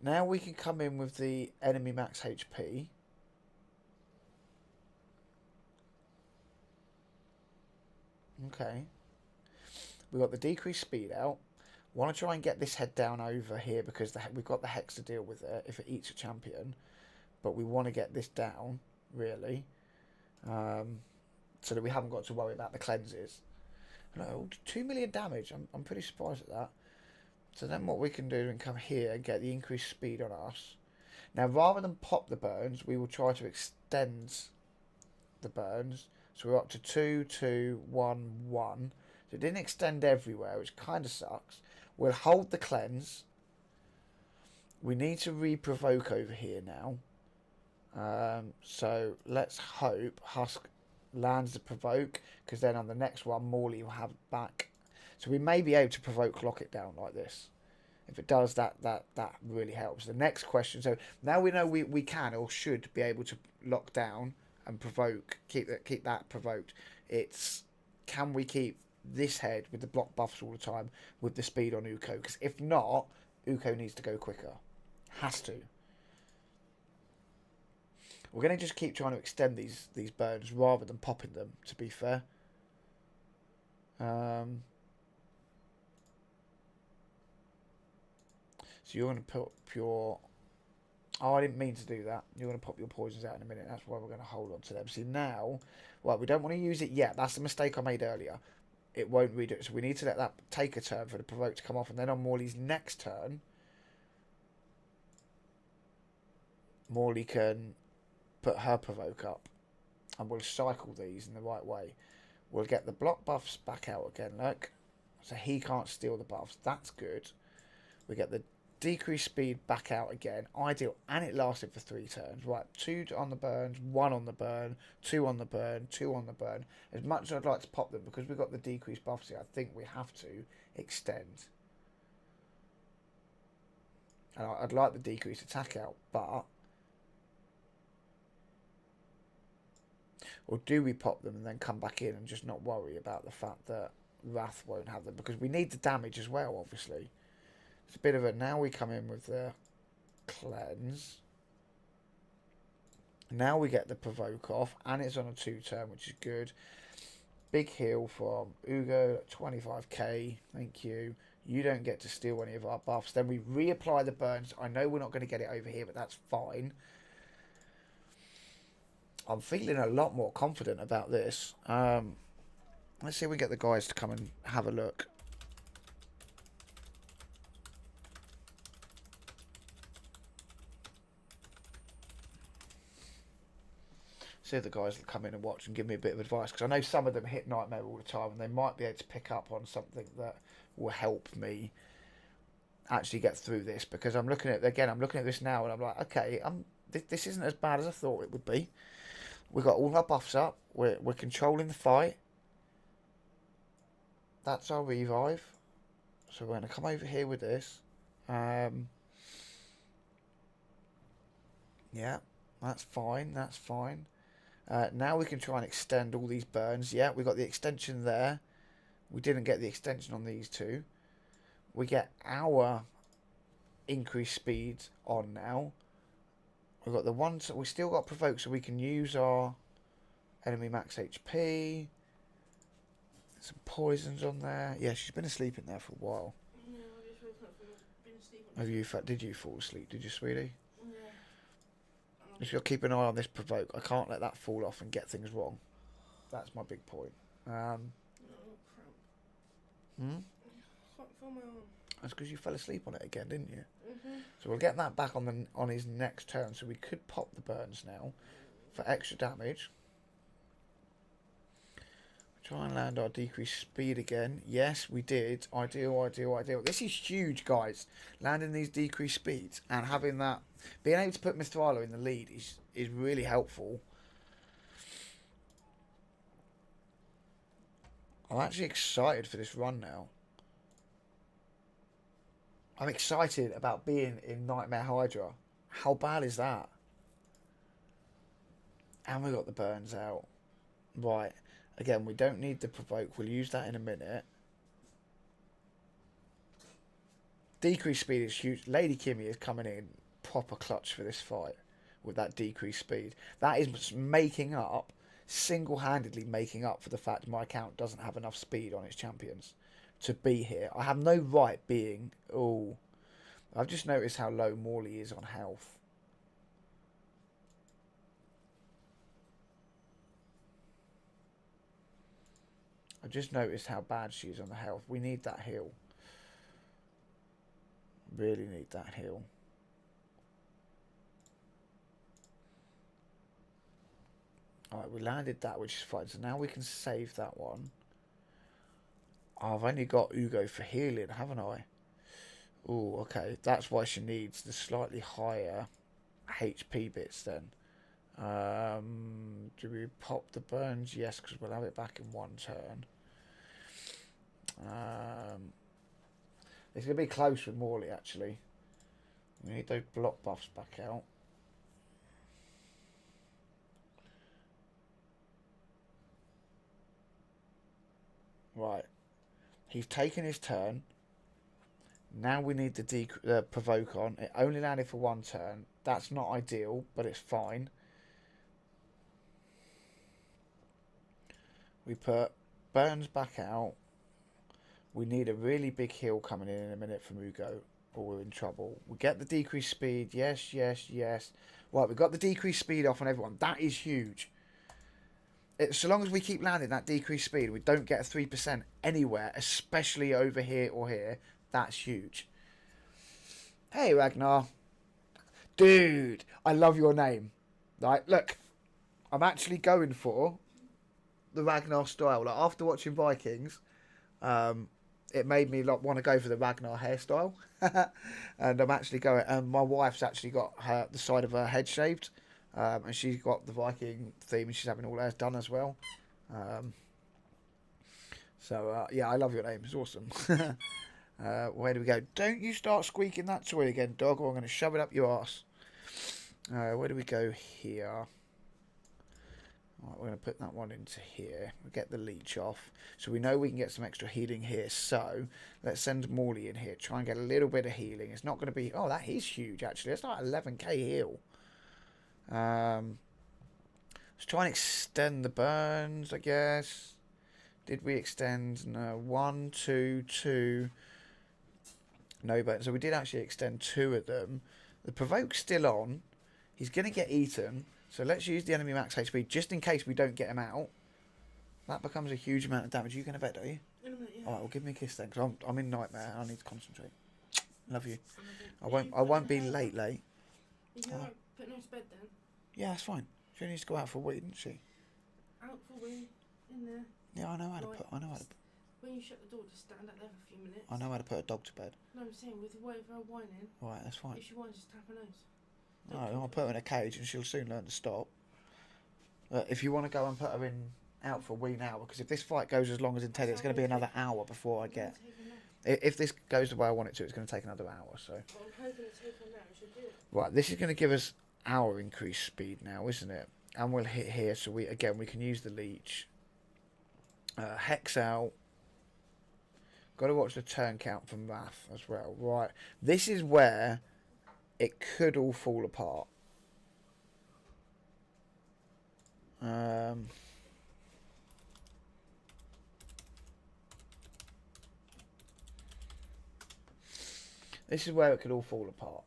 Now we can come in with the enemy max HP. Okay. We've got the decreased speed out. Want to try and get this head down over here because we've got the hex to deal with it if it eats a champion. But we want to get this down, really. So that we haven't got to worry about the cleanses. No, 2 million damage. I'm pretty surprised at that. So then what we can do is come here and get the increased speed on us. Now, rather than pop the burns, we will try to extend the burns. So we're up to 2, 2, 1, 1. So it didn't extend everywhere, which kind of sucks. We'll hold the cleanse. We need to re-provoke over here now. So let's hope Husk lands the provoke, because then on the next one Morley will have it back. So we may be able to provoke lock it down like this. If it does, that really helps. The next question, so now we know we can or should be able to lock down and provoke, keep that provoked. It's, can we keep this head with the block buffs all the time with the speed on Uko? Because if not, Uko needs to go quicker. Has to. We're going to just keep trying to extend these burns rather than popping them, to be fair. So you're going to put your... Oh, I didn't mean to do that. You're going to pop your poisons out in a minute. That's why we're going to hold on to them. See, now... Well, we don't want to use it yet. That's the mistake I made earlier. It won't redo it. So we need to let that take a turn for the provoke to come off. And then on Morley's next turn... Morley can put her provoke up. And we'll cycle these in the right way. We'll get the block buffs back out again, look. So he can't steal the buffs. That's good. We get the decreased speed back out again. Ideal. And it lasted for 3 turns. Right, 2 on the burns, 1 on the burn, 2 on the burn, 2 on the burn. As much as I'd like to pop them, because we've got the decreased buffs here, I think we have to extend. And I'd like the decreased attack out, but... Or do we pop them and then come back in and just not worry about the fact that Wrath won't have them? Because we need the damage as well, obviously. It's a bit of a... Now we come in with the cleanse. Now we get the provoke off. And it's on a 2 turn, which is good. Big heal from Ugo, 25k. Thank you. You don't get to steal any of our buffs. Then we reapply the burns. I know we're not going to get it over here, but that's fine. I'm feeling a lot more confident about this. Let's see if we get the guys to come and have a look. See if the guys will come in and watch and give me a bit of advice. Because I know some of them hit Nightmare all the time and they might be able to pick up on something that will help me actually get through this. Because I'm looking at, again, I'm looking at this now and I'm like, okay, this isn't as bad as I thought it would be. We've got all our buffs up. We're controlling the fight. That's our revive. So we're going to come over here with this. Yeah, that's fine. That's fine. Now we can try and extend all these burns. Yeah, we got the extension there. We didn't get the extension on these two. We get our increased speed on now. We've got the ones that we still got provoke, so we can use our enemy max HP. Some poisons on there. Yeah, she's been asleep in there for a while. Yeah, I just woke up from been asleep on Have the you? sofa. Did you fall asleep? Did you, sweetie? Yeah. If you'll keep an eye on this provoke, I can't let that fall off and get things wrong. That's my big point. Oh, crap. Hmm? I can't feel my arm. That's because you fell asleep on it again, didn't you? Mm-hmm. So we'll get that back on his next turn. So we could pop the burns now for extra damage. Try and land our decreased speed again. Yes, we did. Ideal, ideal, ideal. This is huge, guys. Landing these decreased speeds and having that, being able to put Mr. Arlo in the lead is really helpful. I'm actually excited for this run now. I'm excited about being in Nightmare Hydra. How bad is that? And we got the burns out. Right. Again, we don't need the provoke. We'll use that in a minute. Decreased speed is huge. Lady Kimmy is coming in proper clutch for this fight with that decreased speed. That is making up, single-handedly making up for the fact my account doesn't have enough speed on its champions to be here. I have no right being... Oh, I've just noticed how low Morley is on health. I just noticed how bad she is on the health. We need that heal. Really need that heal. Alright, we landed that, which is fine. So now we can save that one. Oh, I've only got Ugo for healing, haven't I? Oh, okay. That's why she needs the slightly higher HP bits then. Do we pop the burns? Yes, because we'll have it back in one turn. It's going to be close with Morley, actually. We need those block buffs back out. Right. He's taken his turn. Now we need the provoke on. It only landed for one turn. That's not ideal, but it's fine. We put burns back out. We need a really big heal coming in a minute from Ugo, or we're in trouble. We get the decreased speed. Yes, yes, yes. Right, we got the decreased speed off on everyone. That is huge. So long as we keep landing that decreased speed, we don't get a 3% anywhere, especially over here or here. That's huge. Hey, Ragnar. Dude, I love your name. Right, look. I'm actually going for the Ragnar style. Like, after watching Vikings, it made me want to go for the Ragnar hairstyle. And I'm actually going... And my wife's actually got the side of her head shaved. And she's got the Viking theme and she's having all hers done as well. Yeah, I love your name. It's awesome. Where do we go? Don't you start squeaking that toy again, dog, or I'm going to shove it up your ass. Where do we go here? Right, we're going to put that one into here. We'll get the leech off. So we know we can get some extra healing here. So let's send Morley in here. Try and get a little bit of healing. It's not going to be... Oh, that is huge, actually. It's like 11k heal. Let's try and extend the burns, I guess. Did we extend? No. 1, 2, 2. No burns. So we did actually extend 2 of them. The provoke's still on. He's going to get eaten. So let's use the enemy max HP just in case we don't get him out. That becomes a huge amount of damage. You going to bed, are you? In a minute, yeah. Alright, well give me a kiss then, because I'm in nightmare. I need to concentrate. Love you. I won't be late. You can put her to bed then. Yeah, that's fine. She needs to go out for a wee, didn't she? Out for a wee, in there. Yeah, I know how to Like, put. I know how to. When you shut the door, just stand up there for a few minutes. I know how to put a dog to bed. No, I'm saying with the way of her whining, Right, that's fine. if she whines, just tap her nose. No, I'll put her in a cage and she'll soon learn to stop. If you want to go and put her in out for a wee now, because if this fight goes as long as intended, it's going to be another hour before I get. If this goes the way I want it to, it's going to take another hour. So. Well, I'm hoping to take her now. She'll do it. Right, this is going to give us our increased speed now, isn't it? And we'll hit here, so we can use the leech. Hex out. Got to watch the turn count from Wrath as well. Right, this is where it could all fall apart. This is where it could all fall apart.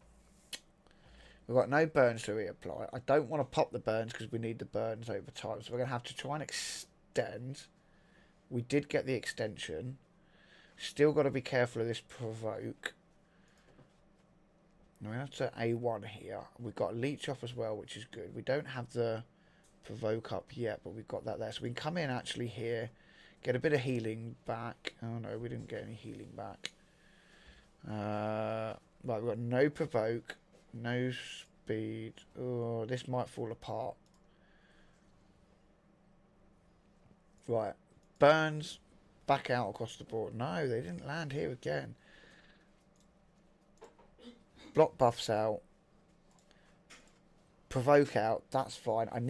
We've got no burns to reapply. I don't want to pop the burns because we need the burns over time. So we're going to have to try and extend. We did get the extension. Still got to be careful of this provoke. Now we have to A1 here. We've got leech off as well, which is good. We don't have the provoke up yet, but we've got that there. So we can come in actually here, get a bit of healing back. Oh no, we didn't get any healing back. Right, we've got no provoke. No speed. Oh, this might fall apart. Right. Burns back out across the board. No, they didn't land here again. Block buffs out. Provoke out. That's fine. I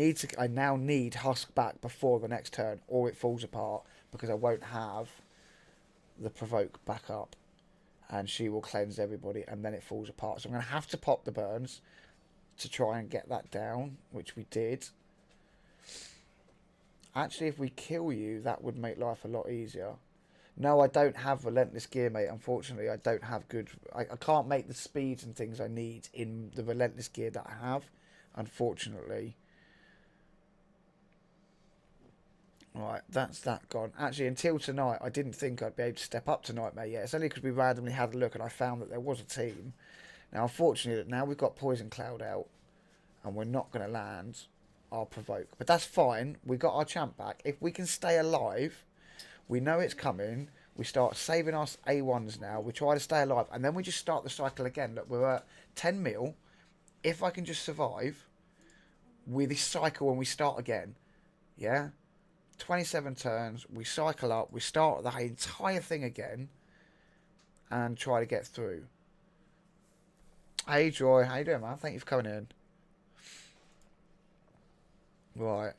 now need Husk back before the next turn, or it falls apart because I won't have the provoke back up. And she will cleanse everybody, and then it falls apart. So I'm going to have to pop the burns to try and get that down, which we did. Actually, if we kill you, that would make life a lot easier. No, I don't have Relentless Gear, mate. Unfortunately, I don't have good... I can't make the speeds and things I need in the Relentless Gear that I have, unfortunately. Right, that's that gone. Actually, until tonight, I didn't think I'd be able to step up to Nightmare yet. It's only because we randomly had a look and I found that there was a team. Now, unfortunately, now we've got Poison Cloud out and we're not going to land our Provoke. But that's fine. We got our champ back. If we can stay alive, we know it's coming. We start saving our A1s now. We try to stay alive and then we just start the cycle again. Look, we're at 10 mil. If I can just survive, we cycle and we start again. Yeah? 27 turns, we cycle up, we start the entire thing again and try to get through. Hey Joy, how you doing, man? Thank you for coming in. Right.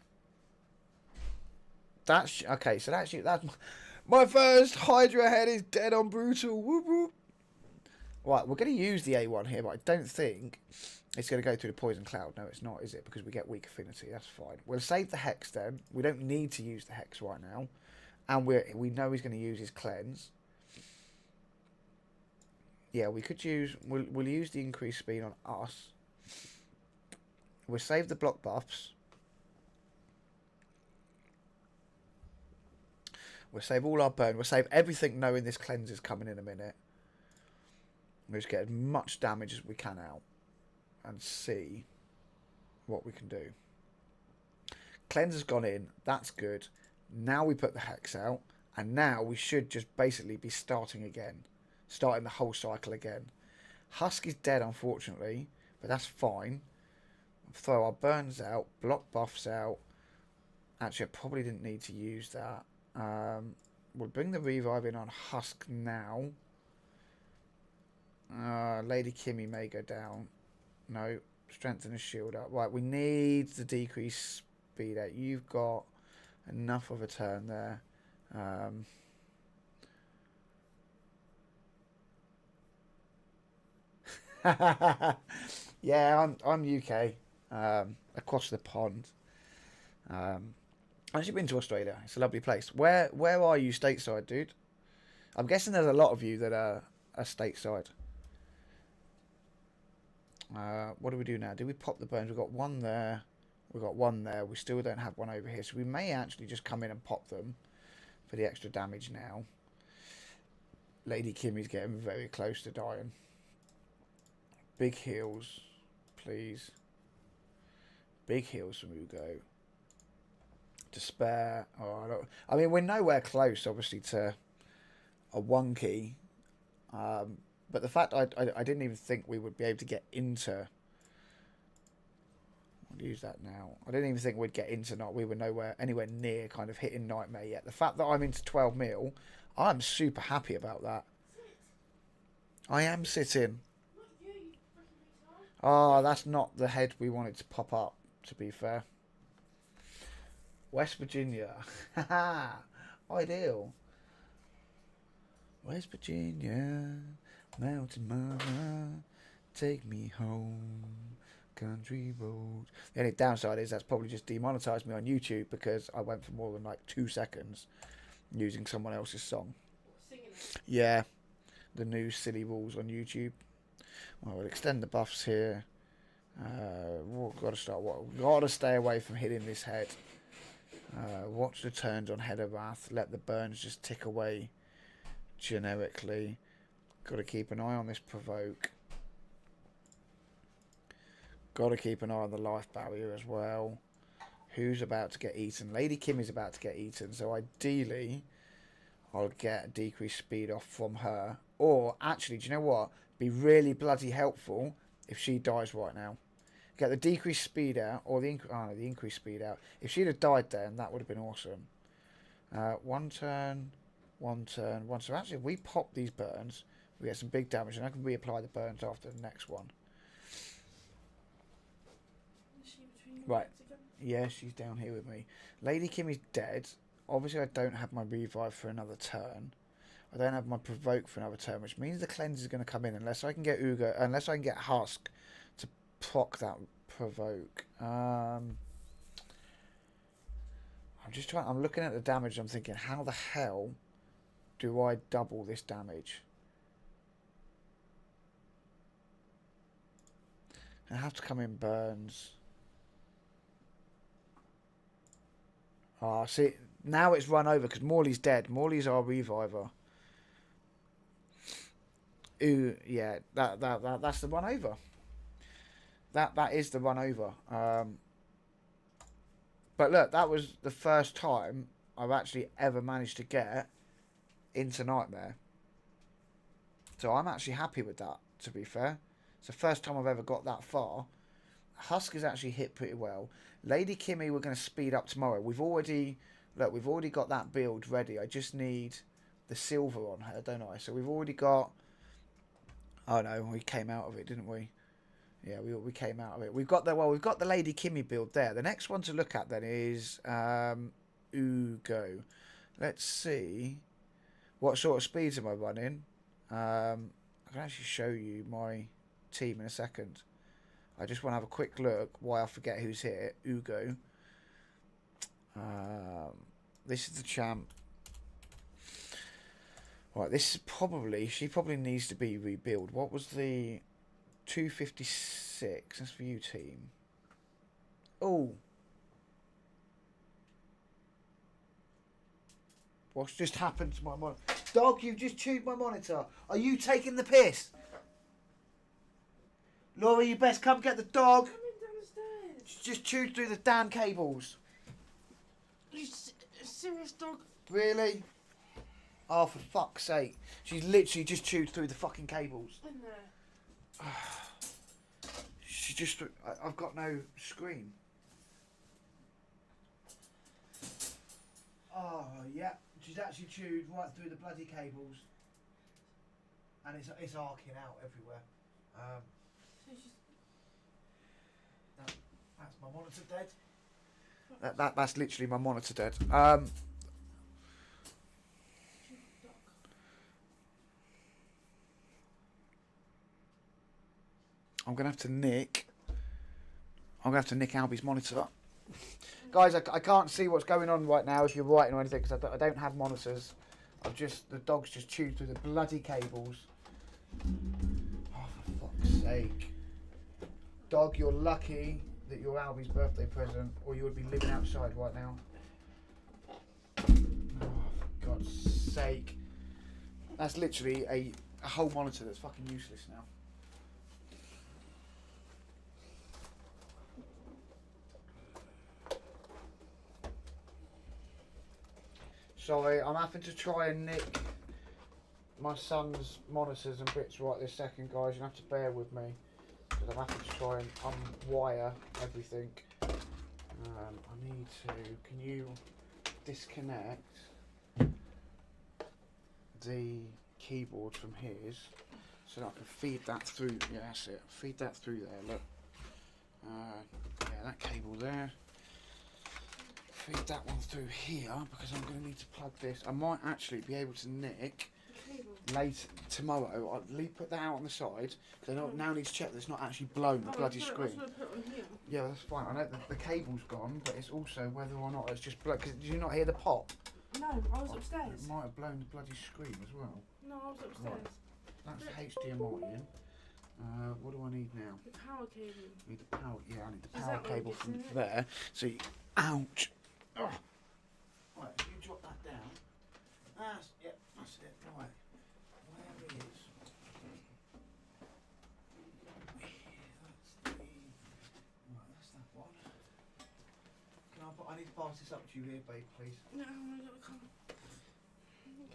That's okay, so that's my first Hydra head is dead on Brutal. Whoop, whoop. Right, we're going to use the A1 here, but I don't think it's going to go through the Poison Cloud. No, it's not, is it? Because we get weak affinity. That's fine. We'll save the Hex then. We don't need to use the Hex right now. And we know he's going to use his Cleanse. Yeah, we could use... We'll use the increased speed on us. We'll save the block buffs. We'll save all our burn. We'll save everything knowing this Cleanse is coming in a minute. We'll just get as much damage as we can out. And see what we can do. Cleanse has gone in. That's good. Now we put the Hex out. And now we should just basically be starting again. Starting the whole cycle again. Husk is dead, unfortunately. But that's fine. Throw our burns out. Block buffs out. Actually, I probably didn't need to use that. We'll bring the revive in on Husk now. Lady Kimmy may go down. No, strengthen a shield up. Right, we need the decreased speed out. You've got enough of a turn there. Yeah, I'm UK. Across the pond. I've actually been to Australia. It's a lovely place. Where are you stateside, dude? I'm guessing there's a lot of you that are stateside. What do we do now? Do we pop the burns? We've got one there. We've got one there. We still don't have one over here. So we may actually just come in and pop them for the extra damage now. Lady Kimmy's getting very close to dying. Big heals, please. Big heals from Ugo. Despair. Oh, I mean, we're nowhere close, obviously, to a 1 key. But the fact I didn't even think we would be able to get into... I'll use that now. I didn't even think we'd get into not. We were anywhere near kind of hitting Nightmare yet. The fact that I'm into 12 mil, I'm super happy about that. I am sitting. Oh, that's not the head we wanted to pop up, to be fair. West Virginia. Haha. Ideal. West Virginia. Mountain mama, take me home, country roads. The only downside is that's probably just demonetised me on YouTube because I went for more than like 2 seconds using someone else's song. Singing it. Yeah, the new silly rules on YouTube. Well, we'll extend the buffs here. We've got to start. We've got to stay away from hitting this head. Watch the turns on Head of Wrath. Let the burns just tick away generically. Got to keep an eye on this provoke. Got to keep an eye on the life barrier as well. Who's about to get eaten? Lady Kimmy's about to get eaten. So ideally, I'll get a decreased speed off from her. Or actually, do you know what? Be really bloody helpful if she dies right now. Get the decreased speed out, or the increased speed out. If she'd have died then, that would have been awesome. One turn. So actually, if we pop these burns, we get some big damage, and I can reapply the burns after the next one. Is she between the Right. legs again? Yeah, she's down here with me. Lady Kimmy's dead. Obviously, I don't have my revive for another turn. I don't have my provoke for another turn, which means the cleanse is going to come in unless I can get unless I can get Husk to proc that provoke. I'm just trying. I'm looking at the damage. I'm thinking, how the hell do I double this damage? I have to come in burns. Ah, see, now it's run over because Morley's dead. Morley's our reviver. Ooh, yeah, that's the run over. That is the run over. But look, that was the first time I've actually ever managed to get into Nightmare. So I'm actually happy with that, to be fair. It's the first time I've ever got that far. Husk has actually hit pretty well. Lady Kimmy, we're going to speed up tomorrow. We've already got that build ready. I just need the silver on her, don't I? So we've already got... Oh no, we came out of it, didn't we? Yeah, we came out of it. We've got the Lady Kimmy build there. The next one to look at then is Ugo. Let's see what sort of speeds am I running. I can actually show you my team in a second. I just want to have a quick look. Why I forget who's here. Ugo. This is the champ. Right, this is probably... She probably needs to be rebuilt. What was the... 256. That's for you, team. Oh. What's just happened to my monitor? Dog, you've just chewed my monitor. Are you taking the piss? Laura, you best come get the dog. Coming down the stairs. She's just chewed through the damn cables. You serious dog? Really? Oh, for fuck's sake. She's literally just chewed through the fucking cables. In there. She just... I've got no screen. Oh, yeah. She's actually chewed right through the bloody cables. And it's arcing out everywhere. So she's... That's my monitor dead. That's literally my monitor dead. I'm gonna have to nick Albie's monitor. Guys, I can't see what's going on right now if you're writing or anything because I don't have monitors. The dog's just chewed through the bloody cables. Oh, for fuck's sake. Dog, you're lucky that you're Albie's birthday present or you would be living outside right now. Oh, for God's sake. That's literally a whole monitor that's fucking useless now. Sorry, I'm having to try and nick my son's monitors and bits right this second, guys. You have to bear with me because I'm having to try and unwire everything. I need to. Can you disconnect the keyboard from his so that I can feed that through? Yeah, that's it. Feed that through there. Look. Yeah, that cable there. Feed that one through here because I'm going to need to plug this. I might actually be able to nick later tomorrow. I'll put that out on the side because I now need to check that it's not actually blown the bloody screen. Yeah, that's fine. I know the cable's gone, but it's also whether or not it's just blown. Because did you not hear the pop? No, I was upstairs. It might have blown the bloody screen as well. No, I was upstairs. That's HDMI in. What do I need now? The power cable. I need the power. Yeah, I need the Is power that what cable gets from in it? there. So, ouch. Oh. Right, if you drop that down. That's it. Right. Where is? That's that one. I need to pass this up to you here, babe, please. No, I can't. You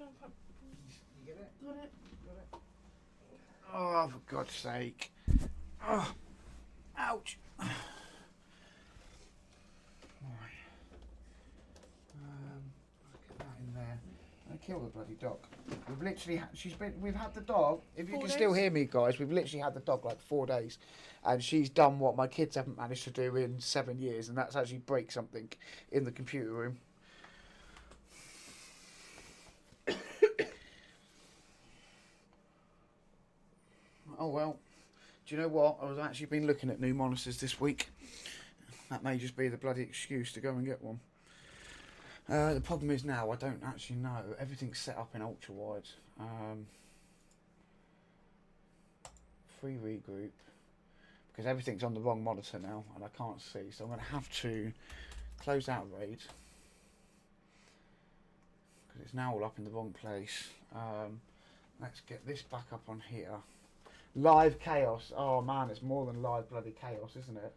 get it? Got it. Got it. Oh, for God's sake. Oh, ouch. Right. Get that in there. I kill the bloody dog. We've literally we've had the dog. If you 4 can days? still hear me, guys, we've literally had the dog like 4 days, and she's done what my kids haven't managed to do in 7 years, and that's actually break something in the computer room. Oh well. Do you know what? I've actually been looking at new monitors this week. That may just be the bloody excuse to go and get one. The problem is now I don't actually know. Everything's set up in ultra wide. Free regroup. Because everything's on the wrong monitor now and I can't see. So I'm going to have to close out RAID. Because it's now all up in the wrong place. Let's get this back up on here. Live chaos. Oh man, it's more than live bloody chaos, isn't it?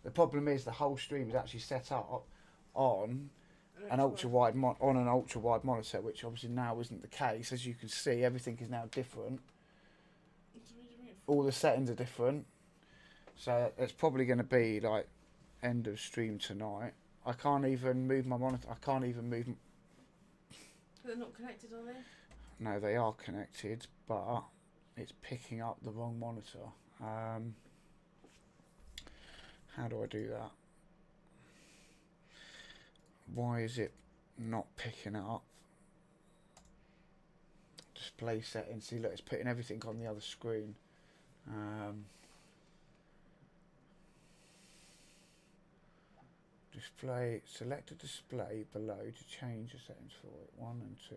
The problem is the whole stream is actually set up on an ultra wide monitor, which obviously now isn't the case. As you can see, everything is now different. All the settings are different, so it's probably going to be like end of stream tonight. I can't even move my monitor. I can't even move. They're not connected, are they? No, they are connected, but it's picking up the wrong monitor. How do I do that? Why is it not picking up? Display settings. See, look, it's putting everything on the other screen. Display. Select a display below to change the settings for it. 1 and 2.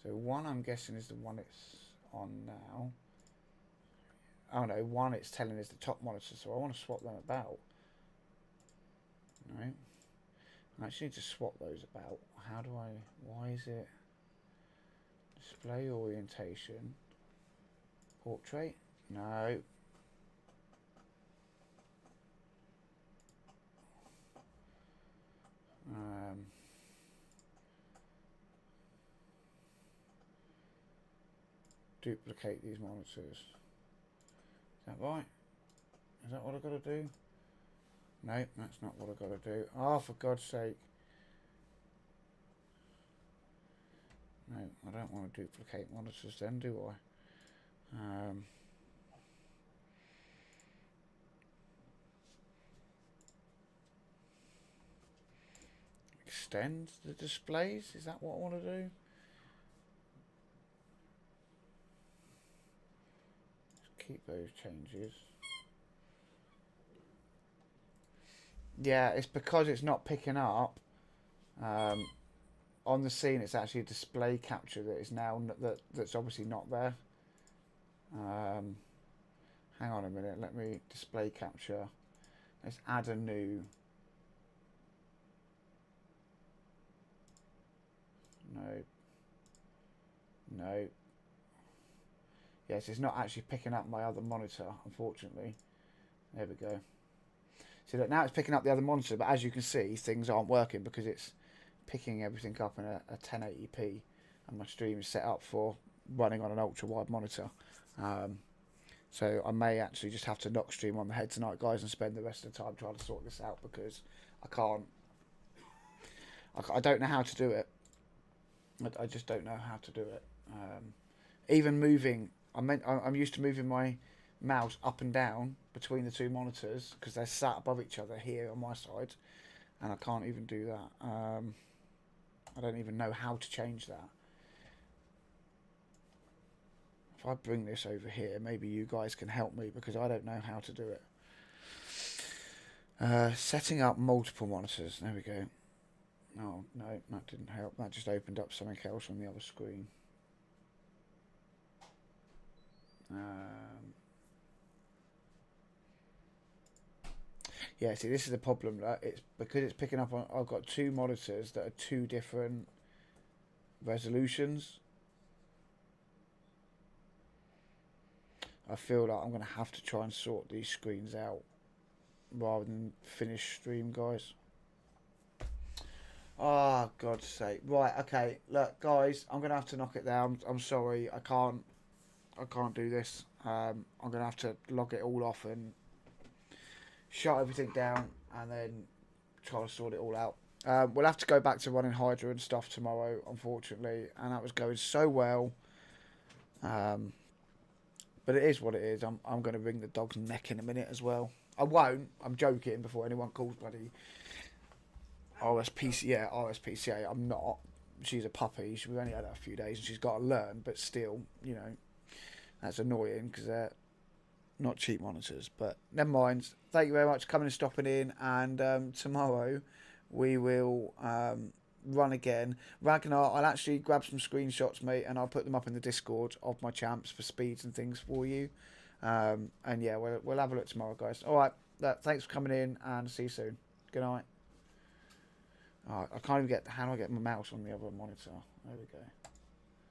So 1, I'm guessing, is the one it's on now. Oh no, 1 it's telling is the top monitor, so I want to swap them about. No. I actually need to swap those about. How do I... Why is it... Display orientation. Portrait? No. Duplicate these monitors. Is that right? Is that what I've got to do? No, that's not what I've got to do. Oh, for God's sake. No, I don't want to duplicate monitors then, do I? Extend the displays? Is that what I want to do? Keep those changes. Yeah, it's because it's not picking up. On the scene, it's actually a display capture that is now that's obviously not there. Hang on a minute. Let me display capture. Let's add a new. No. No. Yes, it's not actually picking up my other monitor, unfortunately. There we go. See, look, now it's picking up the other monitor, but as you can see, things aren't working because it's picking everything up in a 1080p, and my stream is set up for running on an ultra-wide monitor. So I may actually just have to knock stream on the head tonight, guys, and spend the rest of the time trying to sort this out because I can't. I don't know how to do it. I just don't know how to do it. Even moving, I'm used to moving my mouse up and down between the two monitors because they're sat above each other here on my side, and I can't even do that. I don't even know how to change that. If I bring this over here, maybe you guys can help me because I don't know how to do it. Setting up multiple monitors. There we go. Oh, no, that didn't help. That just opened up something else on the other screen. Yeah, see, this is the problem. That it's because it's picking up on. I've got two monitors that are two different resolutions. I feel like I'm going to have to try and sort these screens out rather than finish stream, guys. Oh, God's sake. Right, okay. Look, guys, I'm going to have to knock it down. I'm sorry. I can't do this. I'm going to have to log it all off and shut everything down and then try to sort it all out. We'll have to go back to running Hydra and stuff tomorrow, unfortunately. And that was going so well. But it is what it is. I'm going to wring the dog's neck in a minute as well. I won't. I'm joking before anyone calls bloody RSPCA. Yeah, RSPCA. I'm not. She's a puppy. We've only had her a few days and she's got to learn. But still, you know, that's annoying because they're not cheap monitors. But never mind. Thank you very much for coming and stopping in. And tomorrow we will run again. Ragnar, I'll actually grab some screenshots, mate, and I'll put them up in the Discord of my champs for speeds and things for you. And yeah, we'll have a look tomorrow, guys. All right, thanks for coming in, and see you soon. Good night. I can't even get. How do I get my mouse on the other monitor? There we go.